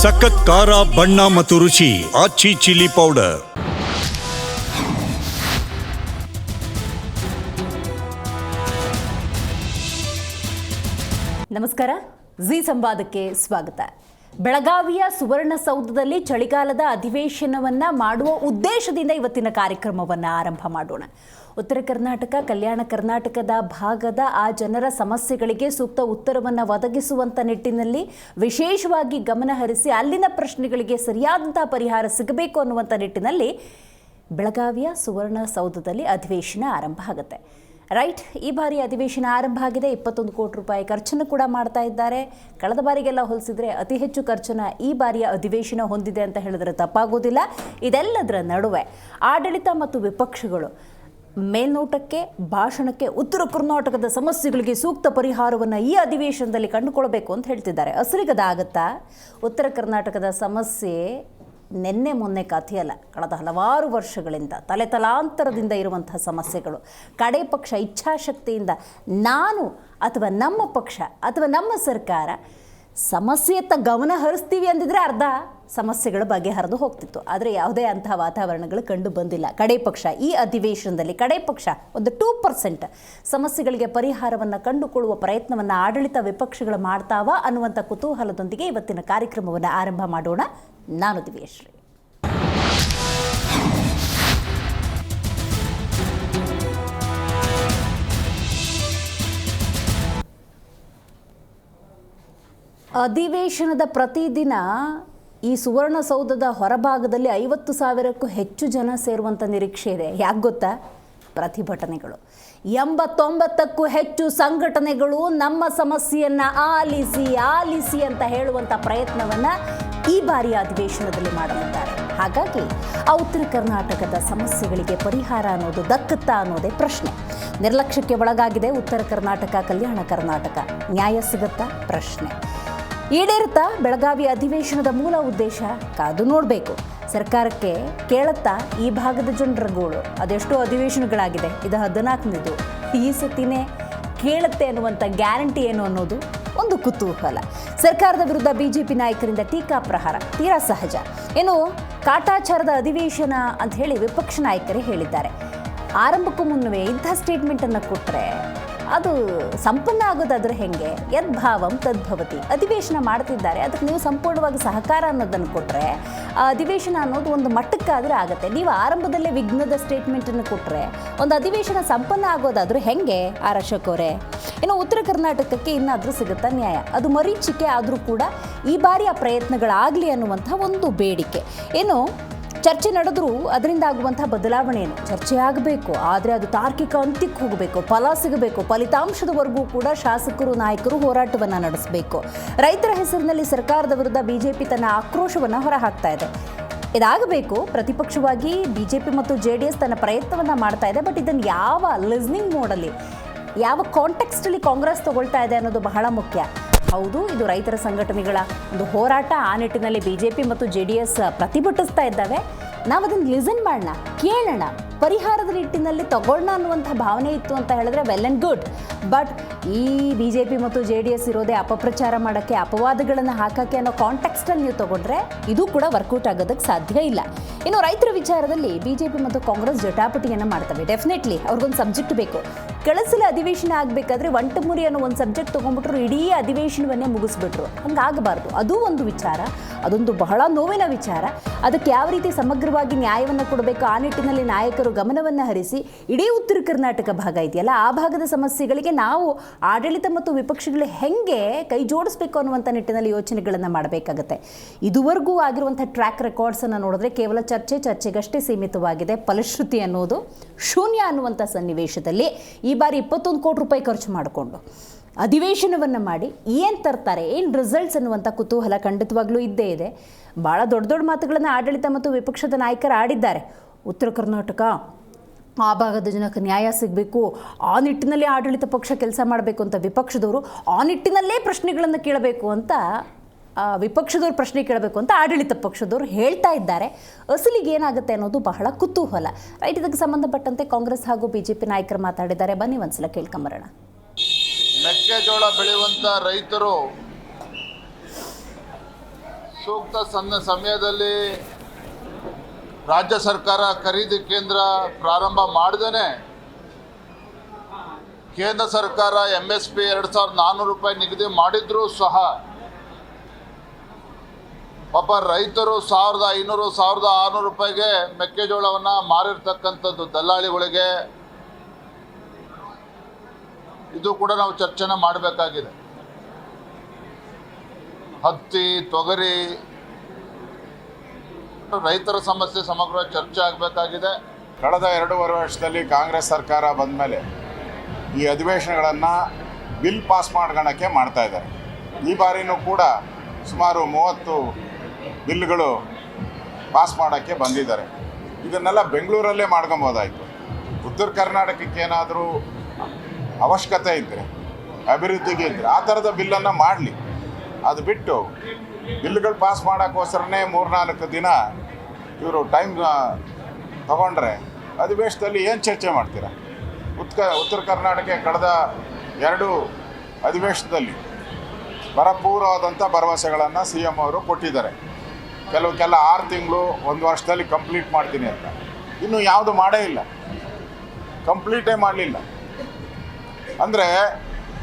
ಸಖತ್ ಖಾರ ಬಣ್ಣ ಮತ್ತು ರುಚಿ ಆಚಿ ಚಿಲ್ಲಿ ಪೌಡರ್. ನಮಸ್ಕಾರ, ಜಿ ಸಂವಾದಕ್ಕೆ ಸ್ವಾಗತ. ಬೆಳಗಾವಿಯ ಸುವರ್ಣಸೌಧದಲ್ಲಿ ಚಳಿಗಾಲದ ಅಧಿವೇಶನವನ್ನ ಮಾಡುವ ಉದ್ದೇಶದಿಂದ ಇವತ್ತಿನ ಕಾರ್ಯಕ್ರಮವನ್ನ ಆರಂಭ ಮಾಡೋಣ. ಉತ್ತರ ಕರ್ನಾಟಕ, ಕಲ್ಯಾಣ ಕರ್ನಾಟಕದ ಭಾಗದ ಆ ಜನರ ಸಮಸ್ಯೆಗಳಿಗೆ ಸೂಕ್ತ ಉತ್ತರವನ್ನು ಒದಗಿಸುವಂಥ ನಿಟ್ಟಿನಲ್ಲಿ ವಿಶೇಷವಾಗಿ ಗಮನ ಹರಿಸಿ ಅಲ್ಲಿನ ಪ್ರಶ್ನೆಗಳಿಗೆ ಸರಿಯಾದಂಥ ಪರಿಹಾರ ಸಿಗಬೇಕು ಅನ್ನುವಂಥ ನಿಟ್ಟಿನಲ್ಲಿ ಬೆಳಗಾವಿಯ ಸುವರ್ಣಸೌಧದಲ್ಲಿ ಅಧಿವೇಶನ ಆರಂಭ ಆಗುತ್ತೆ. ರೈಟ್, ಈ ಬಾರಿ ಅಧಿವೇಶನ ಆರಂಭ ಆಗಿದೆ. 21 ಕೋಟಿ ರೂಪಾಯಿ ಖರ್ಚನ್ನು ಕೂಡ ಮಾಡ್ತಾ ಇದ್ದಾರೆ. ಕಳೆದ ಬಾರಿಗೆಲ್ಲ ಹೋಲಿಸಿದ್ರೆ ಅತಿ ಹೆಚ್ಚು ಖರ್ಚನ್ನು ಈ ಬಾರಿಯ ಅಧಿವೇಶನ ಹೊಂದಿದೆ ಅಂತ ಹೇಳಿದ್ರೆ ತಪ್ಪಾಗೋದಿಲ್ಲ. ಇದೆಲ್ಲದರ ನಡುವೆ ಆಡಳಿತ ಮತ್ತು ವಿಪಕ್ಷಗಳು ಮೇಲ್ನೋಟಕ್ಕೆ, ಭಾಷಣಕ್ಕೆ ಉತ್ತರ ಕರ್ನಾಟಕದ ಸಮಸ್ಯೆಗಳಿಗೆ ಸೂಕ್ತ ಪರಿಹಾರವನ್ನು ಈ ಅಧಿವೇಶನದಲ್ಲಿ ಕಂಡುಕೊಳ್ಬೇಕು ಅಂತ ಹೇಳ್ತಿದ್ದಾರೆ. ಅಸಲಿಗದಾಗತ್ತಾ? ಉತ್ತರ ಕರ್ನಾಟಕದ ಸಮಸ್ಯೆ ನೆನ್ನೆ ಮೊನ್ನೆ ಕಥೆಯಲ್ಲ, ಕಳೆದ ಹಲವಾರು ವರ್ಷಗಳಿಂದ ತಲೆತಲಾಂತರದಿಂದ ಇರುವಂತಹ ಸಮಸ್ಯೆಗಳು. ಕಡೆ ಪಕ್ಷ ಇಚ್ಛಾಶಕ್ತಿಯಿಂದ ನಾನು ಅಥವಾ ನಮ್ಮ ಪಕ್ಷ ಅಥವಾ ನಮ್ಮ ಸರ್ಕಾರ ಸಮಸ್ಯೆಯತ್ತ ಗಮನ ಹರಿಸ್ತೀವಿ ಅಂದಿದ್ರೆ ಅರ್ಧ ಸಮಸ್ಯೆಗಳು ಬಗೆಹರಿದು ಹೋಗ್ತಿತ್ತು. ಆದರೆ ಯಾವುದೇ ಅಂತಹ ವಾತಾವರಣಗಳು ಕಂಡು ಬಂದಿಲ್ಲ. ಕಡೆ ಪಕ್ಷ ಈ ಅಧಿವೇಶನದಲ್ಲಿ ಕಡೆ ಪಕ್ಷ ಒಂದು 2% ಸಮಸ್ಯೆಗಳಿಗೆ ಪರಿಹಾರವನ್ನು ಕಂಡುಕೊಳ್ಳುವ ಪ್ರಯತ್ನವನ್ನು ಆಡಳಿತ ವಿಪಕ್ಷಗಳು ಮಾಡ್ತಾವ ಅನ್ನುವಂಥ ಕುತೂಹಲದೊಂದಿಗೆ ಇವತ್ತಿನ ಕಾರ್ಯಕ್ರಮವನ್ನು ಆರಂಭ ಮಾಡೋಣ. ನಾನು ದಿವ್ಯಶ್ರೀ. ಅಧಿವೇಶನದ ಪ್ರತಿದಿನ ಈ ಸುವರ್ಣಸೌಧದ ಹೊರಭಾಗದಲ್ಲಿ 50,000ಕ್ಕೂ ಹೆಚ್ಚು ಜನ ಸೇರುವಂಥ ನಿರೀಕ್ಷೆ ಇದೆ. ಯಾಕೆ ಗೊತ್ತಾ? ಪ್ರತಿಭಟನೆಗಳು. 89ಕ್ಕೂ ಹೆಚ್ಚು ಸಂಘಟನೆಗಳು ನಮ್ಮ ಸಮಸ್ಯೆಯನ್ನು ಆಲಿಸಿ ಅಂತ ಹೇಳುವಂಥ ಪ್ರಯತ್ನವನ್ನು ಈ ಬಾರಿಯ ಅಧಿವೇಶನದಲ್ಲಿ ಮಾಡಲಿದ್ದಾರೆ. ಹಾಗಾಗಿ ಆ ಉತ್ತರ ಕರ್ನಾಟಕದ ಸಮಸ್ಯೆಗಳಿಗೆ ಪರಿಹಾರ ಅನ್ನೋದು ದಕ್ಕುತ್ತಾ ಅನ್ನೋದೇ ಪ್ರಶ್ನೆ. ನಿರ್ಲಕ್ಷ್ಯಕ್ಕೆ ಒಳಗಾಗಿದೆ ಉತ್ತರ ಕರ್ನಾಟಕ, ಕಲ್ಯಾಣ ಕರ್ನಾಟಕ. ನ್ಯಾಯ ಸಿಗುತ್ತಾ? ಪ್ರಶ್ನೆ. ಈಡೇರುತ್ತಾ ಬೆಳಗಾವಿ ಅಧಿವೇಶನದ ಮೂಲ ಉದ್ದೇಶ? ಕಾದು ನೋಡಬೇಕು. ಸರ್ಕಾರಕ್ಕೆ ಕೇಳುತ್ತಾ ಈ ಭಾಗದ ಜನರ ಗೋಳು? ಅದೆಷ್ಟೋ ಅಧಿವೇಶನಗಳಾಗಿದೆ, ಇದು 14ನೇದು. ಈ ಸತಿನೇ ಕೇಳುತ್ತೆ ಅನ್ನುವಂಥ ಗ್ಯಾರಂಟಿ ಏನು ಅನ್ನೋದು ಒಂದು ಕುತೂಹಲ. ಸರ್ಕಾರದ ವಿರುದ್ಧ ಬಿಜೆಪಿ ನಾಯಕರಿಂದ ಟೀಕಾ ಪ್ರಹಾರ ತೀರಾ ಸಹಜ. ಏನು ಕಾಟಾಚಾರದ ಅಧಿವೇಶನ ಅಂತ ಹೇಳಿ ವಿಪಕ್ಷ ನಾಯಕರೇ ಹೇಳಿದ್ದಾರೆ. ಆರಂಭಕ್ಕೂ ಮುನ್ನವೇ ಇಂಥ ಸ್ಟೇಟ್ಮೆಂಟನ್ನು ಕೊಟ್ಟರೆ ಅದು ಸಂಪನ್ನ ಆಗೋದಾದ್ರೆ ಹೆಂಗೆ? ಯದ್ಭಾವಂ ತದ್ಭವತಿ. ಅಧಿವೇಶನ ಮಾಡ್ತಿದ್ದಾರೆ, ಅದಕ್ಕೆ ನೀವು ಸಂಪೂರ್ಣವಾಗಿ ಸಹಕಾರ ಅನ್ನೋದನ್ನು ಕೊಟ್ಟರೆ ಆ ಅಧಿವೇಶನ ಅನ್ನೋದು ಒಂದು ಮಟ್ಟಕ್ಕಾದರೆ ಆಗುತ್ತೆ. ನೀವು ಆರಂಭದಲ್ಲೇ ವಿಘ್ನದ ಸ್ಟೇಟ್ಮೆಂಟನ್ನು ಕೊಟ್ಟರೆ ಒಂದು ಅಧಿವೇಶನ ಸಂಪನ್ನ ಆಗೋದಾದರೂ ಹೆಂಗೆ? ಆರ್ ಅಶೋಕ್ ಅವರೇ, ಇನ್ನು ಉತ್ತರ ಕರ್ನಾಟಕಕ್ಕೆ ಇನ್ನಾದರೂ ಸಿಗುತ್ತಾ ನ್ಯಾಯ? ಅದು ಮರೀಚಿಕೆ ಆದರೂ ಕೂಡ ಈ ಬಾರಿ ಆ ಪ್ರಯತ್ನಗಳಾಗಲಿ ಅನ್ನುವಂಥ ಒಂದು ಬೇಡಿಕೆ. ಏನು ಚರ್ಚೆ ನಡೆದರೂ ಅದರಿಂದ ಆಗುವಂಥ ಬದಲಾವಣೆ ಏನು? ಚರ್ಚೆ ಆಗಬೇಕು, ಆದರೆ ಅದು ತಾರ್ಕಿಕ ಅಂತ್ಯಕ್ಕೆ ಹೋಗಬೇಕು, ಫಲ ಸಿಗಬೇಕು. ಫಲಿತಾಂಶದವರೆಗೂ ಕೂಡ ಶಾಸಕರು, ನಾಯಕರು ಹೋರಾಟವನ್ನು ನಡೆಸಬೇಕು. ರೈತರ ಹೆಸರಿನಲ್ಲಿ ಸರ್ಕಾರದ ವಿರುದ್ಧ ಬಿಜೆಪಿ ತನ್ನ ಆಕ್ರೋಶವನ್ನು ಹೊರಹಾಕ್ತಾ ಇದೆ. ಇದಾಗಬೇಕು. ಪ್ರತಿಪಕ್ಷವಾಗಿ ಬಿಜೆಪಿ ಮತ್ತು JDS ತನ್ನ ಪ್ರಯತ್ನವನ್ನು ಮಾಡ್ತಾ ಇದೆ. ಬಟ್ ಇದನ್ನು ಯಾವ ಲಿಸ್ನಿಂಗ್ ಮೋಡಲ್ಲಿ, ಯಾವ ಕಾಂಟೆಕ್ಸ್ಟಲ್ಲಿ ಕಾಂಗ್ರೆಸ್ ತಗೊಳ್ತಾ ಇದೆ ಅನ್ನೋದು ಬಹಳ ಮುಖ್ಯ. ಹೌದು, ಇದು ರೈತರ ಸಂಘಟನೆಗಳ ಒಂದು ಹೋರಾಟ. ಆ ನಿಟ್ಟಿನಲ್ಲಿ ಬಿಜೆಪಿ ಮತ್ತು JDS ಪ್ರತಿಭಟಿಸ್ತಾ ಇದ್ದಾವೆ. ನಾವು ಅದನ್ನು ಲಿಸನ್ ಮಾಡೋಣ, ಕೇಳೋಣ, ಪರಿಹಾರದ ನಿಟ್ಟಿನಲ್ಲಿ ತಗೊಳ್ಳೋಣ ಅನ್ನುವಂಥ ಭಾವನೆ ಇತ್ತು ಅಂತ ಹೇಳಿದ್ರೆ ವೆಲ್ ಆ್ಯಂಡ್ ಗುಡ್. ಬಟ್ ಈ BJP ಮತ್ತು JDS ಇರೋದೇ ಅಪಪ್ರಚಾರ ಮಾಡೋಕ್ಕೆ, ಅಪವಾದಗಳನ್ನು ಹಾಕೋಕ್ಕೆ ಅನ್ನೋ ಕಾಂಟೆಕ್ಸ್ಟಲ್ಲಿ ನೀವು ತಗೊಂಡ್ರೆ ಇದು ಕೂಡ ವರ್ಕೌಟ್ ಆಗೋದಕ್ಕೆ ಸಾಧ್ಯ ಇಲ್ಲ. ಇನ್ನು ರೈತರ ವಿಚಾರದಲ್ಲಿ BJP ಮತ್ತು ಕಾಂಗ್ರೆಸ್ ಜಟಾಪಟಿಯನ್ನು ಮಾಡ್ತವೆ. ಡೆಫಿನೆಟ್ಲಿ ಅವ್ರಿಗೊಂದು ಸಬ್ಜೆಕ್ಟ್ ಬೇಕು. ಕಳಿಸಲು ಅಧಿವೇಶನ ಆಗಬೇಕಾದ್ರೆ ಒಂಟಮುರಿ ಅನ್ನೋ ಒಂದು ಸಬ್ಜೆಕ್ಟ್ ತೊಗೊಂಡ್ಬಿಟ್ರು, ಇಡೀ ಅಧಿವೇಶನವನ್ನೇ ಮುಗಿಸ್ಬಿಟ್ರು. ಹಂಗಾಗಬಾರ್ದು. ಅದೂ ಒಂದು ವಿಚಾರ, ಅದೊಂದು ಬಹಳ ನೋವಿನ ವಿಚಾರ. ಅದಕ್ಕೆ ಯಾವ ರೀತಿ ಸಮಗ್ರವಾಗಿ ನ್ಯಾಯವನ್ನು ಕೊಡಬೇಕು ಆ ನಿಟ್ಟಿನಲ್ಲಿ ನಾಯಕರು ಗಮನವನ್ನು ಹರಿಸಿ ಇಡೀ ಉತ್ತರ ಕರ್ನಾಟಕ ಭಾಗ ಇದೆಯಲ್ಲ, ಆ ಭಾಗದ ಸಮಸ್ಯೆಗಳಿಗೆ ನಾವು ಆಡಳಿತ ಮತ್ತು ವಿಪಕ್ಷಗಳು ಹೆಂಗೆ ಕೈ ಜೋಡಿಸ್ಬೇಕು ಅನ್ನುವಂಥ ನಿಟ್ಟಿನಲ್ಲಿ ಯೋಚನೆಗಳನ್ನು ಮಾಡಬೇಕಾಗತ್ತೆ. ಇದುವರೆಗೂ ಆಗಿರುವಂಥ ಟ್ರ್ಯಾಕ್ ರೆಕಾರ್ಡ್ಸನ್ನು ನೋಡಿದ್ರೆ ಕೇವಲ ಚರ್ಚೆಗಷ್ಟೇ ಸೀಮಿತವಾಗಿದೆ. ಫಲಶ್ರುತಿ ಅನ್ನೋದು ಶೂನ್ಯ ಅನ್ನುವಂಥ ಸನ್ನಿವೇಶದಲ್ಲಿ ಈ ಬಾರಿ 21 ಕೋಟಿ ರೂಪಾಯಿ ಖರ್ಚು ಮಾಡಿಕೊಂಡು ಅಧಿವೇಶನವನ್ನು ಮಾಡಿ ಏನು ತರ್ತಾರೆ, ಏನು ರಿಸಲ್ಟ್ಸ್ ಅನ್ನುವಂಥ ಕುತೂಹಲ ಖಂಡಿತವಾಗ್ಲೂ ಇದ್ದೇ ಇದೆ. ಭಾಳ ದೊಡ್ಡ ಮಾತುಗಳನ್ನು ಆಡಳಿತ ಮತ್ತು ವಿಪಕ್ಷದ ನಾಯಕರು ಆಡಿದ್ದಾರೆ. ಉತ್ತರ ಕರ್ನಾಟಕ ಆ ಭಾಗದ ಜನಕ್ಕೆ ನ್ಯಾಯ ಸಿಗಬೇಕು, ಆ ನಿಟ್ಟಿನಲ್ಲಿ ಆಡಳಿತ ಪಕ್ಷ ಕೆಲಸ ಮಾಡಬೇಕು ಅಂತ ವಿಪಕ್ಷದವರು, ಆ ನಿಟ್ಟಿನಲ್ಲೇ ಪ್ರಶ್ನೆಗಳನ್ನು ಕೇಳಬೇಕು ಅಂತ ವಿಪಕ್ಷದವ್ರು ಪ್ರಶ್ನೆ ಕೇಳಬೇಕು ಅಂತ ಆಡಳಿತ ಪಕ್ಷದವರು ಹೇಳ್ತಾ ಇದ್ದಾರೆ. ಅಸಲಿಗೆ ಏನಾಗುತ್ತೆ ಅನ್ನೋದು ಬಹಳ ಕುತೂಹಲ. ರೈಟ್, ಇದಕ್ಕೆ ಸಂಬಂಧಪಟ್ಟಂತೆ ಕಾಂಗ್ರೆಸ್ ಹಾಗೂ ಬಿಜೆಪಿ ನಾಯಕರು ಮಾತಾಡಿದ್ದಾರೆ. ಬನ್ನಿ ಒಂದ್ಸಲ ಕೇಳ್ಕೊಂಬರೋಣ. ಮೆಕ್ಕೆಜೋಳ ಬೆಳೆಯುವಂಥ ರೈತರು ಸೂಕ್ತ ಸಮಯದಲ್ಲಿ ರಾಜ್ಯ ಸರ್ಕಾರ ಖರೀದಿ ಕೇಂದ್ರ ಪ್ರಾರಂಭ ಮಾಡದೇನೆ ಕೇಂದ್ರ ಸರ್ಕಾರ MSP 2,400 ರೂಪಾಯಿ ನಿಗದಿ ಮಾಡಿದ್ರೂ ಸಹ ಪಾಪ ರೈತರು 1,500 1,600 ರೂಪಾಯಿಗೆ ಮೆಕ್ಕೆಜೋಳವನ್ನು ಮಾರಿರ್ತಕ್ಕಂಥದ್ದು ದಲ್ಲಾಳಿಗಳಿಗೆ. ಇದು ಕೂಡ ನಾವು ಚರ್ಚೆನ ಮಾಡಬೇಕಾಗಿದೆ. ಹತ್ತಿ, ತೊಗರಿ, ರೈತರ ಸಮಸ್ಯೆ ಸಮಗ್ರ ಚರ್ಚೆ ಆಗಬೇಕಾಗಿದೆ. ಕಳೆದ 2.5 ವರ್ಷದಲ್ಲಿ ಕಾಂಗ್ರೆಸ್ ಸರ್ಕಾರ ಬಂದ ಮೇಲೆ ಈ ಅಧಿವೇಶನಗಳನ್ನು ಬಿಲ್ ಪಾಸ್ ಮಾಡ್ಕೊಳ್ಳೋಕ್ಕೆ ಮಾಡ್ತಾ ಇದ್ದಾರೆ. ಈ ಬಾರಿನೂ ಕೂಡ ಸುಮಾರು 30 ಬಿಲ್ಗಳು ಪಾಸ್ ಮಾಡೋಕ್ಕೆ ಬಂದಿದ್ದಾರೆ. ಇದನ್ನೆಲ್ಲ ಬೆಂಗಳೂರಲ್ಲೇ ಮಾಡ್ಕೊಬೋದಾಯಿತು. ಉತ್ತರ ಕರ್ನಾಟಕಕ್ಕೆ ಏನಾದರೂ ಅವಶ್ಯಕತೆ ಇದ್ದರೆ, ಅಭಿವೃದ್ಧಿಗೆ ಇದ್ದರೆ ಆ ಥರದ ಬಿಲ್ಲನ್ನು ಮಾಡಲಿ. ಅದು ಬಿಟ್ಟು ಬಿಲ್ಗಳು ಪಾಸ್ ಮಾಡೋಕ್ಕೋಸ್ಕರನೇ 3-4 ದಿನ ಇವರು ಟೈಮ್ ತಗೊಂಡ್ರೆ ಅಧಿವೇಶನದಲ್ಲಿ ಏನು ಚರ್ಚೆ ಮಾಡ್ತೀರಾ? ಉತ್ತರ ಕರ್ನಾಟಕ ಕಳೆದ 2 ಅಧಿವೇಶನದಲ್ಲಿ ಭರಪೂರವಾದಂಥ ಭರವಸೆಗಳನ್ನು CM ಅವರು ಕೊಟ್ಟಿದ್ದಾರೆ. ಕೆಲವು 6 ತಿಂಗಳು 1 ವರ್ಷದಲ್ಲಿ ಕಂಪ್ಲೀಟ್ ಮಾಡ್ತೀನಿ ಅಂತ. ಇನ್ನೂ ಯಾವುದು ಮಾಡೇ ಇಲ್ಲ, ಕಂಪ್ಲೀಟೇ ಮಾಡಲಿಲ್ಲ. ಅಂದರೆ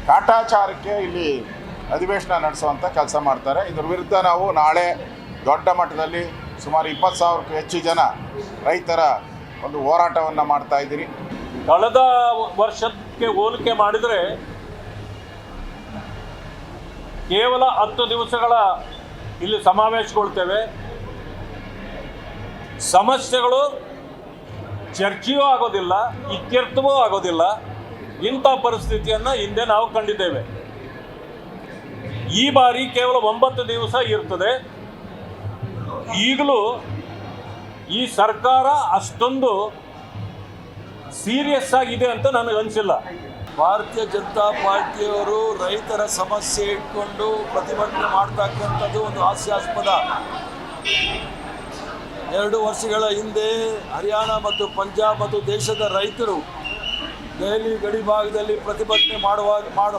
ಕಾಟಾಚಾರಕ್ಕೆ ಇಲ್ಲಿ ಅಧಿವೇಶನ ನಡೆಸುವಂಥ ಕೆಲಸ ಮಾಡ್ತಾರೆ. ಇದರ ವಿರುದ್ಧ ನಾವು ನಾಳೆ ದೊಡ್ಡ ಮಟ್ಟದಲ್ಲಿ ಸುಮಾರು 20,000ಕ್ಕೂ ಹೆಚ್ಚು ಜನ ರೈತರ ಒಂದು ಹೋರಾಟವನ್ನು ಮಾಡ್ತಾ ಇದ್ದೀರಿ. ಕಳೆದ ವರ್ಷಕ್ಕೆ ಹೋಲಿಕೆ ಮಾಡಿದರೆ ಕೇವಲ 10 ದಿವಸಗಳ ಇಲ್ಲಿ ಸಮಾವೇಶಗೊಳ್ತೇವೆ. ಸಮಸ್ಯೆಗಳು ಚರ್ಚೆಯೂ ಆಗೋದಿಲ್ಲ, ಇತ್ಯರ್ಥವೂ ಆಗೋದಿಲ್ಲ. ಇಂಥ ಪರಿಸ್ಥಿತಿಯನ್ನು ಹಿಂದೆ ನಾವು ಕಂಡಿದ್ದೇವೆ. ಈ ಬಾರಿ ಕೇವಲ 9 ದಿವಸ ಇರ್ತದೆ. ಈಗಲೂ ಈ ಸರ್ಕಾರ ಅಷ್ಟೊಂದು ಸೀರಿಯಸ್ ಆಗಿದೆ ಅಂತ ನನಗೆ ಅನಿಸಿಲ್ಲ. ಭಾರತೀಯ ಜನತಾ ಪಾರ್ಟಿಯವರು ರೈತರ ಸಮಸ್ಯೆ ಇಟ್ಕೊಂಡು ಪ್ರತಿಭಟನೆ ಮಾಡ್ತಕ್ಕಂಥದ್ದು ಒಂದು ಹಾಸ್ಯಾಸ್ಪದ. 2 ವರ್ಷಗಳ ಹಿಂದೆ ಹರಿಯಾಣ ಮತ್ತು ಪಂಜಾಬ್ ಮತ್ತು ದೇಶದ ರೈತರು ದೆಹಲಿ ಗಡಿ ಭಾಗದಲ್ಲಿ ಪ್ರತಿಭಟನೆ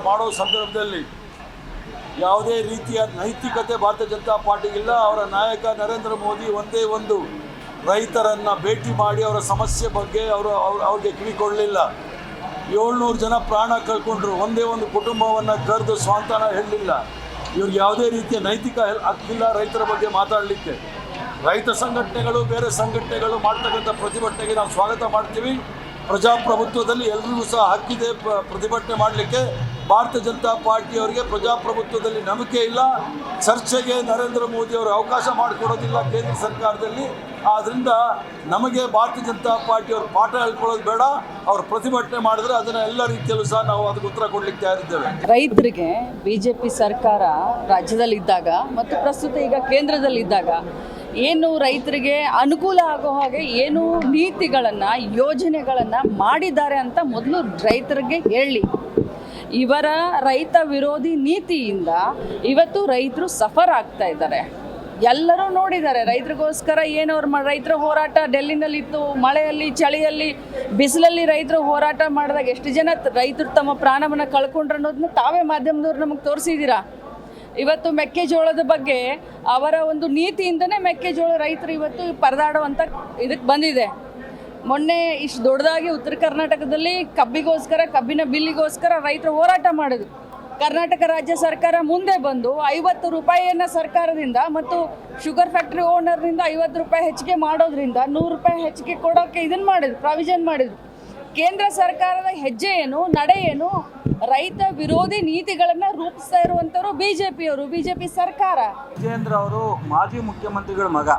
ಮಾಡೋ ಸಂದರ್ಭದಲ್ಲಿ ಯಾವುದೇ ರೀತಿಯ ನೈತಿಕತೆ ಭಾರತೀಯ ಜನತಾ ಪಾರ್ಟಿಗಿಲ್ಲ. ಅವರ ನಾಯಕ ನರೇಂದ್ರ ಮೋದಿ ಒಂದೇ ಒಂದು ರೈತರನ್ನು ಭೇಟಿ ಮಾಡಿ ಅವರ ಸಮಸ್ಯೆ ಬಗ್ಗೆ ಅವ್ರಿಗೆ ಕಿವಿಕೊಳ್ಳಲಿಲ್ಲ. 700 ಜನ ಪ್ರಾಣ ಕಳ್ಕೊಂಡ್ರು. ಒಂದೇ ಒಂದು ಕುಟುಂಬವನ್ನು ಕರೆದು ಸ್ವಾಂತನ ಹೇಳಲಿಲ್ಲ. ಇವ್ರಿಗೆ ಯಾವುದೇ ರೀತಿಯ ನೈತಿಕ ಹಕ್ಕಿಲ್ಲ ರೈತರ ಬಗ್ಗೆ ಮಾತಾಡಲಿಕ್ಕೆ. ರೈತ ಸಂಘಟನೆಗಳು, ಬೇರೆ ಸಂಘಟನೆಗಳು ಮಾಡ್ತಕ್ಕಂಥ ಪ್ರತಿಭಟನೆಗೆ ನಾವು ಸ್ವಾಗತ ಮಾಡ್ತೀವಿ. ಪ್ರಜಾಪ್ರಭುತ್ವದಲ್ಲಿ ಎಲ್ರಿಗೂ ಸಹ ಹಕ್ಕಿದೆ ಪ್ರತಿಭಟನೆ ಮಾಡಲಿಕ್ಕೆ. ಭಾರತೀಯ ಜನತಾ ಪಾರ್ಟಿಯವರಿಗೆ ಪ್ರಜಾಪ್ರಭುತ್ವದಲ್ಲಿ ನಂಬಿಕೆ ಇಲ್ಲ. ಚರ್ಚೆಗೆ ನರೇಂದ್ರ ಮೋದಿ ಅವರು ಅವಕಾಶ ಮಾಡಿಕೊಡೋದಿಲ್ಲ ಕೇಂದ್ರ ಸರ್ಕಾರದಲ್ಲಿ. ಆದ್ದರಿಂದ ನಮಗೆ ಭಾರತೀಯ ಜನತಾ ಪಾರ್ಟಿಯವರು ಪಾಠ ಹೇಳ್ಕೊಳ್ಳೋದು ಬೇಡ. ಅವರು ಪ್ರತಿಭಟನೆ ಮಾಡಿದ್ರೆ ಅದನ್ನು ಎಲ್ಲ ರೀತಿಯಲ್ಲೂ ಸಹ ನಾವು ಅದಕ್ಕೆ ಉತ್ತರ ಕೊಡಲಿಕ್ಕೆ ತಯಾರಿದ್ದೇವೆ. ರೈತರಿಗೆ BJP ಸರ್ಕಾರ ರಾಜ್ಯದಲ್ಲಿದ್ದಾಗ ಮತ್ತು ಪ್ರಸ್ತುತ ಈಗ ಕೇಂದ್ರದಲ್ಲಿದ್ದಾಗ ಏನು ರೈತರಿಗೆ ಅನುಕೂಲ ಆಗೋ ಹಾಗೆ ಏನು ನೀತಿಗಳನ್ನು, ಯೋಜನೆಗಳನ್ನು ಮಾಡಿದ್ದಾರೆ ಅಂತ ಮೊದಲು ರೈತರಿಗೆ ಹೇಳಿ. ಇವರ ರೈತ ವಿರೋಧಿ ನೀತಿಯಿಂದ ಇವತ್ತು ರೈತರು ಸಫರ್ ಆಗ್ತಾ ಇದ್ದಾರೆ. ಎಲ್ಲರೂ ನೋಡಿದ್ದಾರೆ. ರೈತರಿಗೋಸ್ಕರ ರೈತರ ಹೋರಾಟ ಡೆಲ್ಲಿನಲ್ಲಿತ್ತು. ಮಳೆಯಲ್ಲಿ, ಚಳಿಯಲ್ಲಿ, ಬಿಸಿಲಲ್ಲಿ ರೈತರು ಹೋರಾಟ ಮಾಡಿದಾಗ ಎಷ್ಟು ಜನ ರೈತರು ತಮ್ಮ ಪ್ರಾಣವನ್ನು ಕಳ್ಕೊಂಡ್ರು ಅನ್ನೋದನ್ನ ತಾವೇ ಮಾಧ್ಯಮದವ್ರು ನಮಗೆ ತೋರಿಸಿದ್ದೀರಾ. ಇವತ್ತು ಮೆಕ್ಕೆಜೋಳದ ಬಗ್ಗೆ ಅವರ ಒಂದು ನೀತಿಯಿಂದನೇ ಮೆಕ್ಕೆಜೋಳ ರೈತರು ಇವತ್ತು ಪರದಾಡುವಂಥ ಇದಕ್ಕೆ ಬಂದಿದೆ. ಮೊನ್ನೆ ಇಷ್ಟು ದೊಡ್ಡದಾಗಿ ಉತ್ತರ ಕರ್ನಾಟಕದಲ್ಲಿ ಕಬ್ಬಿನ ಬಿಲ್ಲಿಗೋಸ್ಕರ ರೈತರು ಹೋರಾಟ ಮಾಡಿದ್ರು. ಕರ್ನಾಟಕ ರಾಜ್ಯ ಸರ್ಕಾರ ಮುಂದೆ ಬಂದು 50 ರೂಪಾಯಿಯನ್ನು ಸರ್ಕಾರದಿಂದ ಮತ್ತು ಶುಗರ್ ಫ್ಯಾಕ್ಟ್ರಿ ಓನರ್ನಿಂದ 50 ರೂಪಾಯಿ ಹೆಚ್ಚಿಗೆ ಮಾಡೋದ್ರಿಂದ 100 ರೂಪಾಯಿ ಹೆಚ್ಚಿಗೆ ಕೊಡೋಕ್ಕೆ ಪ್ರಾವಿಷನ್ ಮಾಡಿದ್ರು. ಕೇಂದ್ರ ಸರ್ಕಾರದ ಹೆಜ್ಜೆ ಏನು, ನಡೆ ಏನು? ರೈತ ವಿರೋಧಿ ನೀತಿಗಳನ್ನು ರೂಪಿಸ್ತಾ ಇರುವಂಥವ್ರು BJP ಸರ್ಕಾರ. ವಿಜೇಂದ್ರ ಅವರು ಮಾಜಿ ಮುಖ್ಯಮಂತ್ರಿಗಳ ಮಗ.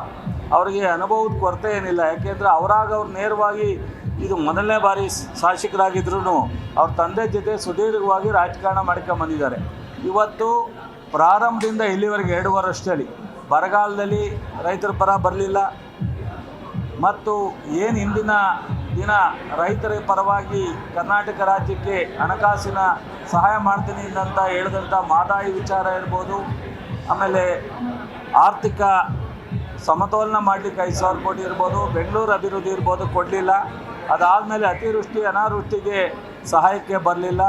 ಅವರಿಗೆ ಅನುಭವದ ಕೊರತೆ ಏನಿಲ್ಲ. ಯಾಕೆಂದರೆ ಅವ್ರು ನೇರವಾಗಿ ಇದು ಮೊದಲನೇ ಬಾರಿ ಶಾಸಕರಾಗಿದ್ರೂ ಅವ್ರ ತಂದೆ ಜೊತೆ ಸುದೀರ್ಘವಾಗಿ ರಾಜಕಾರಣ ಮಾಡ್ಕೊಂಬಂದಿದ್ದಾರೆ. ಇವತ್ತು ಪ್ರಾರಂಭದಿಂದ ಇಲ್ಲಿವರೆಗೆ 2 ವರ್ಷದಲ್ಲಿ ಬರಗಾಲದಲ್ಲಿ ರೈತರ ಪರ ಬರಲಿಲ್ಲ. ಮತ್ತು ಏನು ಹಿಂದಿನ ದಿನ ರೈತರ ಪರವಾಗಿ ಕರ್ನಾಟಕ ರಾಜ್ಯಕ್ಕೆ ಹಣಕಾಸಿನ ಸಹಾಯ ಮಾಡ್ತೀನಿ ಅಂತ ಹೇಳಿದಂಥ ಮಹದಾಯಿ ವಿಚಾರ ಇರ್ಬೋದು, ಆಮೇಲೆ ಆರ್ಥಿಕ ಸಮತೋಲನ ಮಾಡಲಿಕ್ಕೆ 5,000 ಕೋಟಿ ಇರ್ಬೋದು, ಬೆಂಗಳೂರು ಅಭಿವೃದ್ಧಿ ಇರ್ಬೋದು, ಕೊಡಲಿಲ್ಲ. ಅದಾದಮೇಲೆ ಅತಿವೃಷ್ಟಿ ಅನಾವೃಷ್ಟಿಗೆ ಸಹಾಯಕ್ಕೆ ಬರಲಿಲ್ಲ.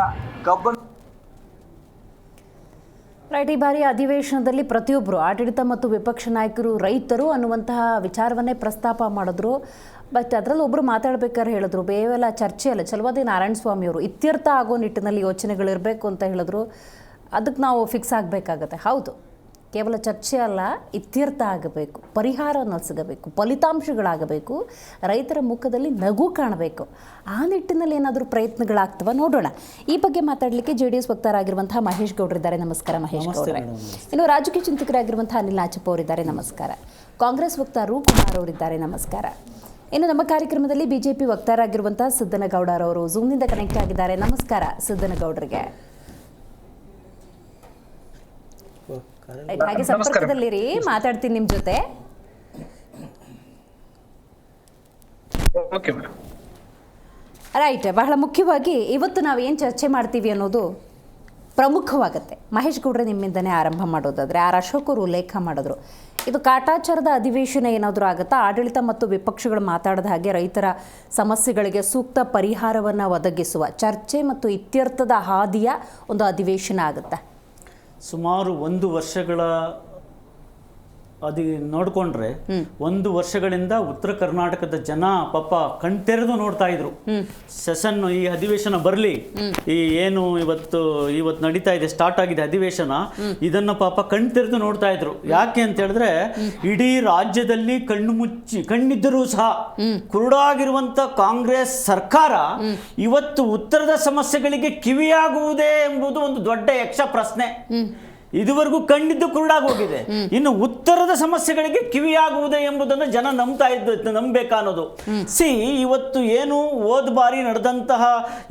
ರೈಟ್, ಈ ಬಾರಿ ಅಧಿವೇಶನದಲ್ಲಿ ಪ್ರತಿಯೊಬ್ಬರು ಆಡಳಿತ ಮತ್ತು ವಿಪಕ್ಷ ನಾಯಕರು ರೈತರು ಅನ್ನುವಂತಹ ವಿಚಾರವನ್ನೇ ಪ್ರಸ್ತಾಪ ಮಾಡಿದ್ರು. ಬಟ್ ಅದರಲ್ಲಿ ಒಬ್ಬರು ಮಾತಾಡ್ಬೇಕಾದ್ರೆ ಹೇಳಿದ್ರು, ಬೇವೆಲ್ಲ ಚರ್ಚೆ ಅಲ್ಲ, ಛಲವಾದಿ ನಾರಾಯಣ ಸ್ವಾಮಿ ಅವರು ಇತ್ಯರ್ಥ ಆಗೋ ನಿಟ್ಟಿನಲ್ಲಿ ಯೋಚನೆಗಳಿರಬೇಕು ಅಂತ ಹೇಳಿದ್ರು. ಅದಕ್ಕೆ ನಾವು ಫಿಕ್ಸ್ ಆಗಬೇಕಾಗತ್ತೆ. ಹೌದು, ಕೇವಲ ಚರ್ಚೆ ಅಲ್ಲ, ಇತ್ಯರ್ಥ ಆಗಬೇಕು, ಪರಿಹಾರವನ್ನು ಸಿಗಬೇಕು, ಫಲಿತಾಂಶಗಳಾಗಬೇಕು, ರೈತರ ಮುಖದಲ್ಲಿ ನಗು ಕಾಣಬೇಕು. ಆ ನಿಟ್ಟಿನಲ್ಲಿ ಏನಾದರೂ ಪ್ರಯತ್ನಗಳಾಗ್ತವ ನೋಡೋಣ. ಈ ಬಗ್ಗೆ ಮಾತಾಡಲಿಕ್ಕೆ JDS ವಕ್ತಾರರಾಗಿರುವಂತಹ ಮಹೇಶ್ ಗೌಡರಿದ್ದಾರೆ. ನಮಸ್ಕಾರ ಮಹೇಶ್ ಗೌಡ್ರೆ. ಇನ್ನು ರಾಜಕೀಯ ಚಿಂತಕರಾಗಿರುವಂತಹ ಅನಿಲ್ ನಾಚಪ್ಪ ಅವರಿದ್ದಾರೆ. ನಮಸ್ಕಾರ. ಕಾಂಗ್ರೆಸ್ ವಕ್ತಾರರು ಕುಮಾರ್ ಅವರಿದ್ದಾರೆ. ನಮಸ್ಕಾರ. ಇನ್ನು ನಮ್ಮ ಕಾರ್ಯಕ್ರಮದಲ್ಲಿ BJP ವಕ್ತಾರರಾಗಿರುವಂತಹ ಸಿದ್ದನಗೌಡರವರು ಝೂಮ್ನಿಂದ ಕನೆಕ್ಟ್ ಆಗಿದ್ದಾರೆ. ನಮಸ್ಕಾರ ಸಿದ್ದನಗೌಡರಿಗೆ. ಹಾಗೆ ಸಂಪರ್ಕದಲ್ಲಿರಿ, ಮಾತಾಡ್ತೀನಿ ನಿಮ್ಮ ಜೊತೆ. ರೈಟ್, ಬಹಳ ಮುಖ್ಯವಾಗಿ ಇವತ್ತು ನಾವು ಏನು ಚರ್ಚೆ ಮಾಡ್ತೀವಿ ಅನ್ನೋದು ಪ್ರಮುಖವಾಗುತ್ತೆ. ಮಹೇಶ್ ಗೌಡ್ರೆ, ನಿಮ್ಮಿಂದನೇ ಆರಂಭ ಮಾಡೋದಾದರೆ, ಆರ್ ಅಶೋಕ್ ಅವರು ಉಲ್ಲೇಖ ಮಾಡಿದ್ರು, ಇದು ಕಾಟಾಚಾರದ ಅಧಿವೇಶನ ಏನಾದರೂ ಆಗುತ್ತಾ? ಆಡಳಿತ ಮತ್ತು ವಿಪಕ್ಷಗಳು ಮಾತಾಡದ ಹಾಗೆ ರೈತರ ಸಮಸ್ಯೆಗಳಿಗೆ ಸೂಕ್ತ ಪರಿಹಾರವನ್ನು ಒದಗಿಸುವ ಚರ್ಚೆ ಮತ್ತು ಇತ್ಯರ್ಥದ ಹಾದಿಯ ಒಂದು ಅಧಿವೇಶನ ಆಗುತ್ತಾ? ಸುಮಾರು 1 ವರ್ಷಗಳ ನೋಡಿಕೊಂಡ್ರೆ 1 ವರ್ಷಗಳಿಂದ ಉತ್ತರ ಕರ್ನಾಟಕದ ಜನ ಪಾಪ ಕಣ್ತೆರೆದು ನೋಡ್ತಾ ಇದ್ರು. ಸೆಷನ್, ಈ ಅಧಿವೇಶನ ಬರಲಿ, ಈ ಏನು ಇವತ್ತು ನಡೀತಾ ಇದೆ, ಸ್ಟಾರ್ಟ್ ಆಗಿದೆ ಅಧಿವೇಶನ, ಇದನ್ನ ಪಾಪ ಕಣ್ತೆರೆದು ನೋಡ್ತಾ ಇದ್ರು. ಯಾಕೆ ಅಂತ ಹೇಳಿದ್ರೆ, ಇಡೀ ರಾಜ್ಯದಲ್ಲಿ ಕಣ್ಣಿದ್ದರೂ ಸಹ ಕುರುಡಾಗಿರುವಂತ ಕಾಂಗ್ರೆಸ್ ಸರ್ಕಾರ ಇವತ್ತು ಉತ್ತರದ ಸಮಸ್ಯೆಗಳಿಗೆ ಕಿವಿಯಾಗುವುದೇ ಎಂಬುದು ಒಂದು ದೊಡ್ಡ ಯಕ್ಷ ಪ್ರಶ್ನೆ. ಇದುವರೆಗೂ ಕಣ್ಣಿದ್ದು ಕುರುಡಾಗಿ ಹೋಗಿದೆ, ಇನ್ನು ಉತ್ತರದ ಸಮಸ್ಯೆಗಳಿಗೆ ಕಿವಿಯಾಗುವುದೇ ಎಂಬುದನ್ನು ಜನ ನಂಬಬೇಕಾ ಅನ್ನೋದು. ಇವತ್ತು ಏನು ಹೋದ ಬಾರಿ ನಡೆದಂತಹ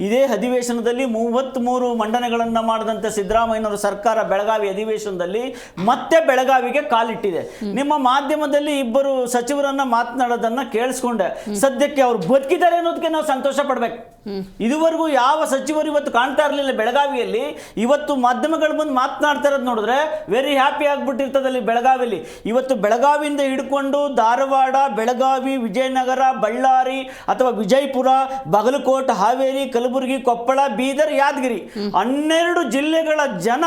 ಇದೇ ಅಧಿವೇಶನದಲ್ಲಿ 33 ಮಂಡನೆಗಳನ್ನು ಮಾಡಿದಂಥ ಸಿದ್ದರಾಮಯ್ಯನವರ ಸರ್ಕಾರ ಬೆಳಗಾವಿ ಅಧಿವೇಶನದಲ್ಲಿ ಮತ್ತೆ ಬೆಳಗಾವಿಗೆ ಕಾಲಿಟ್ಟಿದೆ. ನಿಮ್ಮ ಮಾಧ್ಯಮದಲ್ಲಿ ಇಬ್ಬರು ಸಚಿವರನ್ನ ಮಾತನಾಡೋದನ್ನ ಕೇಳಿಸ್ಕೊಂಡೆ. ಸದ್ಯಕ್ಕೆ ಅವ್ರು ಬದುಕಿದ್ದಾರೆ ಅನ್ನೋದಕ್ಕೆ ನಾವು ಸಂತೋಷ ಪಡ್ಬೇಕು. ಇದುವರೆಗೂ ಯಾವ ಸಚಿವರು ಇವತ್ತು ಕಾಣ್ತಾ ಇರಲಿಲ್ಲ ಬೆಳಗಾವಿಯಲ್ಲಿ, ಇವತ್ತು ಮಾಧ್ಯಮಗಳು ಬಂದು ಮಾತನಾಡ್ತಾ ಇರೋದು ನೋಡಿದ್ರೆ ವೆರಿ ಹ್ಯಾಪಿ ಆಗ್ಬಿಟ್ಟಿರ್ತದಲ್ಲಿ ಬೆಳಗಾವಿಯಲ್ಲಿ. ಇವತ್ತು ಬೆಳಗಾವಿಯಿಂದ ಹಿಡ್ಕೊಂಡು ಧಾರವಾಡ, ಬೆಳಗಾವಿ, ವಿಜಯನಗರ, ಬಳ್ಳಾರಿ ಅಥವಾ ವಿಜಯಪುರ, ಬಾಗಲಕೋಟೆ, ಹಾವೇರಿ, ಕಲಬುರಗಿ, ಕೊಪ್ಪಳ, ಬೀದರ್, ಯಾದಗಿರಿ 12 ಜಿಲ್ಲೆಗಳ ಜನ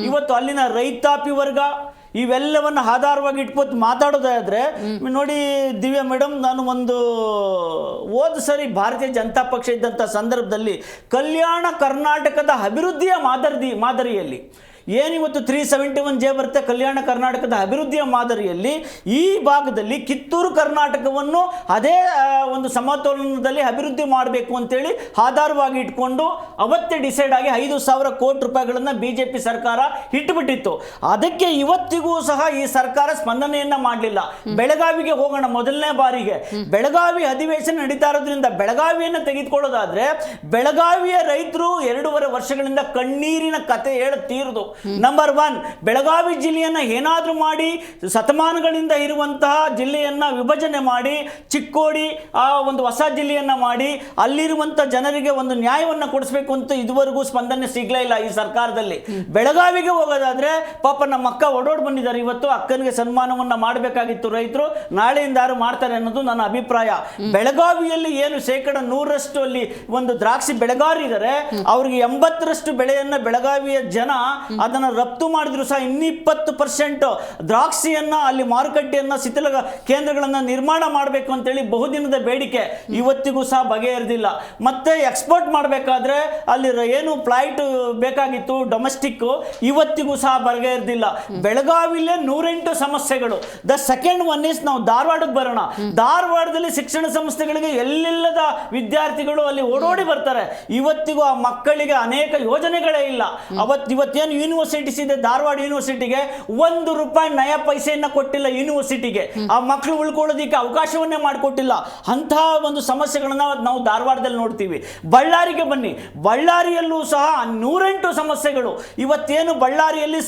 ಇವತ್ತು ಅಲ್ಲಿನ ರೈತಾಪಿ ವರ್ಗ ಇವೆಲ್ಲವನ್ನು ಆಧಾರವಾಗಿ ಇಟ್ಕೊತು ಮಾತಾಡೋದಾದ್ರೆ ನೋಡಿ ದಿವ್ಯಾ ಮೇಡಮ್, ನಾನು ಹೋದ ಸರಿ ಭಾರತೀಯ ಜನತಾ ಪಕ್ಷ ಇದ್ದಂಥ ಸಂದರ್ಭದಲ್ಲಿ ಕಲ್ಯಾಣ ಕರ್ನಾಟಕದ ಅಭಿವೃದ್ಧಿಯ ಮಾದರಿಯಲ್ಲಿ ಏನಿವತ್ತು 371J ಬರುತ್ತೆ, ಕಲ್ಯಾಣ ಕರ್ನಾಟಕದ ಅಭಿವೃದ್ಧಿಯ ಮಾದರಿಯಲ್ಲಿ ಈ ಭಾಗದಲ್ಲಿ ಕಿತ್ತೂರು ಕರ್ನಾಟಕವನ್ನು ಅದೇ ಒಂದು ಸಮತೋಲನದಲ್ಲಿ ಅಭಿವೃದ್ಧಿ ಮಾಡಬೇಕು ಅಂತೇಳಿ ಆಧಾರವಾಗಿ ಇಟ್ಕೊಂಡು ಅವತ್ತೇ ಡಿಸೈಡ್ ಆಗಿ 5,000 ಕೋಟಿ ರೂಪಾಯಿಗಳನ್ನು BJP ಸರ್ಕಾರ ಇಟ್ಟುಬಿಟ್ಟಿತ್ತು. ಅದಕ್ಕೆ ಇವತ್ತಿಗೂ ಸಹ ಈ ಸರ್ಕಾರ ಸ್ಪಂದನೆಯನ್ನ ಮಾಡಲಿಲ್ಲ. ಬೆಳಗಾವಿಗೆ ಹೋಗೋಣ, ಮೊದಲನೇ ಬಾರಿಗೆ ಬೆಳಗಾವಿ ಅಧಿವೇಶನ ನಡೀತಾ ಇರೋದ್ರಿಂದ ಬೆಳಗಾವಿಯನ್ನು ತೆಗೆದುಕೊಳ್ಳೋದಾದ್ರೆ ಬೆಳಗಾವಿಯ ರೈತರು 2.5 ವರ್ಷಗಳಿಂದ ಕಣ್ಣೀರಿನ ಕತೆ ಹೇಳುತ್ತೀರುವುದು. ನಂಬರ್ 1, ಬೆಳಗಾವಿ ಜಿಲ್ಲೆಯನ್ನ ಏನಾದ್ರೂ ಮಾಡಿ ಶತಮಾನಗಳಿಂದ ಇರುವಂತಹ ಜಿಲ್ಲೆಯನ್ನ ವಿಭಜನೆ ಮಾಡಿ ಚಿಕ್ಕೋಡಿ ಆ ಒಂದು ಹೊಸ ಜಿಲ್ಲೆಯನ್ನ ಮಾಡಿ ಅಲ್ಲಿರುವಂತ ಜನರಿಗೆ ಒಂದು ನ್ಯಾಯವನ್ನ ಕೊಡಿಸಬೇಕು ಅಂತ ಇದುವರೆಗೂ ಸ್ಪಂದನೆ ಸಿಗ್ಲೇ ಇಲ್ಲ ಈ ಸರ್ಕಾರದಲ್ಲಿ. ಬೆಳಗಾವಿಗೆ ಹೋಗೋದಾದ್ರೆ ಪಾಪ ನಮ್ಮ ಅಕ್ಕ ಓಡೋಡ್ ಬಂದಿದ್ದಾರೆ, ಇವತ್ತು ಅಕ್ಕನಿಗೆ ಸನ್ಮಾನವನ್ನ ಮಾಡಬೇಕಾಗಿತ್ತು ರೈತರು, ನಾಳೆಯಿಂದ ಯಾರು ಮಾಡ್ತಾರೆ ಅನ್ನೋದು ನನ್ನ ಅಭಿಪ್ರಾಯ. ಬೆಳಗಾವಿಯಲ್ಲಿ ಏನು 100% ಅಲ್ಲಿ ಒಂದು ದ್ರಾಕ್ಷಿ ಬೆಳೆಗಾರರು ಇದ್ದಾರೆ, ಅವ್ರಿಗೆ 80% ಬೆಳೆಯನ್ನ ಬೆಳಗಾವಿಯ ಜನ ಅದನ್ನು ರಫ್ತು ಮಾಡಿದ್ರು ಸಹ 20% ದ್ರಾಕ್ಷಿಯನ್ನ ಅಲ್ಲಿ ಮಾರುಕಟ್ಟೆಯನ್ನ ಶಿಥಿಲ ಕೇಂದ್ರಗಳನ್ನು ನಿರ್ಮಾಣ ಮಾಡಬೇಕು ಅಂತೇಳಿ ಬಹುದಿನದ ಬೇಡಿಕೆ ಇವತ್ತಿಗೂ ಸಹ ಬಗೆಹರಿದಿಲ್ಲ. ಮತ್ತೆ ಎಕ್ಸ್ಪೋರ್ಟ್ ಮಾಡಬೇಕಾದ್ರೆ ಅಲ್ಲಿ ಏನು ಫ್ಲೈಟ್ ಬೇಕಾಗಿತ್ತು ಡೊಮೆಸ್ಟಿಕ್, ಇವತ್ತಿಗೂ ಸಹ ಬಗೆಹರಿದಿಲ್ಲ. ಬೆಳಗಾವಿಲೇ 108 ಸಮಸ್ಯೆಗಳು. ದ ಸೆಕೆಂಡ್ ಒನ್ ಇಸ್ ನಾವು ಧಾರವಾಡಕ್ಕೆ ಬರೋಣ. ಧಾರವಾಡದಲ್ಲಿ ಶಿಕ್ಷಣ ಸಂಸ್ಥೆಗಳಿಗೆ ಎಲ್ಲೆಲ್ಲದ ವಿದ್ಯಾರ್ಥಿಗಳು ಅಲ್ಲಿ ಓಡೋಡಿ ಬರ್ತಾರೆ. ಇವತ್ತಿಗೂ ಆ ಮಕ್ಕಳಿಗೆ ಅನೇಕ ಯೋಜನೆಗಳೇ ಇಲ್ಲ. ಇವತ್ತೇನು ಯೂನಿವರ್ಸಿಟೀಸ್ ಇದೆ, ಧಾರವಾಡ ಯೂನಿವರ್ಸಿಟಿಗೆ ₹1 ನಯ ಪೈಸೆಯನ್ನ ಕೊಟ್ಟಿಲ್ಲ ಯೂನಿವರ್ಸಿಟಿಗೆ. ಆ ಮಕ್ಕಳು ಉಳ್ಕೊಳ್ಳೋದಿಕ್ಕೆ ಅವಕಾಶವನ್ನೇ ಮಾಡಿಕೊಟ್ಟಿಲ್ಲ. ಅಂತಹ ಒಂದು ಸಮಸ್ಯೆಗಳನ್ನ ನಾವು ಧಾರವಾಡದಲ್ಲಿ ನೋಡ್ತೀವಿ. ಬಳ್ಳಾರಿಗೆ ಬನ್ನಿ, ಬಳ್ಳಾರಿಯಲ್ಲೂ ಸಹ 108 ಸಮಸ್ಯೆಗಳು. ಇವತ್ತೇನು ಬಳ್ಳಾರಿಯಲ್ಲಿ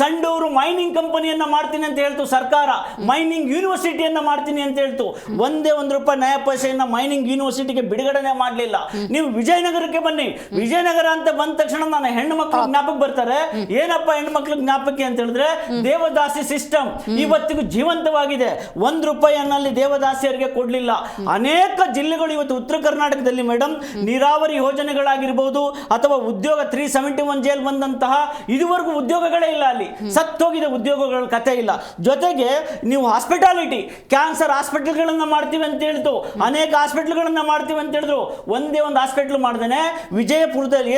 ಸಂಡೂರು ಮೈನಿಂಗ್ ಕಂಪನಿಯನ್ನ ಮಾಡ್ತೀನಿ ಅಂತ ಹೇಳ್ತು ಸರ್ಕಾರ, ಮೈನಿಂಗ್ ಯೂನಿವರ್ಸಿಟಿಯನ್ನ ಮಾಡ್ತೀನಿ ಅಂತ ಹೇಳ್ತು. ₹1 ನಯ ಪೈಸೆಯನ್ನ ಮೈನಿಂಗ್ ಯೂನಿವರ್ಸಿಟಿಗೆ ಬಿಡುಗಡೆ ಮಾಡಲಿಲ್ಲ. ನೀವು ವಿಜಯನಗರಕ್ಕೆ ಬನ್ನಿ, ವಿಜಯನಗರ ಅಂತ ಬಂದ ತಕ್ಷಣ ನಾನು ಹೆಣ್ಣು ಮಕ್ಕಳು ಜ್ಞಾಪಕ ಜ್ಞಾಪಕ ಬರ್ತಾರೆ. ಏನಪ್ಪ ಹೆಣ್ಮಕ್ಳು ಜ್ಞಾಪಕ ಅಂತ ಹೇಳಿದ್ರೆ ದೇವದಾಸಿ ಸಿಸ್ಟಮ್ ಇವತ್ತಿಗೂ ಜೀವಂತವಾಗಿದೆ. ₹1 ಅನ್ನಲ್ಲಿ ದೇವದಾಸಿಯರಿಗೆ ಕೊಡ್ಲಿಲ್ಲ. ಅನೇಕ ಜಿಲ್ಲೆಗಳು ಇವತ್ತು ಉತ್ತರ ಕರ್ನಾಟಕದಲ್ಲಿ ಮೇಡಮ್ ನೀರಾವರಿ ಯೋಜನೆಗಳಾಗಿರ್ಬೋದು ಅಥವಾ ಉದ್ಯೋಗ 371 ಜೇಲ್ ಬಂದಂತಹ ಇದುವರೆಗೂ ಉದ್ಯೋಗಗಳೇ ಇಲ್ಲ. ಅಲ್ಲಿ ಸತ್ತೋಗಿದೆ ಉದ್ಯೋಗಗಳ ಕಥೆ ಇಲ್ಲ. ಜೊತೆಗೆ ನೀವು ಹಾಸ್ಪಿಟಾಲಿಟಿ ಕ್ಯಾನ್ಸರ್ ಹಾಸ್ಪಿಟಲ್ಗಳನ್ನ ಮಾಡ್ತೀವಿ ಅಂತ ಹೇಳ್ತು, ಅನೇಕ ಹಾಸ್ಪಿಟಲ್ಗಳನ್ನ ಮಾಡ್ತೀವಿ ಅಂತ ಹೇಳಿದ್ರು. ಒಂದೇ ಒಂದು ಹಾಸ್ಪಿಟಲ್ ಮಾಡ್ದೇನೆ ವಿಜಯಪುರದಲ್ಲಿ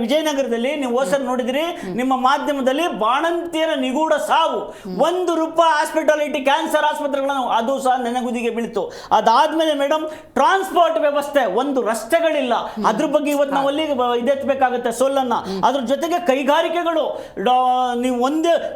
ವಿಜಯನಗರದಲ್ಲಿ ನೀವು ಹೋಸರ್ ನೋಡಿದ್ರಿ ನಿಮ್ಮ ಮಾಧ್ಯಮದಲ್ಲಿ ಬಾಣಂತಿಯರ ನಿಗೂಢ ಸಾವು. ₹1 ಹಾಸ್ಪಿಟಾಲಿಟಿ ಕ್ಯಾನ್ಸರ್ ಆಸ್ಪತ್ರೆಗಳನ್ನು ಅದು ಸಹ ನೆನಗುದಿಗೆ ಬೀಳ್ತು. ಅದಾದ್ಮೇಲೆ ಮೇಡಮ್ ಟ್ರಾನ್ಸ್ಪೋರ್ಟ್ ವ್ಯವಸ್ಥೆ, ಒಂದು ರಸ್ತೆಗಳಿಲ್ಲ. ಅದ್ರ ಬಗ್ಗೆ ಇವತ್ತು ನಾವು ಅಲ್ಲಿ ಇದೆತ್ತಬೇಕಾಗುತ್ತೆ ಸೋಲನ್ನ. ಅದ್ರ ಜೊತೆಗೆ ಕೈಗಾರಿಕೆಗಳು, ನೀವು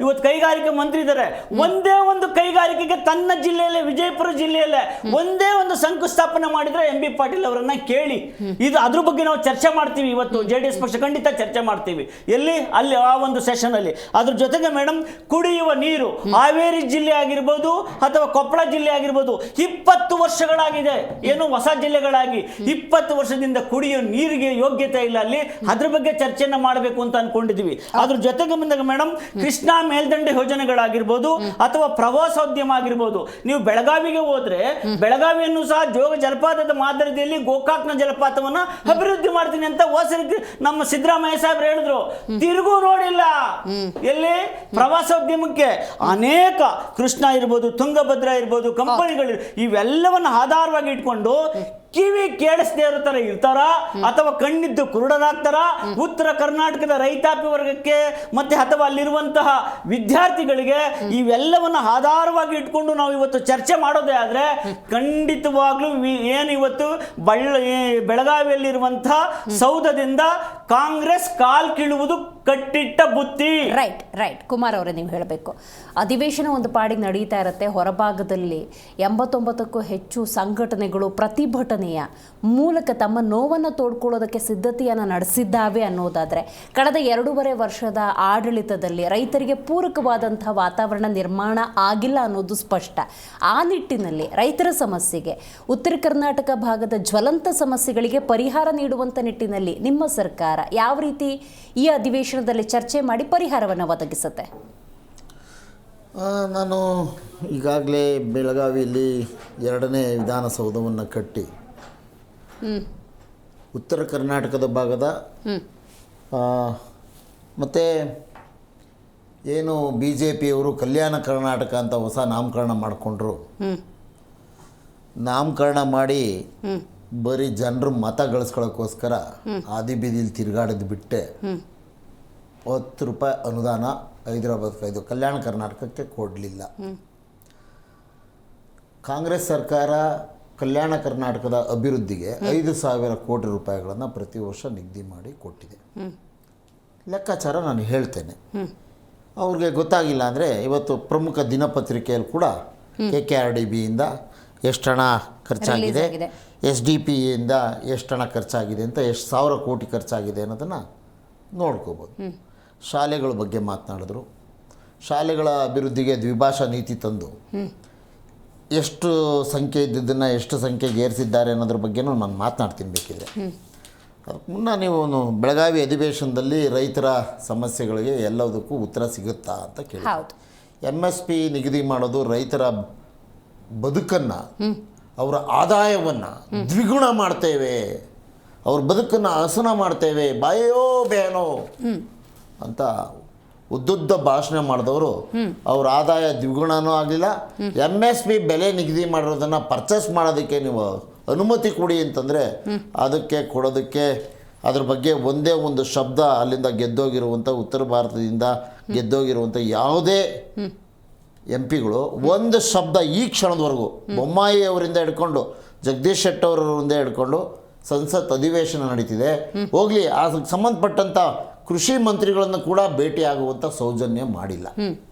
ಇವತ್ತು ಕೈಗಾರಿಕೆ ಮಂತ್ರಿ ಇದ್ದಾರೆ, ಒಂದೇ ಒಂದು ಕೈಗಾರಿಕೆಗೆ ತನ್ನ ಜಿಲ್ಲೆಯಲ್ಲೇ ವಿಜಯಪುರ ಜಿಲ್ಲೆಯಲ್ಲೇ ಒಂದೇ ಒಂದು ಶಂಕುಸ್ಥಾಪನೆ ಮಾಡಿದ್ರೆ MB ಪಾಟೀಲ್ ಅವರನ್ನ ಕೇಳಿ. ಇದು ಅದ್ರ ಬಗ್ಗೆ ನಾವು ಚರ್ಚೆ ಮಾಡ್ತೀವಿ. ಇವತ್ತು JDS ಪಕ್ಷ ಖಂಡಿತ ಚರ್ಚೆ ಮಾಡ್ತೀವಿ. ಎಲ್ಲಿ ಅಲ್ಲಿ ಆ ಒಂದು ಸೆಷನ್ ಅಲ್ಲಿ. ಅದ್ರ ಜೊತೆಗೆ ಮೇಡಮ್ ಕುಡಿಯುವ ನೀರು ಹಾವೇರಿ ಜಿಲ್ಲೆ ಆಗಿರ್ಬೋದು ಅಥವಾ ಕೊಪ್ಪಳ ಜಿಲ್ಲೆ ಆಗಿರ್ಬೋದು 20 ವರ್ಷಗಳಾಗಿದೆ, ಏನು ಹೊಸ ಜಿಲ್ಲೆಗಳಾಗಿ 20 ವರ್ಷದಿಂದ ಕುಡಿಯೋ ನೀರಿಗೆ ಯೋಗ್ಯತೆ ಇಲ್ಲ ಅಲ್ಲಿ. ಅದ್ರ ಬಗ್ಗೆ ಚರ್ಚೆಯನ್ನ ಮಾಡಬೇಕು ಅಂತ ಅನ್ಕೊಂಡಿದ್ವಿ. ಅದ್ರ ಜೊತೆಗೆ ಬಂದಾಗ ಮೇಡಮ್ ಕೃಷ್ಣಾ ಮೇಲ್ದಂಡೆ ಯೋಜನೆಗಳಾಗಿರ್ಬೋದು ಅಥವಾ ಪ್ರವಾಸೋದ್ಯಮ ಆಗಿರ್ಬೋದು. ನೀವು ಬೆಳಗಾವಿಗೆ ಹೋದ್ರೆ ಬೆಳಗಾವಿಯನ್ನು ಸಹ ಜೋಗ ಜಲಪಾತದ ಮಾದರಿಯಲ್ಲಿ ಗೋಕಾಕ್ನ ಜಲಪಾತವನ್ನ ಅಭಿವೃದ್ಧಿ ಮಾಡ್ತೀನಿ ಅಂತ ಹೋಸರಿಗೆ ನಮ್ಮ ಸಿದ್ದರಾಮಯ್ಯ ಸಾಹೇಬ್ರು ಹೇಳಿದ್ರು. ತಿರುಗೂ ನೋಡಿಲ್ಲ. ಎಲ್ಲಿ ಪ್ರವಾಸೋದ್ಯಮಕ್ಕೆ ಅನೇಕ ಕೃಷ್ಣ ಇರ್ಬೋದು, ತುಂಗಭದ್ರಾ ಇರ್ಬೋದು, ಕಂಪನಿಗಳು ಇವೆಲ್ಲವನ್ನು ಆಧಾರವಾಗಿ ಇಟ್ಕೊಂಡು ಕಿವಿ ಕೇಳಿಸದೇ ಇರೋ ತರ ಇರ್ತಾರ ಅಥವಾ ಕಣ್ಣಿದ್ದು ಕುರುಡರಾಗ್ತಾರ. ಉತ್ತರ ಕರ್ನಾಟಕದ ರೈತಾಪಿ ವರ್ಗಕ್ಕೆ ಮತ್ತೆ ಅಥವಾ ಅಲ್ಲಿರುವಂತಹ ವಿದ್ಯಾರ್ಥಿಗಳಿಗೆ ಇವೆಲ್ಲವನ್ನು ಆಧಾರವಾಗಿ ಇಟ್ಕೊಂಡು ನಾವು ಇವತ್ತು ಚರ್ಚೆ ಮಾಡೋದೇ ಆದ್ರೆ ಖಂಡಿತವಾಗ್ಲೂ ಏನು ಇವತ್ತು ಬೆಳಗಾವಿಯಲ್ಲಿರುವಂತಹ ಸೌಧದಿಂದ ಕಾಂಗ್ರೆಸ್ ಕಾಲ್ ಕೀಳುವುದು ಕಟ್ಟಿಟ್ಟ ಬುತ್ತಿ. ರೈಟ್ ಕುಮಾರ್ ಅವರೇ, ನೀವು ಹೇಳಬೇಕು. ಅಧಿವೇಶನ ಒಂದು ಪಾಡಿಗೆ ನಡೀತಾ ಇರುತ್ತೆ. ಹೊರಭಾಗದಲ್ಲಿ 89ಕ್ಕೂ ಹೆಚ್ಚು ಸಂಘಟನೆಗಳು ಪ್ರತಿಭಟನೆಯ ಮೂಲಕ ತಮ್ಮ ನೋವನ್ನು ತೋಡ್ಕೊಳ್ಳೋದಕ್ಕೆ ಸಿದ್ಧತೆಯನ್ನು ನಡೆಸಿದ್ದಾವೆ ಅನ್ನೋದಾದರೆ, ಕಳೆದ 2.5 ವರ್ಷದ ಆಡಳಿತದಲ್ಲಿ ರೈತರಿಗೆ ಪೂರಕವಾದಂಥ ವಾತಾವರಣ ನಿರ್ಮಾಣ ಆಗಿಲ್ಲ ಅನ್ನೋದು ಸ್ಪಷ್ಟ. ಆ ನಿಟ್ಟಿನಲ್ಲಿ ರೈತರ ಸಮಸ್ಯೆಗೆ, ಉತ್ತರ ಕರ್ನಾಟಕ ಭಾಗದ ಜ್ವಲಂತ ಸಮಸ್ಯೆಗಳಿಗೆ ಪರಿಹಾರ ನೀಡುವಂಥ ನಿಟ್ಟಿನಲ್ಲಿ ನಿಮ್ಮ ಸರ್ಕಾರ ಯಾವ ರೀತಿ ಈ ಅಧಿವೇಶನದಲ್ಲಿ ಚರ್ಚೆ ಮಾಡಿ ಪರಿಹಾರವನ್ನು ಒದಗಿಸುತ್ತೆ? ನಾನು ಈಗಾಗಲೇ ಬೆಳಗಾವಿಯಲ್ಲಿ 2ನೇ ವಿಧಾನಸೌಧವನ್ನು ಕಟ್ಟಿ ಉತ್ತರ ಕರ್ನಾಟಕದ ಭಾಗದ ಮತ್ತು ಏನು BJPಯವರು ಕಲ್ಯಾಣ ಕರ್ನಾಟಕ ಅಂತ ಹೊಸ ನಾಮಕರಣ ಮಾಡಿಕೊಂಡ್ರು. ನಾಮಕರಣ ಮಾಡಿ ಬರೀ ಜನರು ಮತ ಗಳಿಸ್ಕೊಳ್ಳೋಕ್ಕೋಸ್ಕರ ಆದಿ ಬೀದಿಲಿ ತಿರುಗಾಡೋದು ಬಿಟ್ಟೆ ₹10 ಅನುದಾನ ಹೈದರಾಬಾದ್ ಕಲ್ಯಾಣ ಕರ್ನಾಟಕಕ್ಕೆ ಕೊಡಲಿಲ್ಲ. ಕಾಂಗ್ರೆಸ್ ಸರ್ಕಾರ ಕಲ್ಯಾಣ ಕರ್ನಾಟಕದ ಅಭಿವೃದ್ಧಿಗೆ 5,000 ಕೋಟಿ ರೂಪಾಯಿಗಳನ್ನು ಪ್ರತಿ ವರ್ಷ ನಿಗದಿ ಮಾಡಿ ಕೊಟ್ಟಿದೆ. ಲೆಕ್ಕಾಚಾರ ನಾನು ಹೇಳ್ತೇನೆ. ಅವ್ರಿಗೆ ಗೊತ್ತಾಗಿಲ್ಲ ಅಂದರೆ ಇವತ್ತು ಪ್ರಮುಖ ದಿನಪತ್ರಿಕೆಯಲ್ಲಿ ಕೂಡ KKRDBಯಿಂದ ಎಷ್ಟು ಹಣ ಖರ್ಚಾಗಿದೆ, SDP-ಯಿಂದ ಎಷ್ಟು ಹಣ ಖರ್ಚಾಗಿದೆ ಅಂತ, ಎಷ್ಟು ಸಾವಿರ ಕೋಟಿ ಖರ್ಚಾಗಿದೆ ಅನ್ನೋದನ್ನು ನೋಡ್ಕೋಬೋದು. ಶಾಲೆಗಳ ಬಗ್ಗೆ ಮಾತನಾಡಿದ್ರು. ಶಾಲೆಗಳ ಅಭಿವೃದ್ಧಿಗೆ ದ್ವಿಭಾಷಾ ನೀತಿ ತಂದು ಎಷ್ಟು ಸಂಖ್ಯೆ ಇದ್ದಿದ್ದನ್ನು ಎಷ್ಟು ಸಂಖ್ಯೆಗೆ ಏರಿಸಿದ್ದಾರೆ ಅನ್ನೋದ್ರ ಬಗ್ಗೆನೂ ನಾನು ಮಾತನಾಡ್ತೀನಿ ಬೇಕಿದ್ರೆ. ಅದಕ್ಕೆ ಮುನ್ನ ನೀವು ಬೆಳಗಾವಿ ಅಧಿವೇಶನದಲ್ಲಿ ರೈತರ ಸಮಸ್ಯೆಗಳಿಗೆ ಎಲ್ಲದಕ್ಕೂ ಉತ್ತರ ಸಿಗುತ್ತಾ ಅಂತ ಕೇಳಿ. MSP ನಿಗದಿ ಮಾಡೋದು ರೈತರ ಬದುಕನ್ನು, ಅವರ ಆದಾಯವನ್ನು ದ್ವಿಗುಣ ಮಾಡ್ತೇವೆ, ಅವ್ರ ಬದುಕನ್ನು ಹಸನ ಮಾಡ್ತೇವೆ, ಬಾಯೋ ಬೇನೋ ಅಂತ ಉದ್ದುದ್ದ ಭಾಷಣ ಮಾಡಿದವರು ಅವ್ರ ಆದಾಯ ದ್ವಿಗುಣನೂ ಆಗಲಿಲ್ಲ. MSP ಬೆಲೆ ನಿಗದಿ ಮಾಡಿರೋದನ್ನು ಪರ್ಚೇಸ್ ಮಾಡೋದಕ್ಕೆ ನೀವು ಅನುಮತಿ ಕೊಡಿ ಅಂತಂದರೆ ಅದಕ್ಕೆ ಕೊಡೋದಕ್ಕೆ ಅದ್ರ ಬಗ್ಗೆ ಒಂದೇ ಒಂದು ಶಬ್ದ ಅಲ್ಲಿಂದ ಗೆದ್ದೋಗಿರುವಂಥ ಉತ್ತರ ಭಾರತದಿಂದ ಗೆದ್ದೋಗಿರುವಂಥ ಯಾವುದೇ MP ಗಳು ಒಂದು ಶಬ್ದ ಈ ಕ್ಷಣದವರೆಗೂ ಬೊಮ್ಮಾಯಿ ಅವರಿಂದ ಹಿಡ್ಕೊಂಡು ಜಗದೀಶ್ ಶೆಟ್ಟರ್ ಅವರಿಂದ ಹಿಡ್ಕೊಂಡು ಸಂಸತ್ ಅಧಿವೇಶನ ನಡೀತಿದೆ. ಹೋಗಲಿ, ಅದಕ್ಕೆ ಸಂಬಂಧಪಟ್ಟಂಥ ಕೃಷಿ ಮಂತ್ರಿಗಳನ್ನು ಕೂಡ ಭೇಟಿಯಾಗುವಂಥ ಸೌಜನ್ಯ ಮಾಡಿಲ್ಲ,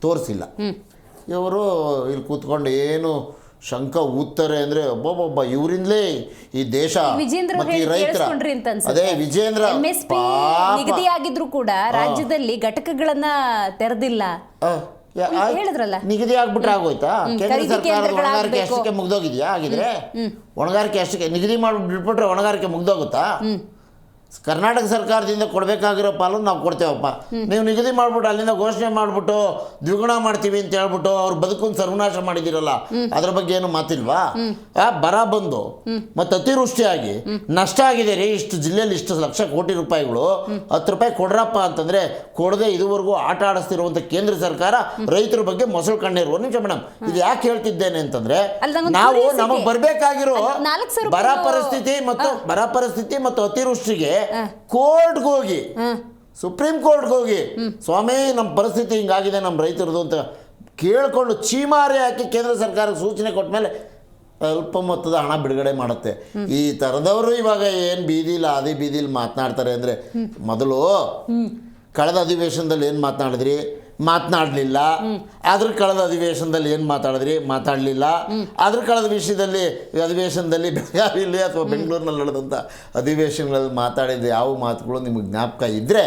ತೋರಿಸಿಲ್ಲ. ಇವರು ಇಲ್ಲಿ ಕೂತ್ಕೊಂಡು ಏನು ಶಂಕ ಊದ್ತಾರೆ ಅಂದರೆ ಒಬ್ಬೊಬ್ಬ ಇವರಿಂದಲೇ ಈ ದೇಶ ಮತ್ತು ಈ ರೈತರ ಅದೇ ವಿಜೇಂದ್ರ ನಿಗದಿಯಾಗಿದ್ರು ಕೂಡ ರಾಜ್ಯದಲ್ಲಿ ಘಟಕಗಳನ್ನ ತೆರೆದಿಲ್ಲ ಹೇಳಿದ್ರಲ್ಲ. ನಿಗದಿ ಆಗ್ಬಿಟ್ರೆ ಆಗೋಯ್ತಾ? ಕೇಂದ್ರ ಸರ್ಕಾರದ ಹೊಣೆಗಾರಿಕೆ ಅಷ್ಟಕ್ಕೆ ಮುಗ್ದೋಗಿದ್ಯಾ? ಆಗಿದ್ರೆ ಹೊಣೆಗಾರಿಕೆ ಅಷ್ಟಕ್ಕೆ ನಿಗದಿ ಮಾಡಿ ಬಿಟ್ಬಿಟ್ರೆ ಹೊಣೆಗಾರಿಕೆ ಮುಗ್ದೋಗುತ್ತಾ? ಕರ್ನಾಟಕ ಸರ್ಕಾರದಿಂದ ಕೊಡಬೇಕಾಗಿರೋ ಪಾಲು ನಾವು ಕೊಡ್ತೇವಪ್ಪ. ನೀವು ನಿಗದಿ ಮಾಡಿಬಿಟ್ಟು ಅಲ್ಲಿಂದ ಘೋಷಣೆ ಮಾಡಿಬಿಟ್ಟು ದ್ವಿಗುಣ ಮಾಡ್ತೀವಿ ಅಂತ ಹೇಳ್ಬಿಟ್ಟು ಅವ್ರ ಬದುಕನ್ನು ಸರ್ವನಾಶ ಮಾಡಿದಿರಲ್ಲ, ಅದ್ರ ಬಗ್ಗೆ ಏನು ಮಾತಿಲ್ವಾ? ಬರ ಬಂದು ಮತ್ತು ಅತಿವೃಷ್ಟಿಯಾಗಿ ನಷ್ಟ ಆಗಿದೆ ರೀ, ಇಷ್ಟು ಜಿಲ್ಲೆಯಲ್ಲಿ ಇಷ್ಟು ಲಕ್ಷ ಕೋಟಿ ರೂಪಾಯಿಗಳು, 10 ರೂಪಾಯಿ ಕೊಡ್ರಪ್ಪ ಅಂತಂದರೆ ಕೊಡದೆ ಇದುವರೆಗೂ ಆಟ ಆಡಿಸ್ತಿರುವಂಥ ಕೇಂದ್ರ ಸರ್ಕಾರ ರೈತರ ಬಗ್ಗೆ ಮೊಸಳು ಕಣ್ಣೀರು. ನಿಮಿಷ ಮೇಡಮ್, ಇದು ಯಾಕೆ ಹೇಳ್ತಿದ್ದೇನೆ ಅಂತಂದರೆ ನಾವು ನಮಗೆ ಬರಬೇಕಾಗಿರೋ ಬರ ಪರಿಸ್ಥಿತಿ ಮತ್ತು ಅತಿವೃಷ್ಟಿಗೆ ಕೋರ್ಟ್ಗೆ ಹೋಗಿ, ಸುಪ್ರೀಂ ಕೋರ್ಟ್ಗೆ ಹೋಗಿ, ಸ್ವಾಮಿ ನಮ್ಮ ಪರಿಸ್ಥಿತಿ ಹಿಂಗಾಗಿದೆ ನಮ್ಮ ರೈತರದು ಅಂತ ಕೇಳಿಕೊಂಡು ಚೀಮಾರಿ ಹಾಕಿ ಕೇಂದ್ರ ಸರ್ಕಾರಕ್ಕೆ ಸೂಚನೆ ಕೊಟ್ಟ ಮೇಲೆ ಅಲ್ಪ ಮೊತ್ತದ ಹಣ ಬಿಡುಗಡೆ ಮಾಡುತ್ತೆ. ಈ ಥರದವರು ಇವಾಗ ಏನು ಬೀದಿಲಿ ಆದಿ ಬೀದಿಲಿ ಮಾತನಾಡ್ತಾರೆ ಅಂದರೆ, ಮೊದಲು ಕಳೆದ ಅಧಿವೇಶನದಲ್ಲಿ ಏನು ಮಾತನಾಡಲಿಲ್ಲ, ಅದ್ರ ಕಳೆದ ಅಧಿವೇಶನದಲ್ಲಿ ಏನು ಮಾತಾಡಲಿಲ್ಲ, ಅದ್ರ ಕಳೆದ ಅಧಿವೇಶನದಲ್ಲಿ ಬೆಳಗಾವಿಯಲ್ಲಿ ಅಥವಾ ಬೆಂಗಳೂರಿನಲ್ಲಿ ನಡೆದಂಥ ಅಧಿವೇಶನಗಳಲ್ಲಿ ಮಾತಾಡಿದ ಯಾವ ಮಾತುಗಳು ನಿಮಗೆ ಜ್ಞಾಪಕ ಇದ್ದರೆ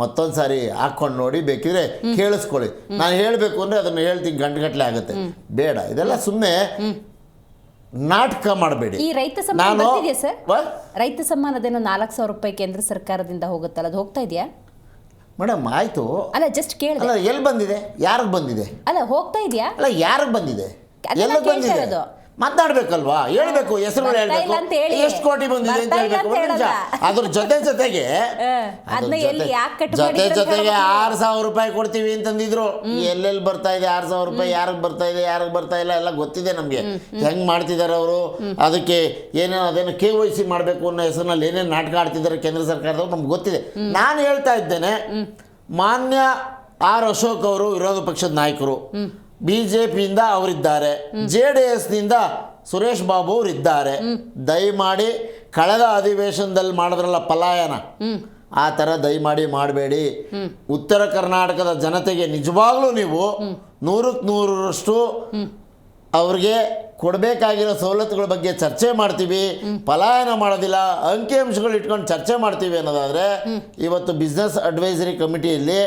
ಮತ್ತೊಂದು ಸಾರಿ ಹಾಕ್ಕೊಂಡು ನೋಡಿ, ಬೇಕಿದ್ರೆ ಕೇಳಿಸ್ಕೊಳ್ಳಿ. ನಾನು ಹೇಳಬೇಕು ಅಂದರೆ ಅದನ್ನು ಹೇಳ್ತೀನಿ, ಗಂಟೆಗಟ್ಟಲೆ ಆಗುತ್ತೆ. ಬೇಡ, ಇದೆಲ್ಲ ಸುಮ್ಮನೆ ನಾಟಕ ಮಾಡಬೇಡಿ. ಈ ರೈತ ಸಮ್ಮಾನ ಬರ್ತಿದೆಯಾ ಸರ್? ರೈತ ಸಮ್ಮಾನದೇನೋ 4,000 ರೂಪಾಯಿ ಕೇಂದ್ರ ಸರ್ಕಾರದಿಂದ ಹೋಗುತ್ತಲ್ಲ, ಅದು ಹೋಗ್ತಾ ಇದೆಯಾ ಮೇಡಮ್? ಆಯಿತು, ಅಲ್ಲ ಜಸ್ಟ್ ಕೇಳಿದೆ. ಅಲ್ಲ ಎಲ್ಲಿ ಬಂದಿದೆ, ಯಾರಿಗೆ ಬಂದಿದೆ? ಅಲ್ಲ ಹೋಗ್ತಾ ಇದೆಯಾ? ಅಲ್ಲ ಯಾರಿಗೆ ಬಂದಿದೆ, ಎಲ್ಲ ಬಂದಿದೆ? ಮಾತಾಡ್ಬೇಕಲ್ವಾ, ಹೇಳ್ಬೇಕು, ಹೆಸರುಗಳು ಹೇಳ್ಬೇಕು, ಎಷ್ಟು ಕೋಟಿ ಬಂದಿದೆ ಅಂತ ಹೇಳ್ಬೇಕು. ಅದ್ರ ಜೊತೆಗೆ 6,000 ರೂಪಾಯಿ ಕೊಡ್ತೀವಿ ಅಂತಂದಿದ್ರು. ಎಲ್ಲೆಲ್ಲಿ ಬರ್ತಾ ಇದೆ 6,000 ರೂಪಾಯಿ, ಯಾರಿಗೆ ಬರ್ತಾ ಇದೆ, ಯಾರಿಗೆ ಬರ್ತಾ ಇಲ್ಲ ಎಲ್ಲ ಗೊತ್ತಿದೆ ನಮಗೆ. ಹೆಂಗೆ ಮಾಡ್ತಿದ್ದಾರೆ ಅವರು, ಅದಕ್ಕೆ ಏನೇನು ಅದೇನು KYC ಮಾಡಬೇಕು ಅನ್ನೋ ಹೆಸರಿನಲ್ಲಿ ಏನೇನು ನಾಟಕ ಆಡ್ತಿದ್ದಾರೆ ಕೇಂದ್ರ ಸರ್ಕಾರದವ್ರು ನಮ್ಗೆ ಗೊತ್ತಿದೆ. ನಾನು ಹೇಳ್ತಾ ಇದ್ದೇನೆ, ಮಾನ್ಯ ಆರ್ ಅಶೋಕ್ ಅವರು ವಿರೋಧ ಪಕ್ಷದ ನಾಯಕರು, BJPಯಿಂದ ಅವರಿದ್ದಾರೆ, JDSನಿಂದ ಸುರೇಶ್ ಬಾಬು ಅವರಿದ್ದಾರೆ. ದಯಮಾಡಿ ಕಳೆದ ಅಧಿವೇಶನದಲ್ಲಿ ಮಾಡಿದ್ರಲ್ಲ ಪಲಾಯನ, ಆ ಥರ ದಯಮಾಡಿ ಮಾಡಬೇಡಿ. ಉತ್ತರ ಕರ್ನಾಟಕದ ಜನತೆಗೆ ನಿಜವಾಗ್ಲೂ ನೀವು 100ಕ್ಕೆ 100ರಷ್ಟು ಅವ್ರಿಗೆ ಕೊಡಬೇಕಾಗಿರೋ ಸವಲತ್ತುಗಳ ಬಗ್ಗೆ ಚರ್ಚೆ ಮಾಡ್ತೀವಿ, ಪಲಾಯನ ಮಾಡೋದಿಲ್ಲ, ಅಂಕಿಅಂಶಗಳು ಇಟ್ಕೊಂಡು ಚರ್ಚೆ ಮಾಡ್ತೀವಿ ಅನ್ನೋದಾದರೆ, ಇವತ್ತು ಬಿಸ್ನೆಸ್ ಅಡ್ವೈಸರಿ ಕಮಿಟಿಯಲ್ಲಿ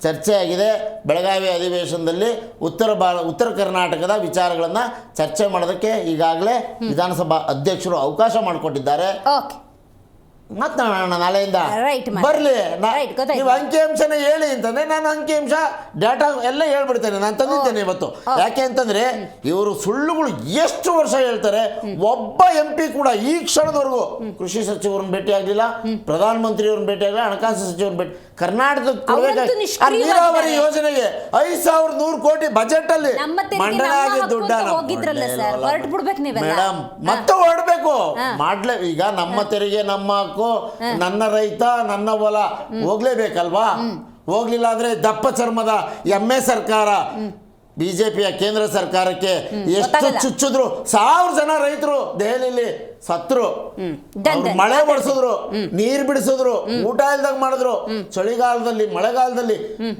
ಚರ್ಚೆ ಆಗಿದೆ. ಬೆಳಗಾವಿ ಅಧಿವೇಶನದಲ್ಲಿ ಉತ್ತರ ಕರ್ನಾಟಕದ ವಿಚಾರಗಳನ್ನು ಚರ್ಚೆ ಮಾಡೋದಕ್ಕೆ ಈಗಾಗಲೇ ವಿಧಾನಸಭಾ ಅಧ್ಯಕ್ಷರು ಅವಕಾಶ ಮಾಡಿಕೊಟ್ಟಿದ್ದಾರೆ. ಮಾತನಾಡೋಣ ನಾಳೆಯಿಂದ. ಬರಲಿ, ನೀವು ಅಂಕಿಅಂಶನ ಹೇಳಿ ಅಂತಂದರೆ ನಾನು ಅಂಕಿಅಂಶ ಡಾಟಾ ಎಲ್ಲ ಹೇಳ್ಬಿಡ್ತೇನೆ. ನಾನು ತಂದಿದ್ದೇನೆ ಇವತ್ತು. ಯಾಕೆ ಅಂತಂದರೆ ಇವರು ಸುಳ್ಳುಗಳು ಎಷ್ಟು ವರ್ಷ ಹೇಳ್ತಾರೆ. ಒಬ್ಬ MP ಕೂಡ ಈ ಕ್ಷಣದವರೆಗೂ ಕೃಷಿ ಸಚಿವರನ್ನ ಭೇಟಿ ಆಗಲಿಲ್ಲ, ಪ್ರಧಾನಮಂತ್ರಿಯವ್ರನ್ನ ಭೇಟಿ ಆಗಲಿಲ್ಲ, ಹಣಕಾಸು ಸಚಿವರನ್ನ ಭೇಟಿ. ಕರ್ನಾಟಕಕ್ಕೆ ನೀರಾವರಿ ಯೋಜನೆಗೆ 5,100 ಕೋಟಿ ಬಜೆಟ್ ಅಲ್ಲಿ ಮಂಡನೆ ಆಗಿ ದುಡ್ಡ ಮೇಡಮ್ ಮತ್ತೆ ಹೊರಡ್ಬೇಕು ಮಾಡ್ಲೇ. ಈಗ ನಮ್ಮ ತೆರಿಗೆ ನಮ್ಮ ಹಕ್ಕು, ನನ್ನ ರೈತ ನನ್ನ ಹೊಲ ಹೋಗ್ಲೇಬೇಕಲ್ವಾ? ಹೋಗ್ಲಿಲ್ಲ ಅಂದ್ರೆ ದಪ್ಪ ಚರ್ಮದ MA ಸರ್ಕಾರ, BJPಯ ಕೇಂದ್ರ ಸರ್ಕಾರಕ್ಕೆ ಎಷ್ಟು ಚುಚ್ಚಿದ್ರು. 1000 ಜನ ರೈತರು ದೆಹಲಿಯಲ್ಲಿ ಸತ್ರು, ಮಳೆ ಬಡಿಸಿದ್ರು, ನೀರು ಬಿಡಿಸಿದ್ರು, ಊಟ ಇಲ್ದಾಗ ಮಾಡಿದ್ರು. ಚಳಿಗಾಲದಲ್ಲಿ ಮಳೆಗಾಲದಲ್ಲಿ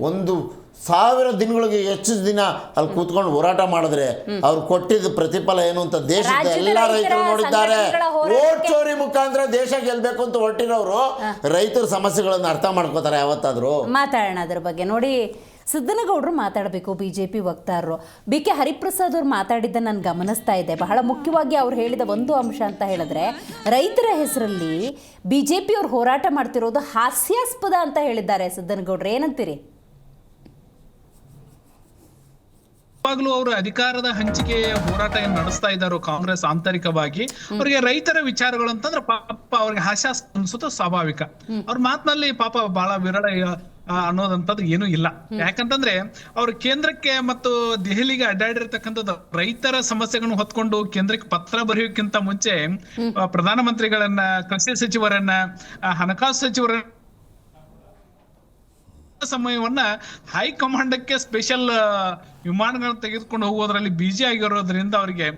1,000 ದಿನಗಳಿಗೆ ಹೆಚ್ಚು ದಿನ ಅಲ್ಲಿ ಕೂತ್ಕೊಂಡು ಹೋರಾಟ ಮಾಡಿದ್ರೆ ಅವ್ರು ಕೊಟ್ಟಿದ್ದ ಪ್ರತಿಫಲ ಏನು ಅಂತ ದೇಶದ ಎಲ್ಲ ರೈತರು ನೋಡಿದ್ದಾರೆ. ವೋಟ್ ಚೋರಿ ಮುಖಾಂತರ ದೇಶ ಗೆಲ್ಬೇಕು ಅಂತ ಹೊರಟಿರೋರು ರೈತರ ಸಮಸ್ಯೆಗಳನ್ನು ಅರ್ಥ ಮಾಡ್ಕೋತಾರೆ ಯಾವತ್ತಾದ್ರೂ. ಮಾತಾಡೋಣ ಅದ್ರ ಬಗ್ಗೆ. ನೋಡಿ, ಸಿದ್ದನಗೌಡರು ಮಾತಾಡಬೇಕು, BJP ವಕ್ತಾರರು. BK ಹರಿಪ್ರಸಾದ್ ಅವರು ಮಾತಾಡಿದ್ದ ನಾನು ಗಮನಿಸ್ತಾ ಇದ್ದೆ. ಬಹಳ ಮುಖ್ಯವಾಗಿ ಅವ್ರು ಹೇಳಿದ ಒಂದು ಅಂಶ ಅಂತ ಹೇಳಿದ್ರೆ, ರೈತರ ಹೆಸರಲ್ಲಿ BJP ಅವ್ರು ಹೋರಾಟ ಮಾಡ್ತಿರೋದು ಹಾಸ್ಯಾಸ್ಪದ ಅಂತ ಹೇಳಿದ್ದಾರೆ ಸಿದ್ದನಗೌಡರು. ಏನಂತೀರಿ? ಯಾವಾಗ್ಲೂ ಅವರು ಅಧಿಕಾರದ ಹಂಚಿಕೆಯ ಹೋರಾಟ ಏನ್ ನಡೆಸ್ತಾ ಇದ್ದಾರೋ ಕಾಂಗ್ರೆಸ್ ಆಂತರಿಕವಾಗಿ, ಅವರಿಗೆ ರೈತರ ವಿಚಾರಗಳು ಅಂತಂದ್ರೆ ಪಾಪ ಅವ್ರಿಗೆ ಹಾಸ್ಯಾಸ್ಪದ ಅನ್ಸುತ್ತೆ, ಸ್ವಾಭಾವಿಕ. ಅವ್ರ ಮಾತಿನಲ್ಲಿ ಪಾಪ ಬಹಳ ವಿರಳ ಅನ್ನೋದಂಥದ್ದು ಏನೂ ಇಲ್ಲ. ಯಾಕಂತಂದ್ರೆ ಅವ್ರು ಕೇಂದ್ರಕ್ಕೆ ಮತ್ತು ದೆಹಲಿಗೆ ಅಡ್ಡಾಡಿರ್ತಕ್ಕಂಥದ್ದು ರೈತರ ಸಮಸ್ಯೆಗಳನ್ನು ಹೊತ್ಕೊಂಡು ಕೇಂದ್ರಕ್ಕೆ ಪತ್ರ ಬರೆಯೋಕ್ಕಿಂತ ಮುಂಚೆ ಪ್ರಧಾನಮಂತ್ರಿಗಳನ್ನ, ಕೃಷಿ ಸಚಿವರನ್ನ, ಹಣಕಾಸು ಸಚಿವರನ್ನ ಸಮಯವನ್ನ ಹೈಕಮಾಂಡಕ್ಕೆ ಸ್ಪೆಷಲ್ ವಿಮಾನಗಳನ್ನ ತೆಗೆದುಕೊಂಡು ಹೋಗೋದ್ರಲ್ಲಿ ಬಿಜಿ ಆಗಿರೋದ್ರಿಂದ ಅವರಿಗೆ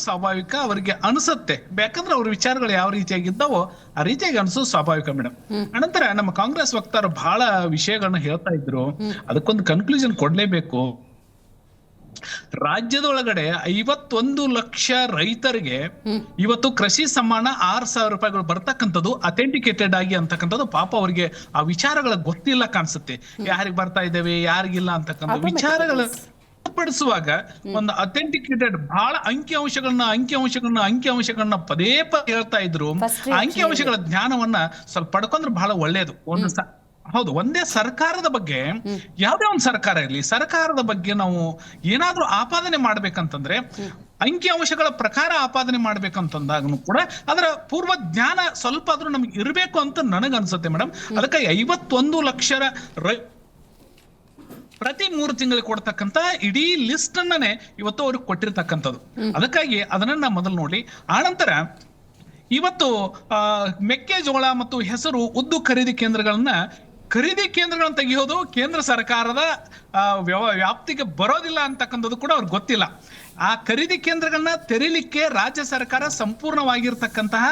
ಸ್ವಾಭಾವಿಕ, ಅವರಿಗೆ ಅನಿಸುತ್ತೆ. ಯಾಕಂದ್ರೆ ಅವ್ರ ವಿಚಾರಗಳು ಯಾವ ರೀತಿಯಾಗಿದ್ದಾವೋ ಆ ರೀತಿಯಾಗಿ ಅನ್ಸೋದು ಸ್ವಾಭಾವಿಕ ಮೇಡಮ್. ಅನಂತರ ನಮ್ಮ ಕಾಂಗ್ರೆಸ್ ವಕ್ತಾರರು ಬಹಳ ವಿಷಯಗಳನ್ನ ಹೇಳ್ತಾ ಇದ್ರು, ಅದಕ್ಕೊಂದು ಕನ್ಕ್ಲೂಷನ್ ಕೊಡ್ಲೇಬೇಕು. ರಾಜ್ಯದೊಳಗಡೆ 51 ಲಕ್ಷ ರೈತರಿಗೆ ಇವತ್ತು ಕೃಷಿ ಸಮ್ಮಾನ 6,000 ರೂಪಾಯಿಗಳು ಬರ್ತಕ್ಕಂಥದ್ದು ಅಥೆಂಟಿಕೇಟೆಡ್ ಆಗಿ ಅಂತಕ್ಕಂಥದ್ದು. ಪಾಪ ಅವರಿಗೆ ಆ ವಿಚಾರಗಳ ಗೊತ್ತಿಲ್ಲ ಕಾಣಿಸುತ್ತೆ, ಯಾರಿಗೆ ಬರ್ತಾ ಇದ್ದೇವೆ ಯಾರಿಗಿಲ್ಲ ಅಂತಕ್ಕಂಥ ವಿಚಾರಗಳ ಮಾರ್ಪಡಿಸುವಾಗ ಒಂದು ಅಥೆಂಟಿಕೇಟೆಡ್ ಬಹಳ ಅಂಕಿಅಂಶಗಳನ್ನ ಪದೇ ಪದೇ ಹೇಳ್ತಾ ಇದ್ರು. ಅಂಕಿಅಂಶಗಳ ಜ್ಞಾನವನ್ನ ಸ್ವಲ್ಪ ಪಡ್ಕೊಂಡ್ರೆ ಬಹಳ ಒಳ್ಳೇದು. ಹೌದು, ಒಂದೇ ಸರ್ಕಾರದ ಬಗ್ಗೆ, ಯಾವ್ದೇ ಒಂದು ಸರ್ಕಾರ ಇರಲಿ, ಸರ್ಕಾರದ ಬಗ್ಗೆ ನಾವು ಏನಾದ್ರೂ ಆಪಾದನೆ ಮಾಡ್ಬೇಕಂತಂದ್ರೆ ಅಂಕಿಅಂಶಗಳ ಪ್ರಕಾರ ಆಪಾದನೆ ಮಾಡ್ಬೇಕಂತಂದಾಗನು ಕೂಡ ಅದರ ಪೂರ್ವ ಜ್ಞಾನ ಸ್ವಲ್ಪ ಆದ್ರೂ ನಮ್ಗೆ ಇರಬೇಕು ಅಂತ ನನಗನ್ಸುತ್ತೆ ಮೇಡಮ್. ಅದಕ್ಕೆ 51 ಲಕ್ಷ ಪ್ರತಿ 3 ತಿಂಗಳಿಗೆ ಕೊಡ್ತಕ್ಕಂತ ಇಡೀ ಲಿಸ್ಟ್ ಅನ್ನೇ ಇವತ್ತು ಅವ್ರಿಗೆ ಕೊಟ್ಟಿರ್ತಕ್ಕಂಥದ್ದು. ಅದಕ್ಕಾಗಿ ಅದನ್ನ ಮೊದಲು ನೋಡಿ. ಆನಂತರ ಇವತ್ತು ಮೆಕ್ಕೆಜೋಳ ಮತ್ತು ಹೆಸರು ಉದ್ದು ಖರೀದಿ ಕೇಂದ್ರಗಳನ್ನ ತೆಗೆಯೋದು ಕೇಂದ್ರ ಸರ್ಕಾರದ ವ್ಯಾಪ್ತಿಗೆ ಬರೋದಿಲ್ಲ ಅಂತಕ್ಕಂಥದ್ದು ಕೂಡ ಅವ್ರಿಗೆ ಗೊತ್ತಿಲ್ಲ. ಆ ಖರೀದಿ ಕೇಂದ್ರಗಳನ್ನ ತೆರೀಲಿಕ್ಕೆ ರಾಜ್ಯ ಸರ್ಕಾರ ಸಂಪೂರ್ಣವಾಗಿರ್ತಕ್ಕಂತಹ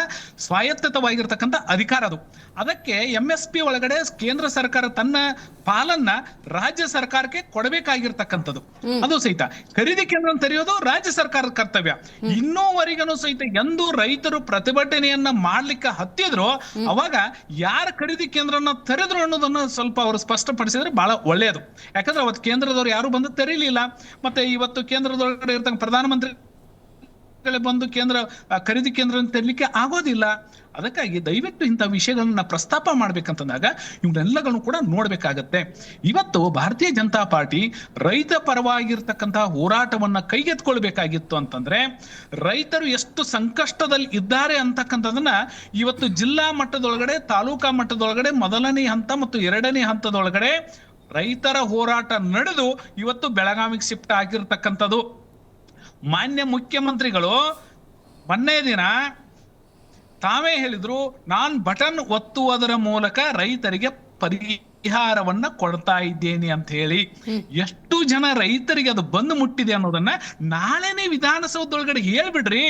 ಸ್ವಾಯತ್ತವಾಗಿರ್ತಕ್ಕಂಥ ಅಧಿಕಾರ ಅದು. ಅದಕ್ಕೆ MSP ಒಳಗಡೆ ಕೇಂದ್ರ ಸರ್ಕಾರ ತನ್ನ ಪಾಲನ್ನ ರಾಜ್ಯ ಸರ್ಕಾರಕ್ಕೆ ಕೊಡಬೇಕಾಗಿರ್ತಕ್ಕಂಥದ್ದು. ಅದು ಸಹಿತ ಖರೀದಿ ಕೇಂದ್ರ ತೆರೆಯೋದು ರಾಜ್ಯ ಸರ್ಕಾರದ ಕರ್ತವ್ಯ. ಇನ್ನೂವರೆಗೂ ಸಹಿತ ಎಂದು ರೈತರು ಪ್ರತಿಭಟನೆಯನ್ನ ಮಾಡ್ಲಿಕ್ಕೆ ಹತ್ತಿದ್ರು ಅವಾಗ ಯಾರ ಖರೀದಿ ಕೇಂದ್ರನ ತೆರೆದ್ರು ಅನ್ನೋದನ್ನ ಸ್ವಲ್ಪ ಅವರು ಸ್ಪಷ್ಟಪಡಿಸಿದ್ರೆ ಬಹಳ ಒಳ್ಳೆಯದು. ಯಾಕಂದ್ರೆ ಅವತ್ತು ಕೇಂದ್ರದವ್ರು ಯಾರು ಬಂದು ತೆರೀಲಿಲ್ಲ. ಮತ್ತೆ ಇವತ್ತು ಕೇಂದ್ರದೊಳಗಡೆ ಇರ್ತಕ್ಕ ಪ್ರಧಾನಮಂತ್ರಿ ಬಂದು ಖರೀದಿ ಕೇಂದ್ರ ತೆರಲಿಕ್ಕೆ ಆಗೋದಿಲ್ಲ. ಅದಕ್ಕಾಗಿ ದಯವಿಟ್ಟು ಇಂಥ ವಿಷಯಗಳನ್ನ ಪ್ರಸ್ತಾಪ ಮಾಡ್ಬೇಕಂತಂದಾಗ ಇವನ್ನೆಲ್ಲಗಳನ್ನು ಕೂಡ ನೋಡ್ಬೇಕಾಗತ್ತೆ. ಇವತ್ತು ಭಾರತೀಯ ಜನತಾ ಪಾರ್ಟಿ ರೈತ ಪರವಾಗಿರ್ತಕ್ಕಂತಹ ಹೋರಾಟವನ್ನ ಕೈಗೆತ್ಕೊಳ್ಬೇಕಾಗಿತ್ತು ಅಂತಂದ್ರೆ ರೈತರು ಎಷ್ಟು ಸಂಕಷ್ಟದಲ್ಲಿ ಇದ್ದಾರೆ ಅಂತಕ್ಕಂಥದನ್ನ ಇವತ್ತು ಜಿಲ್ಲಾ ಮಟ್ಟದೊಳಗಡೆ, ತಾಲೂಕಾ ಮಟ್ಟದೊಳಗಡೆ 1ನೇ ಹಂತ ಮತ್ತು 2ನೇ ಹಂತದೊಳಗಡೆ ರೈತರ ಹೋರಾಟ ನಡೆದು ಇವತ್ತು ಬೆಳಗಾವಿಗೆ ಶಿಫ್ಟ್ ಆಗಿರ್ತಕ್ಕಂಥದ್ದು. ಮಾನ್ಯ ಮುಖ್ಯಮಂತ್ರಿಗಳು ಮೊನ್ನೆ ದಿನ ತಾವೇ ಹೇಳಿದ್ರು, ನಾನ್ ಬಟನ್ ಒತ್ತುವುದರ ಮೂಲಕ ರೈತರಿಗೆ ಪರಿಹಾರವನ್ನ ಕೊಡ್ತಾ ಇದ್ದೇನೆ ಅಂತ ಹೇಳಿ. ಎಷ್ಟು ಜನ ರೈತರಿಗೆ ಅದು ಬಂದು ಮುಟ್ಟಿದೆ ಅನ್ನೋದನ್ನ ನಾಳೆನೇ ವಿಧಾನಸೌಧದೊಳಗಡೆ ಹೇಳ್ಬಿಡ್ರಿ.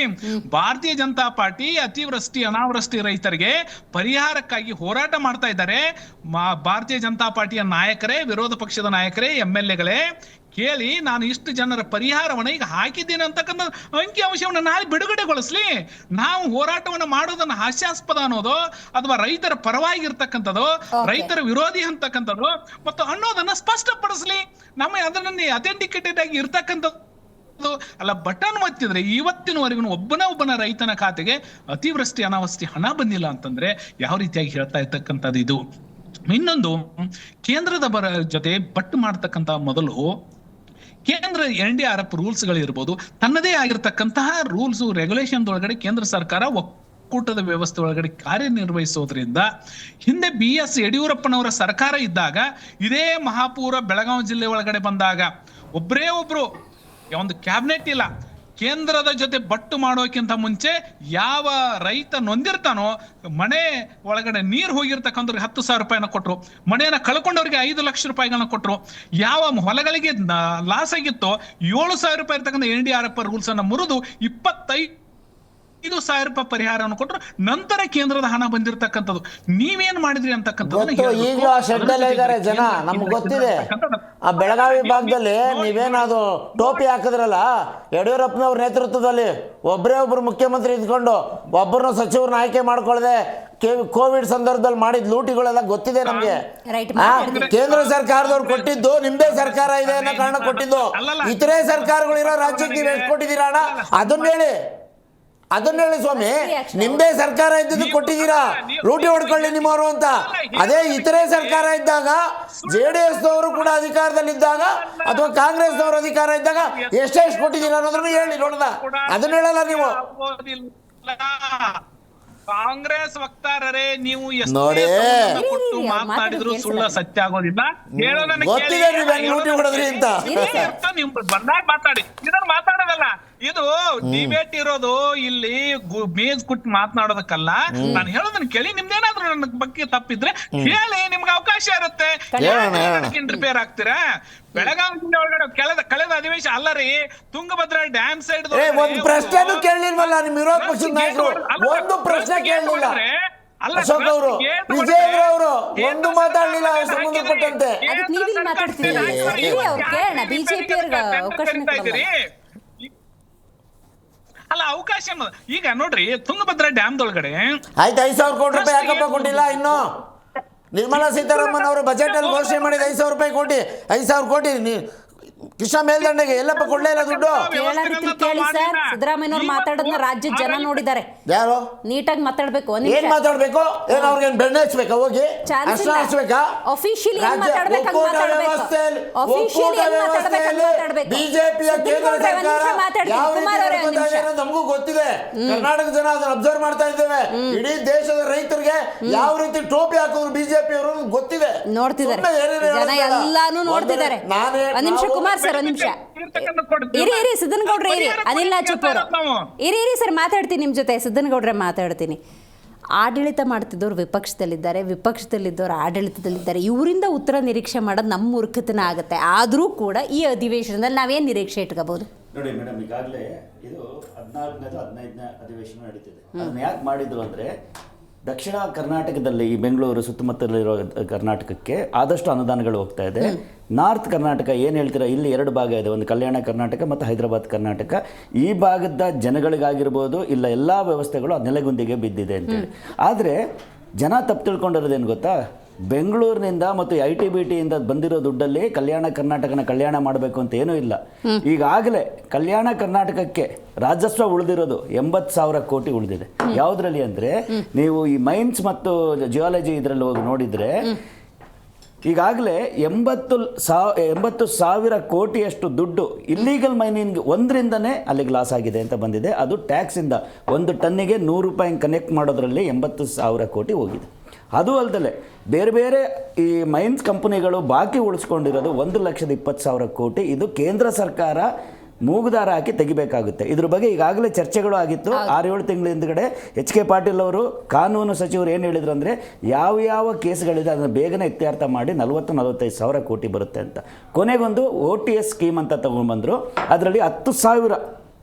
ಭಾರತೀಯ ಜನತಾ ಪಾರ್ಟಿ ಅತಿವೃಷ್ಟಿ ಅನಾವೃಷ್ಟಿ ರೈತರಿಗೆ ಪರಿಹಾರಕ್ಕಾಗಿ ಹೋರಾಟ ಮಾಡ್ತಾ ಇದ್ದಾರೆ. ಭಾರತೀಯ ಜನತಾ ಪಾರ್ಟಿಯ ನಾಯಕರೇ, ವಿರೋಧ ಪಕ್ಷದ ನಾಯಕರೇ, MLAಗಳೇ ಕೇಳಿ, ನಾನು ಇಷ್ಟು ಜನರ ಪರಿಹಾರವನ್ನ ಈಗ ಹಾಕಿದ್ದೇನೆ ಅಂತಕ್ಕಂಥ ಅಂಕಿಅಂಶವನ್ನ ನಾಳೆ ಬಿಡುಗಡೆಗೊಳಿಸ್ಲಿ. ನಾವು ಹೋರಾಟವನ್ನ ಮಾಡೋದನ್ನ ಹಾಸ್ಯಾಸ್ಪದ ಅನ್ನೋದು ಅಥವಾ ರೈತರ ಪರವಾಗಿರ್ತಕ್ಕಂಥದ್ದು, ರೈತರ ವಿರೋಧಿ ಅಂತಕ್ಕಂಥದ್ದು ಮತ್ತು ಅನ್ನೋದನ್ನ ಸ್ಪಷ್ಟಪಡಿಸ್ಲಿ. ನಮ್ಮ ಅದನ್ನ ಅಥೆಂಟಿಕೇಟೆಡ್ ಆಗಿ ಇರ್ತಕ್ಕಂಥದ್ದು ಅಲ್ಲ. ಬಟನ್ ಒತ್ತಿದ್ರೆ ಇವತ್ತಿನವರೆಗೂ ಒಬ್ಬನ ರೈತನ ಖಾತೆಗೆ ಅತಿವೃಷ್ಟಿ ಅನಾವೃಷ್ಟಿ ಹಣ ಬಂದಿಲ್ಲ ಅಂತಂದ್ರೆ ಯಾವ ರೀತಿಯಾಗಿ ಹೇಳ್ತಾ ಇರ್ತಕ್ಕಂಥದ್ದು ಇದು. ಇನ್ನೊಂದು, ಕೇಂದ್ರದ ಜೊತೆ ಬಟ್ ಮಾಡ್ತಕ್ಕಂಥ ಮೊದಲು ಕೇಂದ್ರ NDRF ರೂಲ್ಸ್ಗಳಿರ್ಬೋದು, ತನ್ನದೇ ಆಗಿರ್ತಕ್ಕಂತಹ ರೂಲ್ಸ್ ರೆಗ್ಯುಲೇಷನ್ ಒಳಗಡೆ ಕೇಂದ್ರ ಸರ್ಕಾರ ಒಕ್ಕೂಟದ ವ್ಯವಸ್ಥೆ ಒಳಗಡೆ ಕಾರ್ಯನಿರ್ವಹಿಸೋದ್ರಿಂದ ಹಿಂದೆ BS ಯಡಿಯೂರಪ್ಪನವರ ಸರ್ಕಾರ ಇದ್ದಾಗ ಇದೇ ಮಹಾಪೂರ ಬೆಳಗಾವಿ ಜಿಲ್ಲೆ ಒಳಗಡೆ ಬಂದಾಗ ಒಬ್ಬರೇ ಒಬ್ರು ಒಂದು ಕ್ಯಾಬಿನೆಟ್ ಇಲ್ಲ. ಕೇಂದ್ರದ ಜೊತೆ ಬಟ್ಟು ಮಾಡೋಕ್ಕಿಂತ ಮುಂಚೆ ಯಾವ ರೈತ ನೊಂದಿರ್ತಾನೋ ಮನೆ ಒಳಗಡೆ ನೀರು ಹೋಗಿರ್ತಕ್ಕಂಥವ್ರಿಗೆ 10,000 ರೂಪಾಯಿನ ಕೊಟ್ರು, ಮನೆಯನ್ನ ಕಳ್ಕೊಂಡವ್ರಿಗೆ 5 ಲಕ್ಷ ರೂಪಾಯಿಗಳನ್ನ ಕೊಟ್ರು. ಯಾವ ಹೊಲಗಳಿಗೆ ಲಾಸ್ ಆಗಿತ್ತೋ 7,000 ರೂಪಾಯಿ ಇರ್ತಕ್ಕಂಥ NDRF ರೂಲ್ಸ್ ಅನ್ನ ಮುರಿದು 25,000 ರೂಪಾಯಿ ಪರಿಹಾರವನ್ನು ಕೊಟ್ಟರು. ನಂತರ ಕೇಂದ್ರದ ಹಣ ಬಂದಿರತಕ್ಕಂಥದ್ದು. ನೀವೇನ್ ಮಾಡಿದ್ರಿ ಅಂತಕ್ಕಂಥದ್ದು ಈಗಲೂ ಆ ಶೆಡ್ಡಲ್ಲೇ ಇದ್ದಾರೆ ಜನ, ನಮ್ಗೆ ಗೊತ್ತಿದೆ. ಆ ಬೆಳಗಾವಿ ಭಾಗದಲ್ಲಿ ನೀವೇನದು ಟೋಪಿ ಹಾಕಿದ್ರಲ್ಲ ಯಡಿಯೂರಪ್ಪನವ್ರ ನೇತೃತ್ವದಲ್ಲಿ, ಒಬ್ಬರು ಮುಖ್ಯಮಂತ್ರಿ ಇದ್ಕೊಂಡು ಒಬ್ಬರನ್ನ ಸಚಿವರನ್ನ ಆಯ್ಕೆ ಮಾಡ್ಕೊಳ್ಳದೆ ಕೋವಿಡ್ ಸಂದರ್ಭದಲ್ಲಿ ಮಾಡಿದ ಲೂಟಿಗಳೆಲ್ಲ ಗೊತ್ತಿದೆ ನಮ್ಗೆ. ಕೇಂದ್ರ ಸರ್ಕಾರದವ್ರು ಕೊಟ್ಟಿದ್ದು ನಿಮ್ದೇ ಸರ್ಕಾರ ಇದೆ ಅನ್ನೋ ಕಾರಣ ಕೊಟ್ಟಿದ್ದು. ಇತರೆ ಸರ್ಕಾರಗಳಿರೋ ರಾಜ್ಯಕ್ಕೆ ನೀವು ಎಷ್ಟು ಕೊಟ್ಟಿದ್ದೀರಾ ಅಣ್ಣ ಅದನ್ನ ಹೇಳಿ ಸ್ವಾಮಿ. ನಿಮ್ದೇ ಸರ್ಕಾರ ಇದ್ದದ್ದು ಕೊಟ್ಟಿದ್ದೀರಾ, ಲೂಟಿ ಹೊಡ್ಕೊಳ್ಳಿ ನಿಮ್ಮವರು ಅಂತ. ಅದೇ ಇತರೆ ಸರ್ಕಾರ ಇದ್ದಾಗ, JDS ನವರು ಕೂಡ ಅಧಿಕಾರದಲ್ಲಿದ್ದಾಗ ಅಥವಾ ಕಾಂಗ್ರೆಸ್ನವರು ಅಧಿಕಾರ ಇದ್ದಾಗ ಎಷ್ಟೆಷ್ಟು ಕೊಟ್ಟಿದ್ದೀರಾ ಅನ್ನೋದನ್ನು ಹೇಳಿ ನೋಡ್ದ. ಅದನ್ನ ಹೇಳಲ್ಲ ನೀವು. ಕಾಂಗ್ರೆಸ್ ವಕ್ತಾರರೇ, ನೀವು ನೋಡಿ ಕೊಟ್ಟು ಮಾತನಾಡಿದ್ರು ಸುಳ್ಳ ಸತ್ಯ ಆಗೋದಿಲ್ಲ. ಗೊತ್ತಿದೆ ನೀವು ಹೆಂಗ್ ಲೂಟಿ ಹೊಡೆದ್ರಿ ಅಂತ. ನೀವು ಬಂದಾಗ ಮಾತಾಡಿ, ಇದನ್ನ ಮಾತಾಡೋದಲ್ಲ. ಇದು ಡಿಬೇಟ್ ಇರೋದು ಇಲ್ಲಿ ಮೇಜ್ ಕುಟ್ ಮಾತನಾಡೋದಕ್ಕಲ್ಲ. ನಾನು ಹೇಳೋದನ್ನ ಕೇಳಿ, ನಿಮ್ದೇನಾದ್ರೂ ನನ್ನ ಬಗ್ಗೆ ತಪ್ಪಿದ್ರೆ ಹೇಳಿ, ನಿಮ್ಗೆ ಅವಕಾಶ ಇರುತ್ತೆ. ಇಂಟರ್ಫಿಯರ್ ಆಗ್ತೀರಾ? ಬೆಳಗಾವಿ ಜಿಲ್ಲೆ ಒಳಗಡೆ ಕಳೆದ ಅಧಿವೇಶನ ಅಲ್ಲರಿ, ತುಂಗಭದ್ರಾ ಡ್ಯಾಮ್ ಸೈಡ್ ಒಂದು ಪ್ರಶ್ನೆನೂ ಕೇಳಲಿಲ್ವಲ್ಲ ನಿಮ್ಮ ವಿರೋಧ ಪಕ್ಷದ ನಾಯಕರು. ಒಂದು ಪ್ರಶ್ನೆ ಕೇಳಲಿಲ್ಲ ಅಶೋಕ್ ಅವರು, ವಿಜಯೇಂದ್ರ ಅವರು ಒಂದು ಮಾತಾಡಲಿಲ್ಲ ಸಂಬಂಧಪಟ್ಟಂತೆ. ಅಲ್ಲ ಅವಕಾಶ ಈಗ ನೋಡ್ರಿ, ತುಂಗಭದ್ರಾ ಡ್ಯಾಮ್ ದೊಳಗಡೆ ಆಯ್ತು 5,000 ಕೋಟಿ ರೂಪಾಯಿ ಯಾಕಪ್ಪ ಕೊಟ್ಟಿಲ್ಲ? ಇನ್ನು ನಿರ್ಮಲಾ ಸೀತಾರಾಮನ್ ಅವರು ಬಜೆಟ್ ಅಲ್ಲಿ ಘೋಷಣೆ ಮಾಡಿದ 5,000 ರೂಪಾಯಿ ಕೋಟಿ 5,000 ಕೋಟಿ ಕೃಷ್ಣ ಮೇಲ್ದಂಡೆಗೆ ಎಲ್ಲಪ್ಪ ಕೊಡ್ಲೇ ಇಲ್ಲ ದುಡ್ಡು? ಕೇಳಿ ಸರ್, ಸಿದ್ದರಾಮಯ್ಯನವ್ರು ಮಾತಾಡೋದನ್ನ ರಾಜ್ಯದ ಜನ ನೋಡಿದ್ದಾರೆ. ಯಾರು ನೀಟಾಗಿ ಮಾತಾಡ್ಬೇಕು. ಏನ್ ಮಾತಾಡ್ಬೇಕು? ಏನ್ ಅವ್ರಿಗೆ ಬೆಣ್ಣೆ ಹಚ್ಬೇಕಾ? ಹೋಗಿ ಅರ್ಶನ ಹಚ್ಬೇಕಾ? ಅಫಿಷಿಯಲಿ ಬಿಜೆಪಿಯ ಕೇಂದ್ರ ಸರ್ಕಾರ ಯಾವ ರೀತಿ ನಮಗೂ ಗೊತ್ತಿದೆ. ಕರ್ನಾಟಕ ಜನ ಅದನ್ನ ಅಬ್ಸರ್ವ್ ಮಾಡ್ತಾ ಇದ್ದೇವೆ. ಇಡೀ ದೇಶದ ರೈತರಿಗೆ ಯಾವ ರೀತಿ ಟೋಪಿ ಹಾಕಿದ್ರು ಬಿಜೆಪಿ ಅವರು ಗೊತ್ತಿದೆ, ನೋಡ್ತಿದ್ದಾರೆ ಜನ, ಎಲ್ಲಾನು ನೋಡ್ತಿದ್ದಾರೆ. ಒಂದ್ ನಿಮಿಷ ಕುಮಾರ್ ಸರ್, ಒಂದ್ ನಿಮಿಷ ಇರಿ ಸಿದ್ದನಗೌಡ್ರೆ, ಇರಿ ಅನಿಲ್ ನಾಚಪ್ಪರು, ಇರಿ ಸರ್, ಮಾತಾಡ್ತೀನಿ ನಿಮ್ಮ ಜೊತೆ. ಸಿದ್ದನಗೌಡ್ರೆ ಮಾತಾಡ್ತೀನಿ. ಆಡಳಿತ ಮಾಡ್ತಿದ್ದವ್ರು ವಿಪಕ್ಷದಲ್ಲಿದ್ದಾರೆ, ವಿಪಕ್ಷದಲ್ಲಿದ್ದವ್ರು ಆಡಳಿತದಲ್ಲಿದ್ದಾರೆ. ಇವರಿಂದ ಉತ್ತರ ನಿರೀಕ್ಷೆ ಮಾಡೋದು ನಮ್ಮ ಮೂರ್ಖತನ ಆಗುತ್ತೆ. ಆದರೂ ಕೂಡ ಈ ಅಧಿವೇಶನದಲ್ಲಿ ನಾವೇನು ನಿರೀಕ್ಷೆ ಇಟ್ಕೋಬಹುದು? ನೋಡಿ ಮೇಡಮ್, ಈಗಾಗಲೇ ಇದು 14ನೇದು 15ನೇ ಅಧಿವೇಶನ ನಡೀತಿದೆ. ಅದನ್ನ ಯಾಕೆ ಮಾಡಿದ್ರು ಅಂದರೆ, ದಕ್ಷಿಣ ಕರ್ನಾಟಕದಲ್ಲಿ ಈ ಬೆಂಗಳೂರು ಸುತ್ತಮುತ್ತಲಿರೋ ಕರ್ನಾಟಕಕ್ಕೆ ಆದಷ್ಟು ಅನುದಾನಗಳು ಹೋಗ್ತಾ ಇದೆ. ನಾರ್ತ್ ಕರ್ನಾಟಕ ಏನು ಹೇಳ್ತೀರಾ, ಇಲ್ಲಿ 2 ಭಾಗ ಇದೆ, ಒಂದು ಕಲ್ಯಾಣ ಕರ್ನಾಟಕ ಮತ್ತು ಹೈದರಾಬಾದ್ ಕರ್ನಾಟಕ. ಈ ಭಾಗದ ಜನಗಳಿಗಾಗಿರ್ಬೋದು ಇಲ್ಲ ಎಲ್ಲ ವ್ಯವಸ್ಥೆಗಳು ನೆಲೆಗುಂದಿಗೆ ಬಿದ್ದಿದೆ ಅಂತೇಳಿ. ಆದರೆ ಜನ ತಪ್ಪು ತಿಳ್ಕೊಂಡಿರೋದೇನು ಗೊತ್ತಾ, ಬೆಂಗಳೂರಿನಿಂದ ಮತ್ತು ITBTಯಿಂದ ಬಂದಿರೋ ದುಡ್ಡಲ್ಲಿ ಕಲ್ಯಾಣ ಕರ್ನಾಟಕನ ಕಲ್ಯಾಣ ಮಾಡಬೇಕು ಅಂತ ಏನೂ ಇಲ್ಲ. ಈಗಾಗಲೇ ಕಲ್ಯಾಣ ಕರ್ನಾಟಕಕ್ಕೆ ರಾಜಸ್ವ ಉಳಿದಿರೋದು 80,000 ಕೋಟಿ ಉಳಿದಿದೆ. ಯಾವುದರಲ್ಲಿ ಅಂದರೆ, ನೀವು ಈ ಮೈನ್ಸ್ ಮತ್ತು ಜಿಯಾಲಜಿ ಇದರಲ್ಲಿ ಹೋಗಿ ನೋಡಿದರೆ ಈಗಾಗಲೇ 80,000 ಕೋಟಿಯಷ್ಟು ದುಡ್ಡು ಇಲ್ಲೀಗಲ್ ಮೈನಿಂಗ್ ಒಂದರಿಂದನೇ ಅಲ್ಲಿಗೆ ಲಾಸ್ ಆಗಿದೆ ಅಂತ ಬಂದಿದೆ. ಅದು ಟ್ಯಾಕ್ಸಿಂದ 1 ಟನ್ನಿಗೆ 100 ರೂಪಾಯಿ ಕನೆಕ್ಟ್ ಮಾಡೋದ್ರಲ್ಲಿ 80,000 ಕೋಟಿ ಹೋಗಿದೆ. ಅದು ಅಲ್ಲದೆ ಬೇರೆ ಬೇರೆ ಈ ಮೈನ್ಸ್ ಕಂಪನಿಗಳು ಬಾಕಿ ಉಳಿಸ್ಕೊಂಡಿರೋದು 1,20,000 ಕೋಟಿ. ಇದು ಕೇಂದ್ರ ಸರ್ಕಾರ ಮೂಗುದಾರ ಹಾಕಿ ತೆಗಿಬೇಕಾಗುತ್ತೆ. ಇದ್ರ ಬಗ್ಗೆ ಈಗಾಗಲೇ ಚರ್ಚೆಗಳು ಆಗಿತ್ತು. 6-7 ತಿಂಗಳ ಹಿಂದ್ಗಡೆ HK ಪಾಟೀಲ್ ಅವರು, ಕಾನೂನು ಸಚಿವರು ಏನು ಹೇಳಿದ್ರು ಅಂದರೆ, ಯಾವ ಕೇಸ್ಗಳಿದೆ ಅದನ್ನು ಬೇಗನೆ ಇತ್ಯರ್ಥ ಮಾಡಿ 40,000-45,000 ಕೋಟಿ ಬರುತ್ತೆ ಅಂತ. ಕೊನೆಗೊಂದು OTS ಸ್ಕೀಮ್ ಅಂತ ತೊಗೊಂಡ್ಬಂದರು. ಅದರಲ್ಲಿ 10,000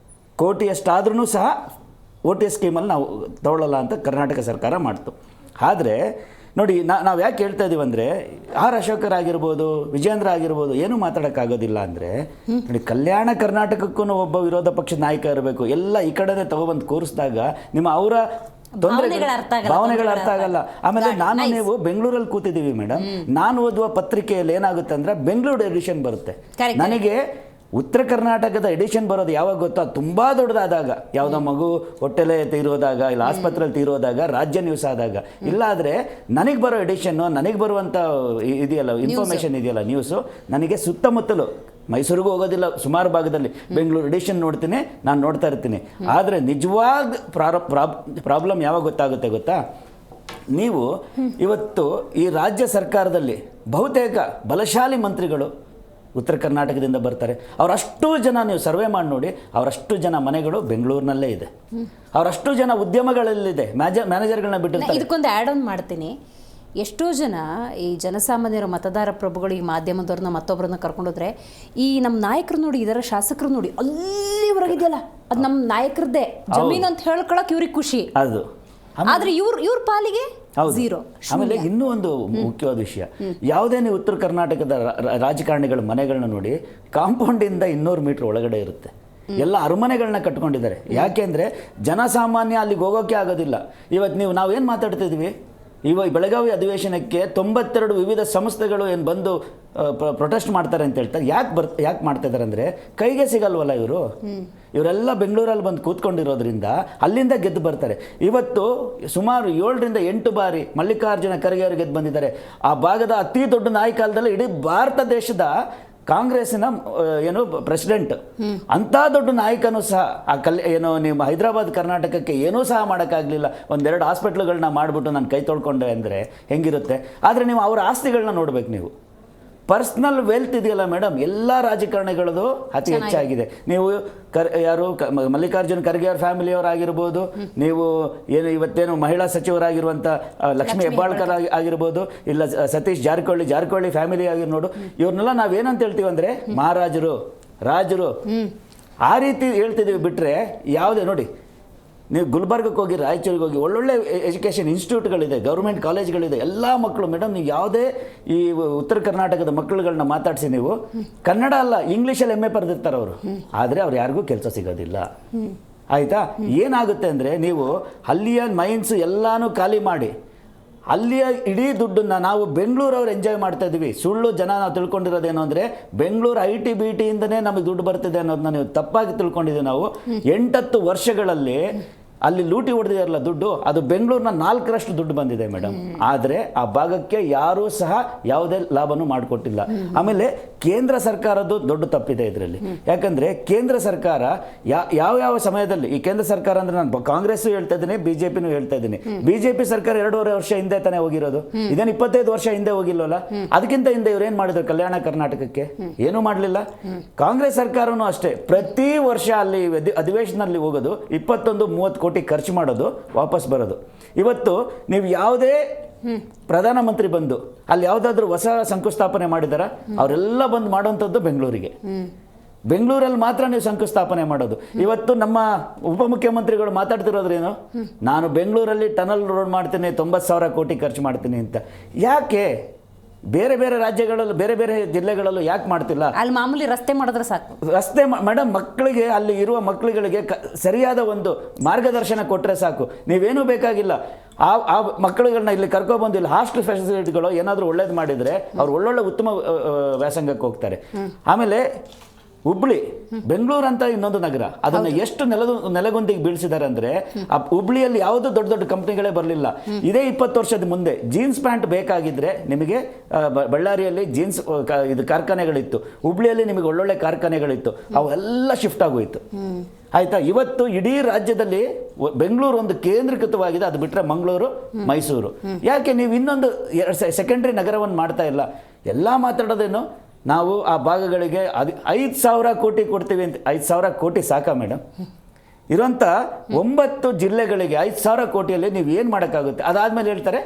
ಕೋಟಿಯಷ್ಟಾದ್ರೂ ಸಹ OTS ಸ್ಕೀಮಲ್ಲಿ ನಾವು ತಗೊಳ್ಳಲ್ಲ ಅಂತ ಕರ್ನಾಟಕ ಸರ್ಕಾರ ಮಾಡ್ತು. ಆದರೆ ನೋಡಿ, ನಾವು ಯಾಕೆ ಹೇಳ್ತಾ ಇದ್ದೀವಿ ಅಂದರೆ, ಆರ್ ಅಶೋಕರ್ ಆಗಿರ್ಬೋದು, ವಿಜೇಂದ್ರ ಆಗಿರ್ಬೋದು, ಏನೂ ಮಾತಾಡೋಕ್ಕಾಗೋದಿಲ್ಲ ಅಂದರೆ, ನೋಡಿ ಕಲ್ಯಾಣ ಕರ್ನಾಟಕಕ್ಕೂ ಒಬ್ಬ ವಿರೋಧ ಪಕ್ಷದ ನಾಯಕ ಇರಬೇಕು. ಎಲ್ಲ ಈ ಕಡೆನೇ ತಗೊಬಂದು ಕೂರಿಸಿದಾಗ ಅವರ ಭಾವನೆಗಳು ಅರ್ಥ ಆಗಲ್ಲ. ಆಮೇಲೆ ನೀವು ಬೆಂಗಳೂರಲ್ಲಿ ಕೂತಿದ್ದೀವಿ ಮೇಡಮ್, ನಾನು ಓದುವ ಪತ್ರಿಕೆಯಲ್ಲಿ ಏನಾಗುತ್ತೆ ಅಂದರೆ, ಬೆಂಗಳೂರು ಎಡಿಷನ್ ಬರುತ್ತೆ. ನನಗೆ ಉತ್ತರ ಕರ್ನಾಟಕದ ಎಡಿಷನ್ ಬರೋದು ಯಾವಾಗ ಗೊತ್ತಾ, ತುಂಬ ದೊಡ್ಡದಾದಾಗ, ಯಾವುದೋ ಮಗು ಹೊಟ್ಟೆಲೆ ತೀರೋದಾಗ, ಇಲ್ಲ ಆಸ್ಪತ್ರೆಯಲ್ಲಿ ತೀರೋದಾಗ, ರಾಜ್ಯ ನ್ಯೂಸ್ ಆದಾಗ. ಇಲ್ಲಾದರೆ ನನಗೆ ಬರೋ ಎಡಿಷನ್ನು, ನನಗೆ ಬರುವಂಥ ಇದೆಯಲ್ಲ ಇನ್ಫಾರ್ಮೇಷನ್ ಇದೆಯಲ್ಲ ನ್ಯೂಸು, ನನಗೆ ಸುತ್ತಮುತ್ತಲು ಮೈಸೂರಿಗೂ ಹೋಗೋದಿಲ್ಲ, ಸುಮಾರು ಭಾಗದಲ್ಲಿ ಬೆಂಗಳೂರು ಎಡಿಷನ್ ನೋಡ್ತೀನಿ, ನಾನು ನೋಡ್ತಾ ಇರ್ತೀನಿ. ಆದರೆ ನಿಜವಾದ ಪ್ರಾಬ್ಲಮ್ ಯಾವಾಗ ಗೊತ್ತಾಗುತ್ತೆ ಗೊತ್ತಾ, ನೀವು ಇವತ್ತು ಈ ರಾಜ್ಯ ಸರ್ಕಾರದಲ್ಲಿ ಬಹುತೇಕ ಬಲಶಾಲಿ ಮಂತ್ರಿಗಳು ಉತ್ತರ ಕರ್ನಾಟಕದಿಂದ ಬರ್ತಾರೆ. ಅವರಷ್ಟು ಜನ ನೀವು ಸರ್ವೆ ಮಾಡಿ ನೋಡಿ, ಅವರಷ್ಟು ಜನ ಮನೆಗಳು ಬೆಂಗಳೂರಿನಲ್ಲೇ ಇದೆ, ಅವರಷ್ಟು ಜನ ಉದ್ಯಮಗಳಲ್ಲಿದೆ, ಮ್ಯಾನೇಜರ್ಗಳನ್ನ ಬಿಟ್ಟಿರ್ತಾರೆ. ಇದಕ್ಕೊಂದು ಆ್ಯಡ್ ಆನ್ ಮಾಡ್ತೀನಿ. ಎಷ್ಟೋ ಜನ ಈ ಜನಸಾಮಾನ್ಯರ ಮತದಾರ ಪ್ರಭುಗಳು ಈ ಮಾಧ್ಯಮದವ್ರನ್ನ ಮತ್ತೊಬ್ಬರನ್ನ ಕರ್ಕೊಂಡೋದ್ರೆ, ಈ ನಮ್ಮ ನಾಯಕರು ನೋಡಿ, ಇದರ ಶಾಸಕರು ನೋಡಿ, ಅಲ್ಲಿವರೆಗಿದೆಯಲ್ಲ ಅದು ನಮ್ಮ ನಾಯಕರದ್ದೇ ಜಮೀನು ಅಂತ ಹೇಳ್ಕೊಳಕ್ ಇವ್ರಿಗೆ ಖುಷಿ. ಅದು ಆದ್ರೆ ಇವ್ರ ಪಾಲಿಗೆ ಝೀರೋ. ಆಮೇಲೆ ಇನ್ನೂ ಒಂದು ಮುಖ್ಯವಾದ ವಿಷಯ, ಯಾವುದೇ ನೀವು ಉತ್ತರ ಕರ್ನಾಟಕದ ರಾಜಕಾರಣಿಗಳ ಮನೆಗಳನ್ನ ನೋಡಿ, ಕಾಂಪೌಂಡಿಂದ 200 ಮೀಟರ್ ಒಳಗಡೆ ಇರುತ್ತೆ. ಎಲ್ಲ ಅರಮನೆಗಳನ್ನ ಕಟ್ಕೊಂಡಿದ್ದಾರೆ. ಯಾಕೆಂದರೆ ಜನಸಾಮಾನ್ಯ ಅಲ್ಲಿಗೆ ಹೋಗೋಕ್ಕೆ ಆಗೋದಿಲ್ಲ. ಇವತ್ತು ನಾವೇನು ಮಾತಾಡ್ತಿದ್ವಿ, ಇವಾಗ ಬೆಳಗಾವಿ ಅಧಿವೇಶನಕ್ಕೆ 92 ವಿವಿಧ ಸಂಸ್ಥೆಗಳು ಏನು ಬಂದು ಪ್ರೊಟೆಸ್ಟ್ ಮಾಡ್ತಾರೆ ಅಂತ ಹೇಳ್ತಾರೆ. ಯಾಕೆ ಮಾಡ್ತಾ ಇದ್ದಾರೆ ಅಂದರೆ, ಕೈಗೆ ಸಿಗಲ್ವಲ್ಲ ಇವರೆಲ್ಲ ಬೆಂಗಳೂರಲ್ಲಿ ಬಂದು ಕೂತ್ಕೊಂಡಿರೋದ್ರಿಂದ ಅಲ್ಲಿಂದ ಗೆದ್ದು ಬರ್ತಾರೆ. ಇವತ್ತು ಸುಮಾರು 7-8 ಬಾರಿ ಮಲ್ಲಿಕಾರ್ಜುನ ಖರ್ಗೆ ಅವರು ಗೆದ್ದು ಬಂದಿದ್ದಾರೆ. ಆ ಭಾಗದ ಅತಿ ದೊಡ್ಡ ನಾಯಕಲ್ದಲ್ಲಿ ಇಡೀ ಭಾರತ ದೇಶದ ಕಾಂಗ್ರೆಸ್ಸಿನ ಪ್ರೆಸಿಡೆಂಟ್, ಅಂಥ ದೊಡ್ಡ ನಾಯಕನೂ ಸಹ ನಿಮ್ಮ ಹೈದರಾಬಾದ್ ಕರ್ನಾಟಕಕ್ಕೆ ಏನೂ ಸಹ ಮಾಡೋಕ್ಕಾಗಲಿಲ್ಲ. 1-2 ಹಾಸ್ಪಿಟ್ಲುಗಳನ್ನ ಮಾಡಿಬಿಟ್ಟು ನಾನು ಕೈ ತೊಳ್ಕೊಂಡೆ ಅಂದರೆ ಹೆಂಗಿರುತ್ತೆ. ಆದರೆ ನೀವು ಅವರ ಆಸ್ತಿಗಳನ್ನ ನೋಡ್ಬೇಕು. ನೀವು ಪರ್ಸ್ನಲ್ ವೆಲ್ತ್ ಇದೆಯಲ್ಲ ಮೇಡಮ್, ಎಲ್ಲ ರಾಜಕಾರಣಿಗಳದು ಅತಿ ಹೆಚ್ಚಾಗಿದೆ. ನೀವು ಮಲ್ಲಿಕಾರ್ಜುನ್ ಖರ್ಗೆ ಅವ್ರ ಫ್ಯಾಮಿಲಿಯವರಾಗಿರ್ಬೋದು, ನೀವು ಇವತ್ತೇನು ಮಹಿಳಾ ಸಚಿವರಾಗಿರುವಂಥ ಲಕ್ಷ್ಮೀ ಹೆಬ್ಬಾಳ್ಕರ್ ಆಗಿರ್ಬೋದು, ಇಲ್ಲ ಸತೀಶ್ ಜಾರಕಿಹೊಳಿ ಫ್ಯಾಮಿಲಿ ಆಗಿರ್ಬೋದು, ಇವ್ರನ್ನೆಲ್ಲ ನಾವೇನಂತ ಹೇಳ್ತೀವಿ ಅಂದರೆ ಮಹಾರಾಜರು, ರಾಜರು, ಆ ರೀತಿ ಹೇಳ್ತಿದ್ದೀವಿ. ಬಿಟ್ಟರೆ ಯಾವುದೇ ನೋಡಿ, ನೀವು ಗುಲ್ಬರ್ಗಕ್ಕೆ ಹೋಗಿ, ರಾಯಚೂರಿಗೆ ಹೋಗಿ, ಒಳ್ಳೊಳ್ಳೆ ಎಜುಕೇಷನ್ ಇನ್ಸ್ಟಿಟ್ಯೂಟ್ಗಳಿದೆ, ಗೌರ್ಮೆಂಟ್ ಕಾಲೇಜ್ಗಳಿದೆ. ಎಲ್ಲ ಮಕ್ಕಳು ಮೇಡಮ್, ನೀವು ಯಾವುದೇ ಈ ಉತ್ತರ ಕರ್ನಾಟಕದ ಮಕ್ಕಳುಗಳನ್ನ ಮಾತಾಡಿಸಿ, ನೀವು ಕನ್ನಡ ಅಲ್ಲ ಇಂಗ್ಲೀಷಲ್ಲಿ MA ಪಡೆದಿರ್ತಾರೆ ಅವರು. ಆದರೆ ಅವ್ರು ಯಾರಿಗೂ ಕೆಲಸ ಸಿಗೋದಿಲ್ಲ. ಆಯಿತಾ? ಏನಾಗುತ್ತೆ ಅಂದರೆ, ನೀವು ಅಲ್ಲಿಯ ಮೈನ್ಸ್ ಎಲ್ಲನೂ ಖಾಲಿ ಮಾಡಿ ಅಲ್ಲಿಯ ಇಡೀ ದುಡ್ಡನ್ನು ನಾವು ಬೆಂಗಳೂರವ್ರು ಎಂಜಾಯ್ ಮಾಡ್ತಾ ಇದ್ದೀವಿ. ಸುಳ್ಳು ಜನ ನಾವು ತಿಳ್ಕೊಂಡಿರೋದೇನು ಅಂದರೆ ಬೆಂಗಳೂರು IT ಇಂದನೇ ನಮಗೆ ದುಡ್ಡು ಬರ್ತಿದೆ ಅನ್ನೋದನ್ನ ನೀವು ತಪ್ಪಾಗಿ ತಿಳ್ಕೊಂಡಿದ್ದೀವಿ. ನಾವು 8-10 ವರ್ಷಗಳಲ್ಲಿ ಅಲ್ಲಿ ಲೂಟಿ ಹೊಡೆದಿರಲ್ಲ ದುಡ್ಡು, ಅದು ಬೆಂಗಳೂರಿನ 4ರಷ್ಟು ದುಡ್ಡು ಬಂದಿದೆ ಮೇಡಮ್. ಆದರೆ ಆ ಭಾಗಕ್ಕೆ ಯಾರೂ ಸಹ ಯಾವುದೇ ಲಾಭನೂ ಮಾಡಿಕೊಟ್ಟಿಲ್ಲ. ಆಮೇಲೆ ಕೇಂದ್ರ ಸರ್ಕಾರದ್ದು ದೊಡ್ಡ ತಪ್ಪಿದೆ ಇದರಲ್ಲಿ. ಯಾಕಂದರೆ ಕೇಂದ್ರ ಸರ್ಕಾರ ಯಾವ ಸಮಯದಲ್ಲಿ, ಈ ಕೇಂದ್ರ ಸರ್ಕಾರ ಅಂದರೆ ನಾನು ಕಾಂಗ್ರೆಸ್ಸು ಹೇಳ್ತಾ ಇದ್ದೀನಿ, BJPನೂ ಹೇಳ್ತಾ ಇದ್ದೀನಿ. BJP ಸರ್ಕಾರ 2.5 ವರ್ಷ ಹಿಂದೆ ತಾನೇ ಹೋಗಿರೋದು, ಇದೇನು 25 ವರ್ಷ ಹಿಂದೆ ಹೋಗಿಲ್ವಲ್ಲ. ಅದಕ್ಕಿಂತ ಹಿಂದೆ ಇವ್ರು ಏನು ಮಾಡಿದ್ರು ಕಲ್ಯಾಣ ಕರ್ನಾಟಕಕ್ಕೆ? ಏನೂ ಮಾಡಲಿಲ್ಲ. ಕಾಂಗ್ರೆಸ್ ಸರ್ಕಾರನೂ ಅಷ್ಟೇ, ಪ್ರತಿ ವರ್ಷ ಅಲ್ಲಿ ಅಧಿವೇಶನದಲ್ಲಿ ಹೋಗೋದು 21-30 ಕೋಟಿ ಖರ್ಚು ಮಾಡೋದು, ವಾಪಸ್ ಬರೋದು. ಇವತ್ತು ನೀವು ಯಾವುದೇ ಪ್ರಧಾನಮಂತ್ರಿ ಬಂದು ಅಲ್ಲಿ ಯಾವುದಾದ್ರೂ ಹೊಸ ಶಂಕುಸ್ಥಾಪನೆ ಮಾಡಿದಾರ? ಅವರೆಲ್ಲ ಬಂದು ಮಾಡುವಂಥದ್ದು ಬೆಂಗಳೂರಿಗೆ. ಬೆಂಗಳೂರಲ್ಲಿ ಮಾತ್ರ ನೀವು ಶಂಕುಸ್ಥಾಪನೆ ಮಾಡೋದು. ಇವತ್ತು ನಮ್ಮ ಉಪಮುಖ್ಯಮಂತ್ರಿಗಳು ಮಾತಾಡ್ತಿರೋದ್ರೇನು, ನಾನು ಬೆಂಗಳೂರಲ್ಲಿ ಟನಲ್ ರೋಡ್ ಮಾಡ್ತೀನಿ, 90,000 ಕೋಟಿ ಖರ್ಚು ಮಾಡ್ತೀನಿ ಅಂತ. ಯಾಕೆ ಬೇರೆ ಬೇರೆ ರಾಜ್ಯಗಳಲ್ಲೂ ಬೇರೆ ಬೇರೆ ಜಿಲ್ಲೆಗಳಲ್ಲೂ ಯಾಕೆ ಮಾಡ್ತಿಲ್ಲ? ಅಲ್ಲಿ ಮಾಮೂಲಿ ರಸ್ತೆ ಮಾಡಿದ್ರೆ ಸಾಕು. ರಸ್ತೆ ಮೇಡಮ್, ಮಕ್ಕಳಿಗೆ ಅಲ್ಲಿ ಇರುವ ಮಕ್ಕಳುಗಳಿಗೆ ಸರಿಯಾದ ಒಂದು ಮಾರ್ಗದರ್ಶನ ಕೊಟ್ಟರೆ ಸಾಕು, ನೀವೇನೂ ಬೇಕಾಗಿಲ್ಲ. ಆ ಮಕ್ಕಳುಗಳನ್ನ ಇಲ್ಲಿ ಕರ್ಕೊಬಂದು ಇಲ್ಲಿ ಹಾಸ್ಟೆಲ್ ಫೆಸಿಲಿಟಿಗಳು ಏನಾದರೂ ಒಳ್ಳೇದು ಮಾಡಿದರೆ ಅವ್ರು ಒಳ್ಳೊಳ್ಳೆ ಉತ್ತಮ ವ್ಯಾಸಂಗಕ್ಕೆ ಹೋಗ್ತಾರೆ. ಆಮೇಲೆ ಹುಬ್ಳಿ, ಬೆಂಗಳೂರು ಅಂತ ಇನ್ನೊಂದು ನಗರ, ಅದನ್ನು ಎಷ್ಟು ನೆಲಗುಂದಿಗೆ ಬೀಳಿಸಿದ್ದಾರೆ ಅಂದರೆ, ಆ ಹುಬ್ಳಿಯಲ್ಲಿ ಯಾವುದೋ ದೊಡ್ಡ ದೊಡ್ಡ ಕಂಪ್ನಿಗಳೇ ಬರಲಿಲ್ಲ. ಇದೇ 20 ವರ್ಷದ ಮುಂದೆ ಜೀನ್ಸ್ ಪ್ಯಾಂಟ್ ಬೇಕಾಗಿದ್ದರೆ ನಿಮಗೆ ಬಳ್ಳಾರಿಯಲ್ಲಿ ಜೀನ್ಸ್ ಇದು ಕಾರ್ಖಾನೆಗಳಿತ್ತು, ಹುಬ್ಳಿಯಲ್ಲಿ ನಿಮಗೆ ಒಳ್ಳೊಳ್ಳೆ ಕಾರ್ಖಾನೆಗಳಿತ್ತು, ಅವೆಲ್ಲ ಶಿಫ್ಟ್ ಆಗೋಯಿತು. ಆಯಿತಾ? ಇವತ್ತು ಇಡೀ ರಾಜ್ಯದಲ್ಲಿ ಬೆಂಗಳೂರು ಒಂದು ಕೇಂದ್ರೀಕೃತವಾಗಿದೆ, ಅದು ಬಿಟ್ಟರೆ ಮಂಗಳೂರು, ಮೈಸೂರು. ಯಾಕೆ ನೀವು ಇನ್ನೊಂದು ಸೆಕೆಂಡ್ರಿ ನಗರವನ್ನು ಮಾಡ್ತಾ ಇಲ್ಲ? ಎಲ್ಲ ಮಾತಾಡೋದೇನು, ನಾವು ಆ ಭಾಗಗಳಿಗೆ 5,000 ಕೋಟಿ ಕೊಡ್ತೀವಿ ಅಂತ. 5,000 ಕೋಟಿ ಸಾಕಾ ಮೇಡಮ್? ಇರೋಂಥ 9 ಜಿಲ್ಲೆಗಳಿಗೆ 5,000 ಕೋಟಿಯಲ್ಲಿ ನೀವು ಏನು ಮಾಡೋಕ್ಕಾಗುತ್ತೆ? ಅದಾದಮೇಲೆ ಹೇಳ್ತಾರೆ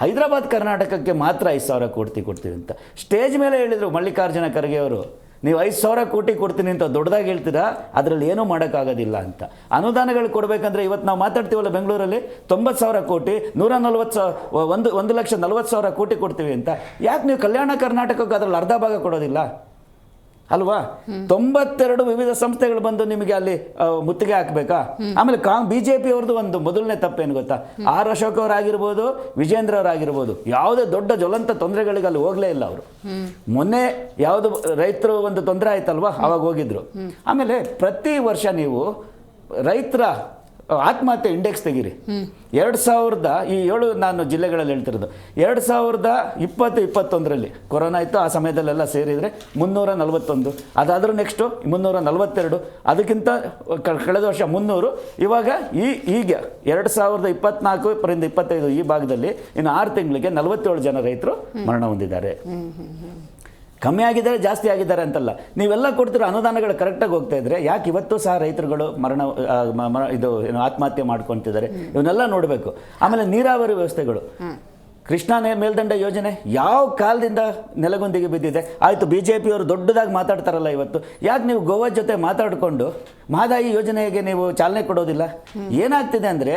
ಹೈದರಾಬಾದ್ ಕರ್ನಾಟಕಕ್ಕೆ ಮಾತ್ರ 5,000 ಕೋಟಿ ಕೊಡ್ತೀವಿ ಅಂತ. ಸ್ಟೇಜ್ ಮೇಲೆ ಹೇಳಿದರು ಮಲ್ಲಿಕಾರ್ಜುನ ಖರ್ಗೆ ಅವರು, ನೀವು 5,000 ಕೋಟಿ ಕೊಡ್ತೀನಿ ಅಂತ ದೊಡ್ಡದಾಗಿ ಹೇಳ್ತೀರಾ, ಅದರಲ್ಲಿ ಏನೂ ಮಾಡೋಕ್ಕಾಗೋದಿಲ್ಲ ಅಂತ. ಅನುದಾನಗಳು ಕೊಡಬೇಕಂದ್ರೆ ಇವತ್ತು ನಾವು ಮಾತಾಡ್ತೀವಲ್ಲ ಬೆಂಗಳೂರಲ್ಲಿ 90,000 ಕೋಟಿ, 1,40,000 ಕೋಟಿ ಕೊಡ್ತೀವಿ ಅಂತ. ಯಾಕೆ ನೀವು ಕಲ್ಯಾಣ ಕರ್ನಾಟಕಕ್ಕೆ ಅದರಲ್ಲಿ ಅರ್ಧ ಭಾಗ ಕೊಡೋದಿಲ್ಲ ಅಲ್ವಾ? 92 ವಿವಿಧ ಸಂಸ್ಥೆಗಳು ಬಂದು ನಿಮಗೆ ಅಲ್ಲಿ ಮುತ್ತಿಗೆ ಹಾಕಬೇಕಾ? ಆಮೇಲೆ BJP ಅವ್ರದ್ದು ಒಂದು ಮೊದಲನೇ ತಪ್ಪೇನು ಗೊತ್ತಾ? R ಅಶೋಕ್ ಅವರಾಗಿರ್ಬೋದು, ವಿಜೇಂದ್ರ ಅವರಾಗಿರ್ಬೋದು, ಯಾವುದೇ ದೊಡ್ಡ ಜ್ವಲಂತ ತೊಂದರೆಗಳಿಗೆ ಅಲ್ಲಿ ಹೋಗಲೇ ಇಲ್ಲ ಅವರು. ಮೊನ್ನೆ ಯಾವುದು ರೈತರು ಒಂದು ತೊಂದರೆ ಆಯ್ತಲ್ವಾ, ಅವಾಗ ಹೋಗಿದ್ರು. ಆಮೇಲೆ ಪ್ರತಿ ವರ್ಷ ನೀವು ರೈತರ ಆತ್ಮಹತ್ಯೆ ಇಂಡೆಕ್ಸ್ ತೆಗೀರಿ. 2007 ನಾನು ಜಿಲ್ಲೆಗಳಲ್ಲಿ ಹೇಳ್ತಿರೋದು, 2020-21ರಲ್ಲಿ ಕೊರೋನಾ ಇತ್ತು, ಆ ಸಮಯದಲ್ಲೆಲ್ಲ ಸೇರಿದರೆ 341, ಅದಾದರೂ ನೆಕ್ಸ್ಟು 342, ಅದಕ್ಕಿಂತ ಕಳೆದ ವರ್ಷ 300, ಇವಾಗ ಈಗ 2024-25 ಈ ಭಾಗದಲ್ಲಿ ಇನ್ನು 6 ತಿಂಗಳಿಗೆ 47 ಜನ ರೈತರು ಮರಣ ಹೊಂದಿದ್ದಾರೆ. ಕಮ್ಮಿ ಆಗಿದ್ದಾರೆ, ಜಾಸ್ತಿ ಆಗಿದ್ದಾರೆ ಅಂತಲ್ಲ, ನೀವೆಲ್ಲ ಕೊಡ್ತಿರೋ ಅನುದಾನಗಳು ಕರೆಕ್ಟಾಗಿ ಹೋಗ್ತಾ ಇದ್ರೆ ಯಾಕೆ ಇವತ್ತು ಸಹ ರೈತರುಗಳು ಆತ್ಮಹತ್ಯೆ ಮಾಡ್ಕೊತಿದ್ದಾರೆ? ಇವನ್ನೆಲ್ಲ ನೋಡಬೇಕು. ಆಮೇಲೆ ನೀರಾವರಿ ವ್ಯವಸ್ಥೆಗಳು, ಕೃಷ್ಣಾ ಮೇಲ್ದಂಡ ಯೋಜನೆ ಯಾವ ಕಾಲದಿಂದ ನೆಲಗುಂದಿಗೆ ಬಿದ್ದಿದೆ? ಆಯಿತು, BJP ಅವರು ದೊಡ್ಡದಾಗಿ ಮಾತಾಡ್ತಾರಲ್ಲ ಇವತ್ತು, ಯಾಕೆ ನೀವು ಗೋವಾ ಜೊತೆ ಮಾತಾಡಿಕೊಂಡು ಮಹದಾಯಿ ಯೋಜನೆಗೆ ನೀವು ಚಾಲನೆ ಕೊಡೋದಿಲ್ಲ? ಏನಾಗ್ತಿದೆ ಅಂದರೆ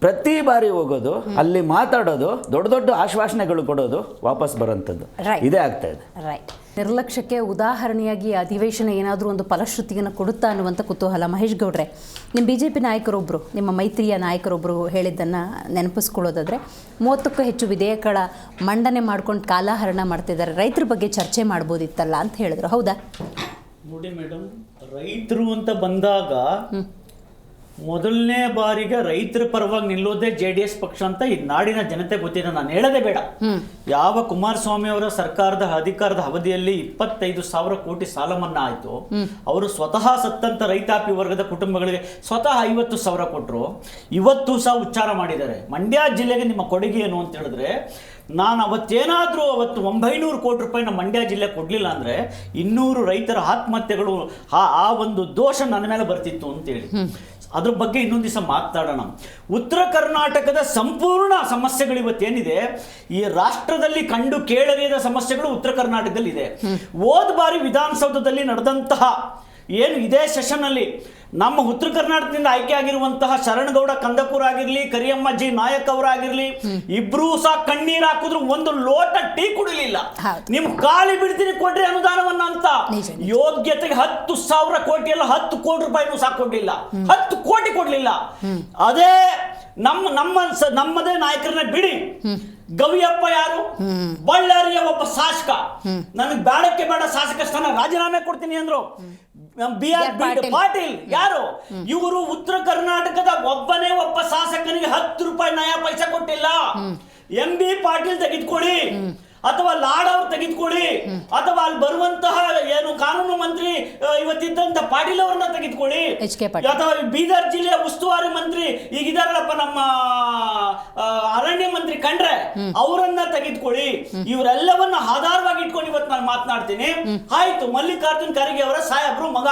ಪ್ರತಿ ಬಾರಿ ಹೋಗೋದು, ಅಲ್ಲಿ ಮಾತಾಡೋದು, ದೊಡ್ಡ ದೊಡ್ಡ ಆಶ್ವಾಸನೆಗಳು ಕೊಡೋದು, ವಾಪಸ್ ಬರೋಂಥದ್ದು, ಇದೇ ಆಗ್ತಾ ಇದೆ. ರೈಟ್. ನಿರ್ಲಕ್ಷ್ಯಕ್ಕೆ ಉದಾಹರಣೆಯಾಗಿ ಅಧಿವೇಶನ ಏನಾದರೂ ಒಂದು ಫಲಶ್ರುತಿಯನ್ನು ಕೊಡುತ್ತಾ ಅನ್ನುವಂಥ ಕುತೂಹಲ. ಮಹೇಶ್ ಗೌಡ್ರೆ, ನಿಮ್ಮ BJP ನಾಯಕರೊಬ್ಬರು, ನಿಮ್ಮ ಮೈತ್ರಿಯ ನಾಯಕರೊಬ್ಬರು ಹೇಳಿದ್ದನ್ನು ನೆನಪಿಸ್ಕೊಳ್ಳೋದಾದರೆ 30ಕ್ಕೂ ಹೆಚ್ಚು ವಿಧೇಯಕಗಳ ಮಂಡನೆ ಮಾಡ್ಕೊಂಡು ಕಾಲಹರಣ ಮಾಡ್ತಿದ್ದಾರೆ, ರೈತರ ಬಗ್ಗೆ ಚರ್ಚೆ ಮಾಡ್ಬೋದಿತ್ತಲ್ಲ ಅಂತ ಹೇಳಿದ್ರು. ಹೌದಾ? ನೋಡಿ ಮೇಡಮ್, ರೈತರು ಅಂತ ಬಂದಾಗ ಮೊದಲನೇ ಬಾರಿಗೆ ರೈತರ ಪರವಾಗಿ ನಿಲ್ಲೋದೇ JDS ಪಕ್ಷ ಅಂತ ಈ ನಾಡಿನ ಜನತೆ ಗೊತ್ತಿದೆ. ನಾನು ಹೇಳೋದೇ ಬೇಡ. ಯಾವ ಕುಮಾರಸ್ವಾಮಿ ಅವರ ಸರ್ಕಾರದ ಅಧಿಕಾರದ ಅವಧಿಯಲ್ಲಿ 25,000 ಕೋಟಿ ಸಾಲ ಮನ್ನಾ ಆಯಿತು, ಅವರು ಸ್ವತಃ ಸತ್ತಂತ ರೈತಾಪಿ ವರ್ಗದ ಕುಟುಂಬಗಳಿಗೆ ಸ್ವತಃ 50,000 ಕೊಟ್ಟರು. ಇವತ್ತು ಸಹ ಉಚ್ಚಾರ ಮಾಡಿದ್ದಾರೆ. ಮಂಡ್ಯ ಜಿಲ್ಲೆಗೆ ನಿಮ್ಮ ಕೊಡುಗೆ ಏನು ಅಂತ ಹೇಳಿದ್ರೆ, ನಾನು ಅವತ್ತೇನಾದರೂ 900 ಕೋಟಿ ರೂಪಾಯಿ ನಮ್ಮ ಮಂಡ್ಯ ಜಿಲ್ಲೆ ಕೊಡಲಿಲ್ಲ ಅಂದರೆ 200 ರೈತರ ಆತ್ಮಹತ್ಯೆಗಳು, ಆ ಒಂದು ದೋಷ ನನ್ನ ಮೇಲೆ ಬರ್ತಿತ್ತು ಅಂತೇಳಿ. ಅದ್ರ ಬಗ್ಗೆ ಇನ್ನೊಂದು ದಿವಸ ಮಾತಾಡೋಣ. ಉತ್ತರ ಕರ್ನಾಟಕದ ಸಂಪೂರ್ಣ ಸಮಸ್ಯೆಗಳು ಇವತ್ತೇನಿದೆ, ಈ ರಾಷ್ಟ್ರದಲ್ಲಿ ಕಂಡು ಕೇಳರಿಯದ ಸಮಸ್ಯೆಗಳು ಉತ್ತರ ಕರ್ನಾಟಕದಲ್ಲಿ ಇದೆ. ಹೋದ ಬಾರಿ ವಿಧಾನಸೌಧದಲ್ಲಿ ನಡೆದಂತಹ ಏನು ಇದೇ ಸೆಷನ್ನಲ್ಲಿ ನಮ್ಮ ಉತ್ತರ ಕರ್ನಾಟಕದಿಂದ ಆಯ್ಕೆ ಆಗಿರುವಂತಹ ಶರಣಗೌಡ ಕಂದಕೂರ್ ಆಗಿರ್ಲಿ, ಕರಿಯಮ್ಮ ಜಿ ನಾಯಕ್ ಅವರಾಗಿರ್ಲಿ, ಇಬ್ರು ಸಹ ಕಣ್ಣೀರು ಹಾಕಿದ್ರು, ಒಂದು ಲೋಟ ಟೀ ಕುಡಿಲಿಲ್ಲ. ನಿಮ್ ಖಾಲಿ ಬಿಡ್ತೀನಿ ಕೊಡ್ರಿ ಅನುದಾನವನ್ನ ಅಂತ. ಯೋಗ್ಯತೆಗೆ 10,000 ಕೋಟಿ ಅಲ್ಲ, 10 ಕೋಟಿ ರೂಪಾಯಿನೂ ಸಹ ಕೊಡ್ಲಿಲ್ಲ, 10 ಕೋಟಿ ಕೊಡ್ಲಿಲ್ಲ. ಅದೇ ನಮ್ಮದೇ ನಾಯಕರನ್ನ ಬಿಡಿ, ಗವಿಯಪ್ಪ ಯಾರು? ಬಳ್ಳಾರಿಯ ಒಬ್ಬ ಶಾಸಕ. ನನಗೆ ಬೇಡಕ್ಕೆ ಬೇಡ ಶಾಸಕ ಸ್ಥಾನ, ರಾಜೀನಾಮೆ ಕೊಡ್ತೀನಿ ಅಂದ್ರು. BR ಪಾಟೀಲ್ ಯಾರು? ಇವರು ಉತ್ತರ ಕರ್ನಾಟಕದ ಒಬ್ಬನೇ ಒಬ್ಬ ಶಾಸಕನಿಗೆ 10 ರೂಪಾಯಿ ನಯಾ ಪೈಸೆ ಕೊಟ್ಟಿಲ್ಲ. MB ಪಾಟೀಲ್ ತೆಗೆದುಕೊಳ್ಳಿ, ಅಥವಾ ಲಾಡ್ ಅವ್ರು ತೆಗೆದುಕೊಳ್ಳಿ, ಅಥವಾ ಅಲ್ಲಿ ಬರುವಂತಹ ಏನು ಕಾನೂನು ಮಂತ್ರಿ ಇವತ್ತಿದ್ದಂತ ಪಾಟೀಲ್ ಅವರನ್ನ ತೆಗೆದುಕೊಳ್ಳಿ, ಅಥವಾ ಬೀದರ್ ಜಿಲ್ಲೆಯ ಉಸ್ತುವಾರಿ ಮಂತ್ರಿ ಈಗಿದಾರಲ್ಲಪ್ಪ ನಮ್ಮ ಅರಣ್ಯ ಮಂತ್ರಿ ಕಂಡ್ರೆ ಅವರನ್ನ ತೆಗೆದುಕೊಳ್ಳಿ. ಇವರೆಲ್ಲವನ್ನ ಆಧಾರವಾಗಿ ಇಟ್ಕೊಂಡು ಇವತ್ತು ನಾನು ಮಾತನಾಡ್ತೀನಿ. ಆಯ್ತು, ಮಲ್ಲಿಕಾರ್ಜುನ್ ಖರ್ಗೆ ಅವರ ಸಾಹೇಬ್ರು ಮಗ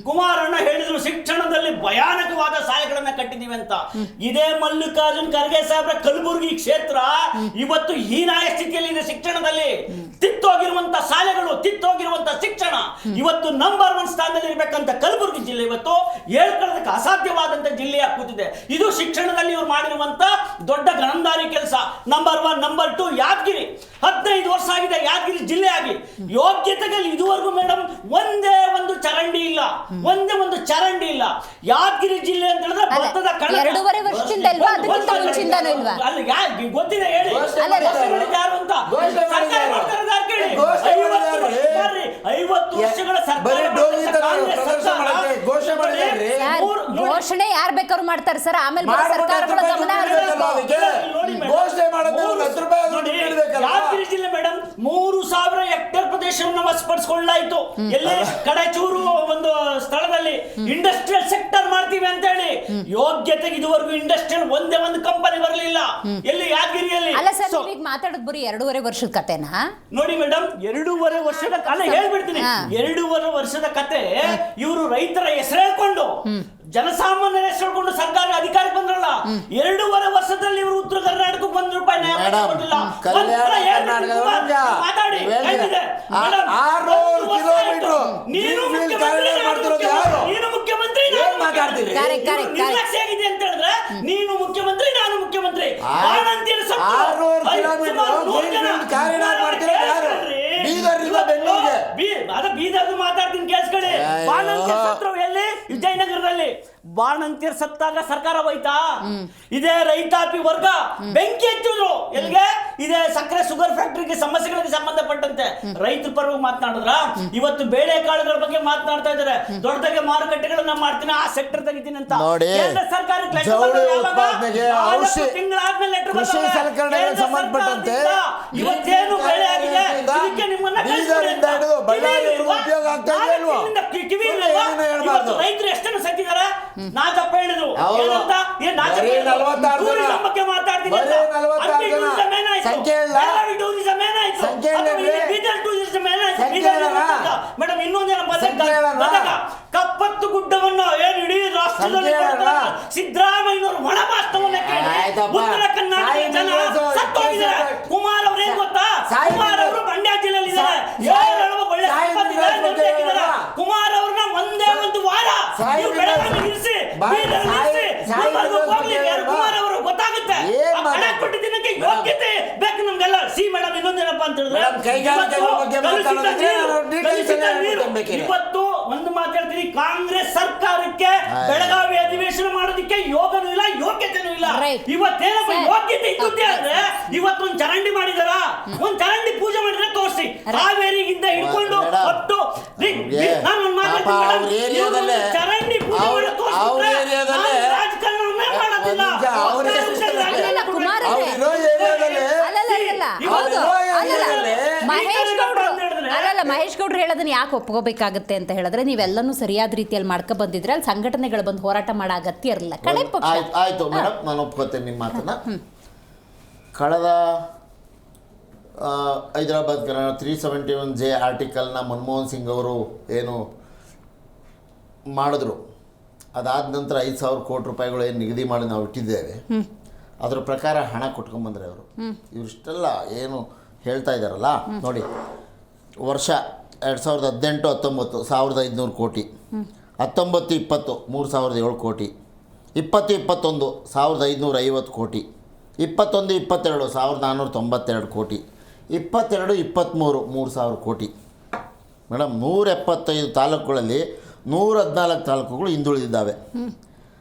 ಕುಮಾರಣ್ಣ ಹೇಳಿದ್ರು ಶಿಕ್ಷಣದಲ್ಲಿ ಭಯಾನಕವಾದ ಶಾಲೆಗಳನ್ನ ಕಟ್ಟಿದೀವಿ ಅಂತ. ಇದೇ ಮಲ್ಲಿಕಾರ್ಜುನ್ ಖರ್ಗೆ ಸಾಹೇಬ್ರ ಕಲಬುರಗಿ ಕ್ಷೇತ್ರ ಇವತ್ತು ಹೀನಾಯ ಸ್ಥಿತಿಯಲ್ಲಿ ಇದೆ. ಶಿಕ್ಷಣದಲ್ಲಿ ತಿತ್ತೋಗಿರುವಂತ ಶಾಲೆಗಳು, ತಿತ್ತೋಗಿರುವಂತ ಶಿಕ್ಷಣ ಇವತ್ತು ನಂಬರ್ 1 ಸ್ಥಾನದಲ್ಲಿ ಇರಬೇಕಂತ ಕಲಬುರಗಿ ಜಿಲ್ಲೆ ಇವತ್ತು ಹೇಳ್ಕೊಳ್ಳೋದಕ್ಕೆ ಅಸಾಧ್ಯವಾದಂತ ಜಿಲ್ಲೆಯಾಗಿ ಕೂತಿದೆ. ಇದು ಶಿಕ್ಷಣದಲ್ಲಿ ಇವರು ಮಾಡಿರುವಂತ ದೊಡ್ಡ ಗಣಂದಾರಿ ಕೆಲಸ. ನಂಬರ್ 1. ನಂಬರ್ 2 ಯಾದಗಿರಿ. 15 ವರ್ಷ ಆಗಿದೆ ಯಾದಗಿರಿ ಜಿಲ್ಲೆ ಆಗಿ. ಯೋಗ್ಯತೆಗಳು ಇದುವರೆಗೂ ಮೇಡಮ್ ಒಂದೇ ಒಂದು ಚರಂಡಿ ಇಲ್ಲ, ಒಂದೇ ಒಂದು ಚರಂಡಿ ಇಲ್ಲ. ಯಾದಗಿರಿ ಜಿಲ್ಲೆ ಅಂತ ಹೇಳಿದ್ರೆ ಭತ್ತದ ಕಣ. 2.5 ವರ್ಷದಿಂದ ಇಲ್ವಾ? ಅದಕ್ಕಿಂತ ಮುಂಚಿಂದನೂ ಇಲ್ವಾ? ಅಲ್ಲಿ ಗೊತ್ತಿದೆ ಹೇಳಿ ಯಾರು ಅಂತ. 50 ವರ್ಷಗಳ ಘೋಷಣೆ ಯಾರು ಬೇಕಾದ್ರು ಮಾಡ್ತಾರೆ ಸರ್. ಆಮೇಲೆ ಸರ್ಕಾರಗಳ ಗಮನ ಯಾದಗಿರಿ ಜಿಲ್ಲೆ ಮೇಡಮ್ 3000 ಹೆಕ್ಟೇರ್ ಪ್ರದೇಶವನ್ನು ವಶಪಡಿಸಿಕೊಳ್ಳಲಾಯಿತು. ಎಲ್ಲಿ ಕಡಚೂರು ಒಂದು ಸ್ಥಳದಲ್ಲಿ ಇಂಡಸ್ಟ್ರಿಯಲ್ ಸೆಕ್ಟರ್ ಮಾಡ್ತೀವಿ ಅಂತ ಹೇಳಿ ಯೋಗ್ಯತೆಗೆ ಇದುವರೆಗೂ ಇಂಡಸ್ಟ್ರಿಯಲ್ ಒಂದೇ ಒಂದು ಕಂಪನಿ ಬರಲಿಲ್ಲ. ಎಲ್ಲಿ ಯಾದಗಿರಿಯಲ್ಲಿ. ಅಲ್ಲ ಸರ್, ಈಗ ಮಾತಾಡೋದು ಬರೀ 2.5 ವರ್ಷದ ಕತೆನಾ? ನೋಡಿ ಮೇಡಮ್, 2.5 ವರ್ಷದ ಕಾಲ ಹೇಳ್ಬಿಡ್ತೀನಿ. 2.5 ವರ್ಷದ ಕತೆ. ಇವರು ರೈತರ ಹೆಸರು ಹೇಳ್ಕೊಂಡು, ಜನಸಾಮಾನ್ಯರ ಹೆಸರು ಹೇಳ್ಕೊಂಡು ಸರ್ಕಾರಿ ಅಧಿಕಾರಿ ಬಂದ್ರಲ್ಲ. 2.5 ವರ್ಷದಲ್ಲಿ ಇವರು ಉತ್ತರ ಕರ್ನಾಟಕಕ್ಕೆ 1 ರೂಪಾಯಿ ನ್ಯಾಯ ಕೊಟ್ಟಿಲ್ಲ. ಮಾತಾಡಿ ನೀನು ಮುಖ್ಯಮಂತ್ರಿ ನಿರ್ಲಕ್ಷ್ಯ ಆಗಿದೆ ಅಂತ ಹೇಳಿದ್ರೆ ನೀನು ಮುಖ್ಯಮಂತ್ರಿ, ನಾನು ಮುಖ್ಯಮಂತ್ರಿ. ಬೀದರ್ ಮಾತಾಡ್ತೀನಿ ಕೇಳಿಸ್ಕೊಳ್ಳಿ. ಬಾಣಂತಿಯರ್ ಸತ್ರು ಎಲ್ಲಿ? ವಿಜಯನಗರದಲ್ಲಿ. ಬಾಣಂತಿಯರ್ ಸತ್ತಾಗ ಸರ್ಕಾರ ಹೋಯ್ತಾ? ಇದೇ ರೈತಾಪಿ ವರ್ಗ ಬೆಂಕಿ ಹಚ್ಚಿದ್ರು. ಎಲ್ಲಿಗೆ? ಇದೇ ಸಕ್ಕರೆ ಶುಗರ್ ಫ್ಯಾಕ್ಟರಿಗೆ ಸಮಸ್ಯೆಗಳಿಗೆ ಸಂಬಂಧಪಟ್ಟಂತೆ ರೈತರ ಪರವಾಗಿ ಮಾತನಾಡಿದ್ರ. ಇವತ್ತು ಬೇಳೆಕಾಳುಗಳ ಬಗ್ಗೆ ಮಾತನಾಡ್ತಾ ಇದ್ದಾರೆ. ದೊಡ್ಡದಾಗಿ ಮಾರುಕಟ್ಟೆಗಳನ್ನ ಮಾಡ್ತೀನಿ, ಆ ಸೆಕ್ಟರ್ ತೆಗಿತೀನಿ ಅಂತ. ಕೇಂದ್ರ ಸರ್ಕಾರ ಇವತ್ತೇನು ಬೆಳೆ ಆಗಿದೆ ಇದಕ್ಕೆ ನಿಮ್ಮನ್ನ ರೈತರು ಎಷ್ಟನ್ನು ಸತ್ತಿದ್ದಾರೆ? ನಾಗಪ್ಪ ಹೇಳಿದ್ರು ಬಗ್ಗೆ ಮಾತಾಡ್ತೀನಿ. ಮೇಡಮ್ ಇನ್ನೊಂದೇನಪ್ಪ, ಕಪ್ಪತ್ತು ಗುಡ್ಡವನ್ನು ಏನು ಇಡೀ ರಾಷ್ಟ್ರದಲ್ಲಿ ಸಿದ್ದರಾಮಯ್ಯನವರು ಒಣಭಾಷಣವನ್ನ ಕೇಳಿ ಉತ್ತರ ಕರ್ನಾಟಕ ಜನ ಸತ್ತೋಗಿದ್ದಾರೆ. ಕುಮಾರ್ ಅವ್ರು ಏನ್ ಗೊತ್ತಾ? ಕುಮಾರ್ ಅವರು ಮಂಡ್ಯ ಜಿಲ್ಲೆಯಲ್ಲಿ ಇದ್ದಾರೆ. ಕುಮಾರ್ ಅವ್ರನ್ನ ಒಂದೇ ಒಂದು ವಾರ ಬೆಳಗಾವಿ ನಿಲ್ಲಿಸಿ ಕುಮಾರ್ ಅವರು ಗೊತ್ತಾಗುತ್ತೆ. ಕೊಟ್ಟ ದಿನಕ್ಕೆ ಯೋಗ್ಯತೆ ಬೇಕು ನಮ್ಗೆಲ್ಲ. ಸಿ ಮೇಡಮ್ ಇನ್ನೊಂದೇನಪ್ಪ ಅಂತ ಹೇಳಿದ್ರೆ ಇವತ್ತು ಒಂದು ಮಾತಾಡ್ತೀನಿ, ಕಾಂಗ್ರೆಸ್ ಸರ್ಕಾರಕ್ಕೆ ಬೆಳಗಾವಿ ಅಧಿವೇಶನ ಮಾಡೋದಕ್ಕೆ ಯೋಗನೂ ಇಲ್ಲ, ಯೋಗ್ಯತೆನೂ ಇಲ್ಲ. ಇವತ್ತೇನಪ್ಪ ಯೋಗ್ಯತೆ ಇದ್ದುತ್ತೆ ಅಂದ್ರೆ ಇವತ್ತೊಂದು ಚರಂಡಿ ಮಾಡಿದಾರ, ಒಂದ್ ಚರಂಡಿ ಪೂಜೆ ಮಾಡಿದ್ರೆ ತೋರಿಸಿ. ಹಾವೇರಿಗಿಂತ ಹಿಡ್ಕೊಂಡು ಒಟ್ಟು ನಾನು ಚರಂಡಿ ಪೂಜೆ ರಾಜಕಾರಣ ಮಾಡೋದಿಲ್ಲ. ಮಹೇಶ್ ಗೌಡ್ರು ಹೇಳೋದನ್ನ ಯಾಕೆ ಒಪ್ಕೋಬೇಕಾಗತ್ತೆ ಅಂತ ಹೇಳಿದ್ರೆ, ನೀವೆಲ್ಲನೂ ಸರಿಯಾದ ರೀತಿಯಲ್ಲಿ ಮಾಡ್ಕೊ ಬಂದಿದ್ರೆ ಅಲ್ಲಿ ಸಂಘಟನೆಗಳು ಬಂದು ಹೋರಾಟ ಮಾಡೋ ಅಗತ್ಯ ಇರಲಿಲ್ಲ. ಕಡೆ ಪಕ್ಷ ಆಯ್ತು ಮೇಡಮ್, ನಾನು ಒಪ್ಕೋತೇನೆ ನಿಮ್ಮ ಮಾತನ್ನ. ಕಳೆದ ಹೈದರಾಬಾದ್ 371J ಆರ್ಟಿಕಲ್ನ ಮನಮೋಹನ್ ಸಿಂಗ್ ಅವರು ಏನು ಮಾಡಿದ್ರು, ಅದಾದ ನಂತರ 5,000 ಕೋಟಿ ರೂಪಾಯಿಗಳು ಏನು ನಿಗದಿ ಮಾಡಿ ನಾವು ಇಟ್ಟಿದ್ದೇವೆ, ಅದ್ರ ಪ್ರಕಾರ ಹಣ ಕೊಟ್ಕೊಂಬಂದ್ರೆ ಅವರು. ಇವರಿಷ್ಟೆಲ್ಲ ಏನು ಹೇಳ್ತಾ ಇದ್ದಾರಲ್ಲ ನೋಡಿ, ವರ್ಷ 2018-19 1,500 ಕೋಟಿ, 19-20 3,007 ಕೋಟಿ, 20-21 1,550 ಕೋಟಿ, 21-22 1,492 ಕೋಟಿ, 22-23 3,000 ಕೋಟಿ. ಮೇಡಮ್ 175 ತಾಲೂಕುಗಳಲ್ಲಿ 114 ತಾಲೂಕುಗಳು ಹಿಂದುಳಿದಿದ್ದಾವೆ.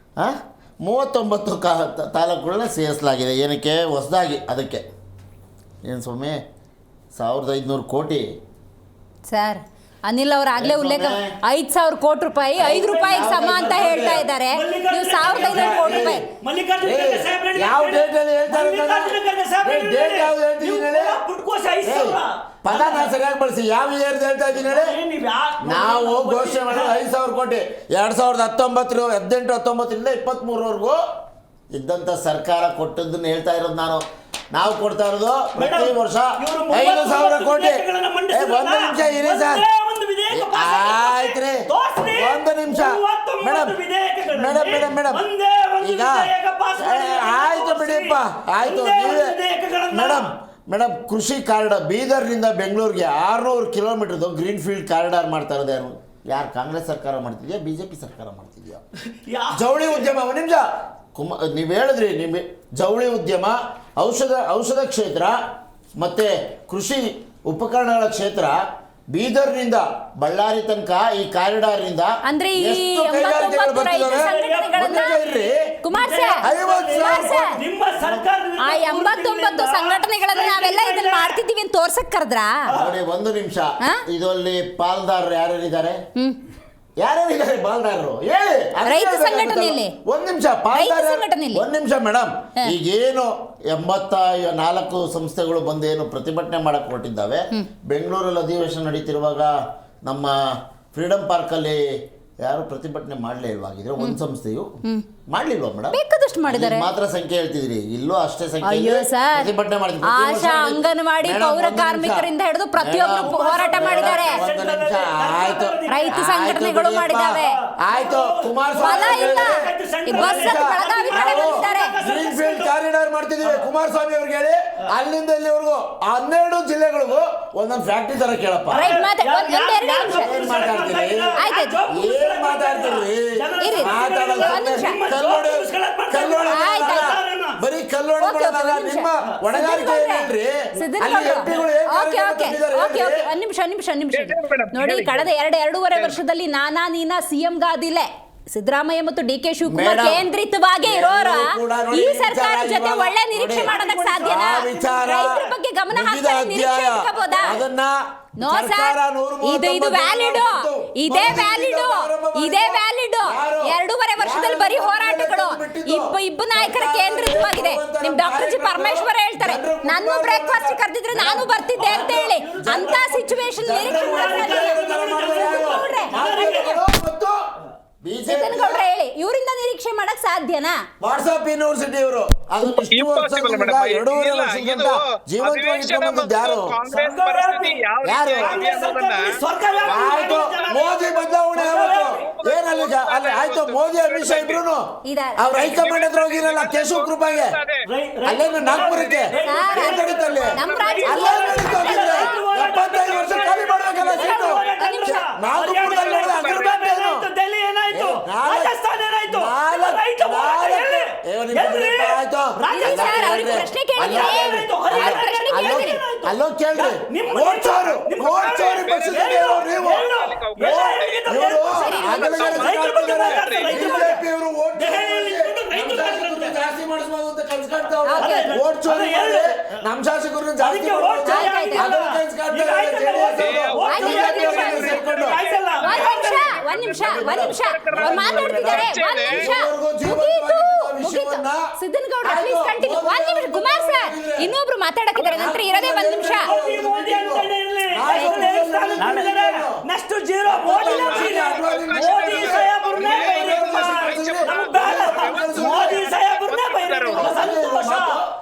39 ತಾಲೂಕುಗಳನ್ನ ಸೇರಿಸಲಾಗಿದೆ. ಏನಕ್ಕೆ? ಹೊಸದಾಗಿ ಅದಕ್ಕೆ ಏನು ಸ್ವಾಮಿ 1500 ಕೋಟಿ ಸರ್ ಅನಿಲ್ ಅವ್ರು ಆಗ್ಲೇ ಉಲ್ಲೇಖ 5,000 ಕೋಟಿ ರೂಪಾಯಿ 5 ರೂಪಾಯಿಗೆ ಸಮ ಅಂತ ಹೇಳ್ತಾ ಇದ್ದಾರೆ. ನೀವು 1,500 ಕೋಟಿ ರೂಪಾಯಿ ಯಾವ ಡೇಟಲ್ಲಿ ಹೇಳ್ತಾರೆ? ಡೇಟ್ ಯಾವ್ದು ಹೇಳ್ತಿದ್ದೀನಿ ಹೇಳಿ? ಪದ ನಾನು ಸರಿಯಾಗಿ ಬಳಸಿ. ಯಾವ ಇಯರ್ದು ಹೇಳ್ತಾ ಇದ್ದೀನಿ ಹೇಳಿ? ನಾವು ಘೋಷಣೆ ಮಾಡೋದು 5,000 ಕೋಟಿ 2018 19 23ವರೆಗೂ ಇದ್ದಂಥ ಸರ್ಕಾರ ಕೊಟ್ಟದ್ದನ್ನು ಹೇಳ್ತಾ ಇರೋದು ನಾನು. ನಾವು ಕೊಡ್ತಾ ಇರೋದು ಪ್ರತಿ ವರ್ಷ 5,000 ಕೋಟಿ. ಒಂದು ನಿಮಿಷ ಇರಿ ಸರ್, ಆಯ್ತು ರೀ, ಒಂದು ನಿಮಿಷ ಮೇಡಮ್ ಮೇಡಮ್ ಮೇಡಮ್ ಮೇಡಮ್ ಈಗ ಆಯ್ತು ಬಿಡಿಯಪ್ಪ, ಆಯ್ತು ನೀವೇ ಮೇಡಮ್ ಕೃಷಿ ಕಾರಿಡಾರ್ ಬೀದರ್ನಿಂದ ಬೆಂಗಳೂರಿಗೆ 600 ಕಿಲೋಮೀಟರ್ದು ಗ್ರೀನ್ ಫೀಲ್ಡ್ ಕಾರಿಡಾರ್ ಮಾಡ್ತಾ ಇರೋದು ಯಾರು? ಕಾಂಗ್ರೆಸ್ ಸರ್ಕಾರ ಮಾಡ್ತಿದ್ಯಾ, BJP ಸರ್ಕಾರ ಮಾಡ್ತಿದ್ಯಾ? ಜವಳಿ ಉದ್ಯಮ, ಒಂದು ನಿಮಿಷ ನೀವು ಹೇಳಿದ್ರಿ, ನಿಮ್ಮ ಜವಳಿ ಉದ್ಯಮ, ಔಷಧ ಕ್ಷೇತ್ರ ಮತ್ತು ಕೃಷಿ ಉಪಕರಣಗಳ ಕ್ಷೇತ್ರ ಬೀದರ್ನಿಂದ ಬಳ್ಳಾರಿ ತನಕ ಈ ಕಾರಿಡಾರ್ನಿಂದ ಅಂದ್ರೆ ಈ 89 ರೈತ ಸಂಘಟನೆಗಳನ್ನ ಕುಮಾರ್ ಸರ್ ಆ 89 ಸಂಘಟನೆಗಳನ್ನ ನಾವೆಲ್ಲ ಇದನ್ನ ಮಾಡ್ತಿದ್ದೀವಿ ಅಂತ ತೋರ್ಸಕ್ ಕರೆದ್ರಾ? ನೋಡಿ ಒಂದು ನಿಮಿಷ, ಇದರಲ್ಲಿ ಪಾಲ್ದಾರರು ಯಾರ್ಯಾರಿದ್ದಾರೆ? ಯಾರ್ಯಾರಿದ್ದಾರೆ ಪಾಲ್ದಾರರು ಹೇಳಿ? ರೈತ ಸಂಘಟನೆಯಲ್ಲಿ ಒಂದು ನಿಮಿಷ ಒಂದು ನಿಮಿಷ ಮೇಡಮ್, ಈಗೇನು 84 ಸಂಸ್ಥೆಗಳು ಬಂದು ಏನು ಪ್ರತಿಭಟನೆ ಮಾಡಕ್ ಹೊರಟಿದ್ದಾವೆ. ಬೆಂಗಳೂರಲ್ಲಿ ಅಧಿವೇಶನ ನಡೀತಿರುವಾಗ ನಮ್ಮ ಫ್ರೀಡಂ ಪಾರ್ಕಲ್ಲಿ ಯಾರು ಪ್ರತಿಭಟನೆ ಮಾಡಲೇ ಇಲ್ವಾಗಿದ್ರೆ ಒಂದು ಸಂಸ್ಥೆಯು ಮಾಡ್ಲಿಲ್ವಾ ಮೇಡಮ್? ಬೇಕಾದಷ್ಟು ಮಾಡಿದ್ದಾರೆ. ಮಾತ್ರ ಸಂಖ್ಯೆ ಹೇಳ್ತಿದ್ರಿ, ಇಲ್ಲೂ ಅಷ್ಟೇ ಸಂಖ್ಯೆ ಪ್ರತಿಭಟನೆ ಮಾಡಿದ್ರು. ಆಶಾ ಅಂಗನವಾಡಿ ಪೌರ ಕಾರ್ಮಿಕರಿಂದ ಹಿಡಿದು ಪ್ರತಿಯೊಬ್ಬರು ಹೋರಾಟ ಮಾಡಿದ್ದಾರೆ. ರೈತ ಸಂಘಟನೆಗಳು ಮಾಡಿದ್ದಾವೆ. ಆಯ್ತು, ಕುಮಾರಸ್ವಾಮಿ ಗ್ರೀನ್ ಫೀಲ್ಡ್ ಕಾರಿಡಾರ್ ಮಾಡ್ತಿದೀವಿ ಕುಮಾರಸ್ವಾಮಿ ಅವ್ರಿಗೆ ಹೇಳಿ, ಅಲ್ಲಿಂದ ಇಲ್ಲಿವರೆಗೂ 12 ಜಿಲ್ಲೆಗಳಿಗೂ ಒಂದೊಂದು ಫ್ಯಾಕ್ಟ್ರಿ ತರ ಕೇಳಪ್ಪ. ರೈಟ್ ಬರೀ ಕಲ್ಲೋಡ ನಿಮ್ಮ ಹೊಣೆಗಾರಿಕೆ ನಿಮಿಷ ನೋಡಿ, ಕಳೆದ 2.5 ವರ್ಷದಲ್ಲಿ ನಾನಾ ನೀನಾ ಸಿಎಂ ಗಾದಿಲೆ ಸಿದ್ದರಾಮಯ್ಯ ಮತ್ತು DK ಶಿವಕುಮಾರ್ ಕೇಂದ್ರಿತವಾಗಿ ಇರೋರ ಈ ಸರ್ಕಾರ ಜೊತೆ ಒಳ್ಳೆ ನಿರೀಕ್ಷೆ ಮಾಡೋದಕ್ಕೆ ಸಾಧ್ಯನಾ? ರೈತರ ಬಗ್ಗೆ ಗಮನ ಹಾಕ್ತಾರೆ, ನಿರೀಕ್ಷೆ ಇಟ್ಕೋಬಹುದಾ? ನೋ ಸರ್, ಇದು ವ್ಯಾಲಿಡ್, ಇದೇ ವ್ಯಾಲಿಡ್ 2.5 ವರ್ಷದಲ್ಲಿ ಬರೀ ಹೋರಾಟಗಳು. ಇಬ್ಬ ನಾಯಕರ ಕೇಂದ್ರಿತವಾಗಿದೆ. ನಿಮ್ ಡಾಕ್ಟರ್ ಜಿ ಪರಮೇಶ್ವರ್ ಹೇಳ್ತಾರೆ, ನನ್ನ ಬ್ರೇಕ್ಫಾಸ್ಟ್ ಕರೆದಿದ್ರೆ ನಾನು ಬರ್ತಿದ್ದೆ ಅಂತ ಹೇಳಿ. ಅಂತ ಸಿಚುವೇಶನ್ ಗೌಡ್ರ ಹೇಳಿ, ಇವರಿಂದ ನಿರೀಕ್ಷೆ ಮಾಡಕ್ ಸಾಧ್ಯನಾ? ವಾಟ್ಸ್ಆಪ್ ಯೂನಿವರ್ಸಿಟಿ ಇವರು ಮೋದಿ ಬದಲಾವಣೆ ಏನಲ್ಲಿ ಆಯ್ತು. ಮೋದಿ ಅಮಿತ್ ಶಾ ಇಬ್ರು ಅವ್ರ ಹೈಕಮಾಂಡ್ ಹತ್ರ ಹೋಗಿರಲ್ಲ ಕೇಶವ ಕೃಪಾಗೆ, ಅಲ್ಲೇನು ನಾಗ್ಪುರಕ್ಕೆ ನಡೀತಲ್ಲಿ 75 ವರ್ಷ ಖಾಲಿ ಮಾಡ್ಬೇಕಲ್ಲ ಸೀಟು. ನಾಗಪುರದಲ್ಲಿ ಅಲ್ಲೋ ಕೇಳ್ರಿ, ನಮ್ ಶಾಸಕರು ಜಾಸ್ತಿ ಒಂದ್ ನಿಮಿಷ ಮಾತಾಡ್ತಿದ್ದಾರೆ. ಸಿದ್ದನಗೌಡ ಕುಮಾರ್ ಸರ್ ಇನ್ನೊಬ್ರು ಮಾತಾಡಕ್ಕಿದ್ದಾರೆ, ನಂತರ ಇರೋದೇ 1 ನಿಮಿಷ.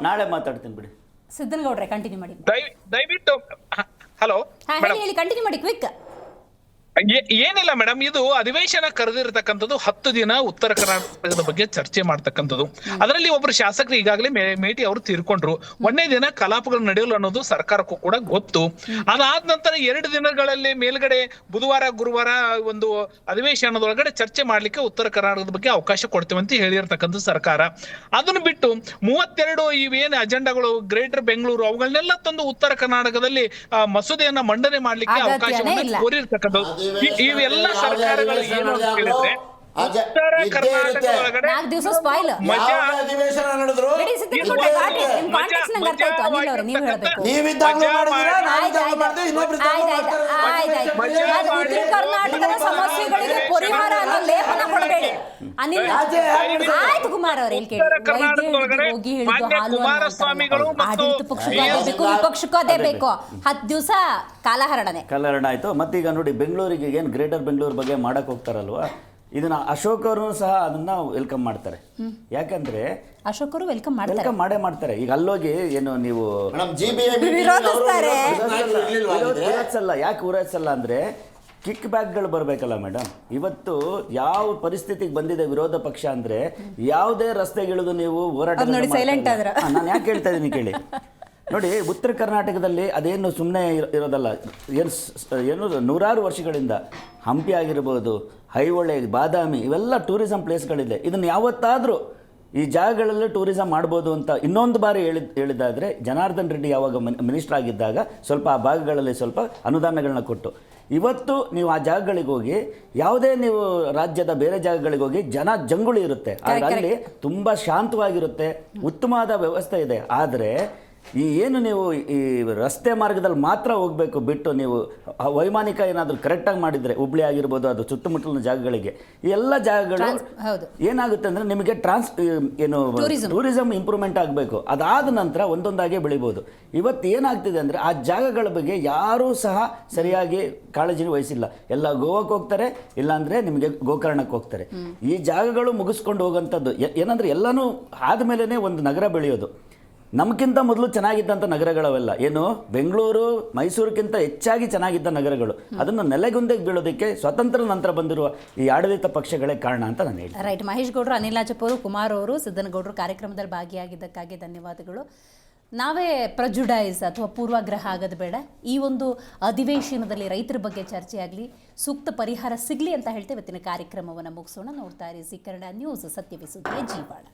ನಾಳೆ ಮಾತಾಡ್ತೀನಿ ಬಿಡಿ. ಸಿದ್ದನಗೌಡ್ರೆ ಕಂಟಿನ್ಯೂ ಮಾಡಿ ದಯವಿಟ್ಟು. ಹಲೋ ಹೇಳಿ, ಕಂಟಿನ್ಯೂ ಮಾಡಿ ಕ್ವಿಕ್. ಏನಿಲ್ಲ ಮೇಡಮ್, ಇದು ಅಧಿವೇಶನ ಕರೆದಿರತಕ್ಕಂಥದ್ದು 10 ದಿನ ಉತ್ತರ ಕರ್ನಾಟಕದ ಬಗ್ಗೆ ಚರ್ಚೆ ಮಾಡ್ತಕ್ಕಂಥದ್ದು. ಅದರಲ್ಲಿ ಒಬ್ರು ಶಾಸಕರು ಈಗಾಗಲೇ ಮೇಟಿ ಅವರು ತೀರ್ಕೊಂಡ್ರು. 1ನೇ ದಿನ ಕಲಾಪಗಳು ನಡೆಯಲು ಅನ್ನೋದು ಸರ್ಕಾರಕ್ಕೂ ಕೂಡ ಗೊತ್ತು. ಅದಾದ ನಂತರ 2 ದಿನಗಳಲ್ಲಿ ಮೇಲ್ಗಡೆ ಬುಧವಾರ ಗುರುವಾರ ಒಂದು ಅಧಿವೇಶನದೊಳಗಡೆ ಚರ್ಚೆ ಮಾಡ್ಲಿಕ್ಕೆ ಉತ್ತರ ಕರ್ನಾಟಕದ ಬಗ್ಗೆ ಅವಕಾಶ ಕೊಡ್ತೇವೆ ಅಂತ ಹೇಳಿರ್ತಕ್ಕಂಥ ಸರ್ಕಾರ. ಅದನ್ನು ಬಿಟ್ಟು 32 ಇವೇನು ಅಜೆಂಡಾಗಳು ಗ್ರೇಟರ್ ಬೆಂಗಳೂರು ಅವುಗಳನ್ನೆಲ್ಲ ತಂದು ಉತ್ತರ ಕರ್ನಾಟಕದಲ್ಲಿ ಮಸೂದೆಯನ್ನ ಮಂಡನೆ ಮಾಡ್ಲಿಕ್ಕೆ ಅವಕಾಶವನ್ನ ಕೋರಿರ್ತಕ್ಕಂಥದ್ದು. ಇವೆಲ್ಲ ಸರ್ಕಾರಗಳು ಏನು ಅಂತ ಹೇಳಿದ್ರೆ ಆಗ ಉತ್ತರ ಇದ್ದೇ ಇರುತ್ತೆ. ಕರ್ನಾಟಕ ಒಳಗಡೆ 4 ದಿವಸ ಸ್ಪಾಯ್ಲ್. ಮಜಾ ಯಾವ ಅಧಿವೇಶನ ನಡೆದ್ರು ಬಿಡಿ ಸಿದ್ದರಾಮಯ್ಯ ಘಾಟಿ, ನಿಮ್ ಕಾಂಟೆಕ್ಸ್ಟ್ ನಂಗೆ ಅರ್ಥ ಆಯ್ತು. ಅನಿಲ್ ಅವರೇ ನೀವು ಹೇಳಬೇಕು. ನೀವಿದ್ದಾಗಲೂ ಮಾಡಿದ್ದೀರಾ, ನಾವಿದ್ದಾಗಲೂ ಮಾಡಿದ್ವಿ, ಇನ್ನೊಬ್ರು ಇದ್ದಾಗಲೂ ಆಯ್ತು ಮಾಡ್ತಾರೆ. ಉತ್ತರ ಕರ್ನಾಟಕದ ಸಮಸ್ಯೆಗಳಿಗೆ ಪರಿಹಾರ ಅನ್ನೋ ಲೇಪನ ಕೊಡಬೇಡಿ ಅನಿಲ್. ಆಯ್ತು ಕುಮಾರ್ ಅವ್ರೆ, ಇಲ್ಲಿ ಕೇಳಿ. ವೈದ್ಯರಿಗೆ ಹೋಗಿ ಹೇಳಿದ್ದು ಹಾಲು ಕುಮಾರಸ್ವಾಮಿಗಳು ಆಡಳಿತ ಪಕ್ಷಕ್ಕೂ ಅದೇ ಬೇಕು, ವಿಪಕ್ಷಕ್ಕೂ ಅದೇ ಬೇಕು. 10 ದಿವಸ ಕಾಲಹರಣನೆ ಆಯಿತು. ಮತ್ತೀಗ ನೋಡಿ, ಬೆಂಗಳೂರಿಗೆ ಏನು ಗ್ರೇಟರ್ ಬೆಂಗಳೂರು ಬಗ್ಗೆ ಮಾಡಕ್ಕೆ ಹೋಗ್ತಾರಲ್ವಾ, ಇದನ್ನ ಅಶೋಕ್ ಅವರು ಸಹ ಅದನ್ನ ವೆಲ್ಕಮ್ ಮಾಡ್ತಾರೆ. ಯಾಕಂದ್ರೆ ಅಶೋಕ್ ಅವರು ವೆಲ್ಕಮ್ ಮಾಡ್ತಾರೆ. ಈಗ ಅಲ್ಲೋಗಿ ಏನು ನೀವು ವಿರೋಧಿಸ್ತಾರೆ. ಊರಾಡ್ಸಲ್ಲ. ಯಾಕೆ ಊರಾಡ್ಸಲ್ಲ ಅಂದ್ರೆ ಕಿಕ್ ಬ್ಯಾಕ್ಗಳು ಬರಬೇಕಲ್ಲ ಮೇಡಮ್. ಇವತ್ತು ಯಾವ ಪರಿಸ್ಥಿತಿಗೆ ಬಂದಿದೆ ವಿರೋಧ ಪಕ್ಷ ಅಂದ್ರೆ, ಯಾವುದೇ ರಸ್ತೆಗಿಳಿದು ನೀವು ಹೋರಾಟ ನಾನು ಯಾಕೆ ಹೇಳ್ತಾ ಇದ್ದೀನಿ ಕೇಳಿ. ನೋಡಿ, ಉತ್ತರ ಕರ್ನಾಟಕದಲ್ಲಿ ಅದೇನು ಸುಮ್ಮನೆ ಇರೋದಲ್ಲ, ಏನು ನೂರಾರು ವರ್ಷಗಳಿಂದ ಹಂಪಿ ಆಗಿರ್ಬೋದು, ಐಹೊಳೆ, ಬಾದಾಮಿ, ಇವೆಲ್ಲ ಟೂರಿಸಂ ಪ್ಲೇಸ್ಗಳಿದೆ. ಇದನ್ನು ಯಾವತ್ತಾದರೂ ಈ ಜಾಗಗಳಲ್ಲಿ ಟೂರಿಸಂ ಮಾಡ್ಬೋದು ಅಂತ ಇನ್ನೊಂದು ಬಾರಿ ಹೇಳಿದ್ದಾದರೆ, ಜನಾರ್ದನ್ ರೆಡ್ಡಿ ಯಾವಾಗ ಮಿನಿಸ್ಟರ್ ಆಗಿದ್ದಾಗ ಸ್ವಲ್ಪ ಆ ಭಾಗಗಳಲ್ಲಿ ಸ್ವಲ್ಪ ಅನುದಾನಗಳನ್ನ ಕೊಟ್ಟು, ಇವತ್ತು ನೀವು ಆ ಜಾಗಗಳಿಗೆ ಹೋಗಿ, ಯಾವುದೇ ನೀವು ರಾಜ್ಯದ ಬೇರೆ ಜಾಗಗಳಿಗೆ ಹೋಗಿ, ಜಂಗುಳಿ ಇರುತ್ತೆ, ಅಲ್ಲಿ ತುಂಬ ಶಾಂತವಾಗಿರುತ್ತೆ, ಉತ್ತಮವಾದ ವ್ಯವಸ್ಥೆ ಇದೆ. ಆದರೆ ಏನು ನೀವು ಈ ರಸ್ತೆ ಮಾರ್ಗದಲ್ಲಿ ಮಾತ್ರ ಹೋಗಬೇಕು ಬಿಟ್ಟು, ನೀವು ವೈಮಾನಿಕ ಏನಾದರೂ ಕರೆಕ್ಟಾಗಿ ಮಾಡಿದರೆ, ಹುಬ್ಳಿ ಆಗಿರ್ಬೋದು, ಅದು ಸುತ್ತಮುತ್ತಲಿನ ಜಾಗಗಳಿಗೆ, ಈ ಎಲ್ಲ ಜಾಗಗಳು ಏನಾಗುತ್ತೆ ಅಂದರೆ ನಿಮಗೆ ಟೂರಿಸಂ ಇಂಪ್ರೂವ್ಮೆಂಟ್ ಆಗಬೇಕು. ಅದಾದ ನಂತರ ಒಂದೊಂದಾಗೆ ಬೆಳಿಬೋದು. ಇವತ್ತು ಏನಾಗ್ತಿದೆ ಅಂದರೆ, ಆ ಜಾಗಗಳ ಬಗ್ಗೆ ಯಾರೂ ಸಹ ಸರಿಯಾಗಿ ಕಾಳಜಿ ವಹಿಸಿಲ್ಲ. ಎಲ್ಲ ಗೋವಾಕ್ಕೆ ಹೋಗ್ತಾರೆ, ಇಲ್ಲಾಂದರೆ ನಿಮಗೆ ಗೋಕರ್ಣಕ್ಕೆ ಹೋಗ್ತಾರೆ. ಈ ಜಾಗಗಳು ಮುಗಿಸ್ಕೊಂಡು ಹೋಗೋಂಥದ್ದು ಏನಂದರೆ, ಎಲ್ಲನೂ ಆದಮೇಲೆ ಒಂದು ನಗರ ಬೆಳೆಯೋದು. ನಮಗಿಂತ ಮೊದಲು ಚೆನ್ನಾಗಿದ್ದಂಥ ನಗರಗಳವೆಲ್ಲ, ಏನು ಬೆಂಗಳೂರು, ಮೈಸೂರಿಗಿಂತ ಹೆಚ್ಚಾಗಿ ಚೆನ್ನಾಗಿದ್ದ ನಗರಗಳು, ಅದನ್ನು ನೆಲೆಗುಂದಿಗೆ ಬೀಳೋದಕ್ಕೆ ಸ್ವತಂತ್ರ ನಂತರ ಬಂದಿರುವ ಈ ಆಡಳಿತ ಪಕ್ಷಗಳೇ ಕಾರಣ ಅಂತ ನಾನು ಹೇಳ್ತೀನಿ. ರೈಟ್. ಮಹೇಶ್ ಗೌಡರು, ಅನಿಲ್ ರಾಜಪ್ಪ ಅವರು, ಕುಮಾರ್ ಅವರು, ಸಿದ್ದನಗೌಡರು ಕಾರ್ಯಕ್ರಮದಲ್ಲಿ ಭಾಗಿಯಾಗಿದ್ದಕ್ಕಾಗಿ ಧನ್ಯವಾದಗಳು. ನಾವೇ ಪ್ರಜುಡೈಸ್ ಅಥವಾ ಪೂರ್ವಾಗ್ರಹ ಆಗೋದು ಬೇಡ. ಈ ಒಂದು ಅಧಿವೇಶನದಲ್ಲಿ ರೈತರ ಬಗ್ಗೆ ಚರ್ಚೆ ಆಗಲಿ, ಸೂಕ್ತ ಪರಿಹಾರ ಸಿಗಲಿ ಅಂತ ಹೇಳ್ತೇವೆ. ಇವತ್ತಿನ ಕಾರ್ಯಕ್ರಮವನ್ನು ಮುಗಿಸೋಣ. ನೋಡ್ತಾ ಇರಿ ಜೀ ಕನ್ನಡ ನ್ಯೂಸ್, ಸತ್ಯವೇ ಸುದ್ದಿಯ ಜೀವಾಳ.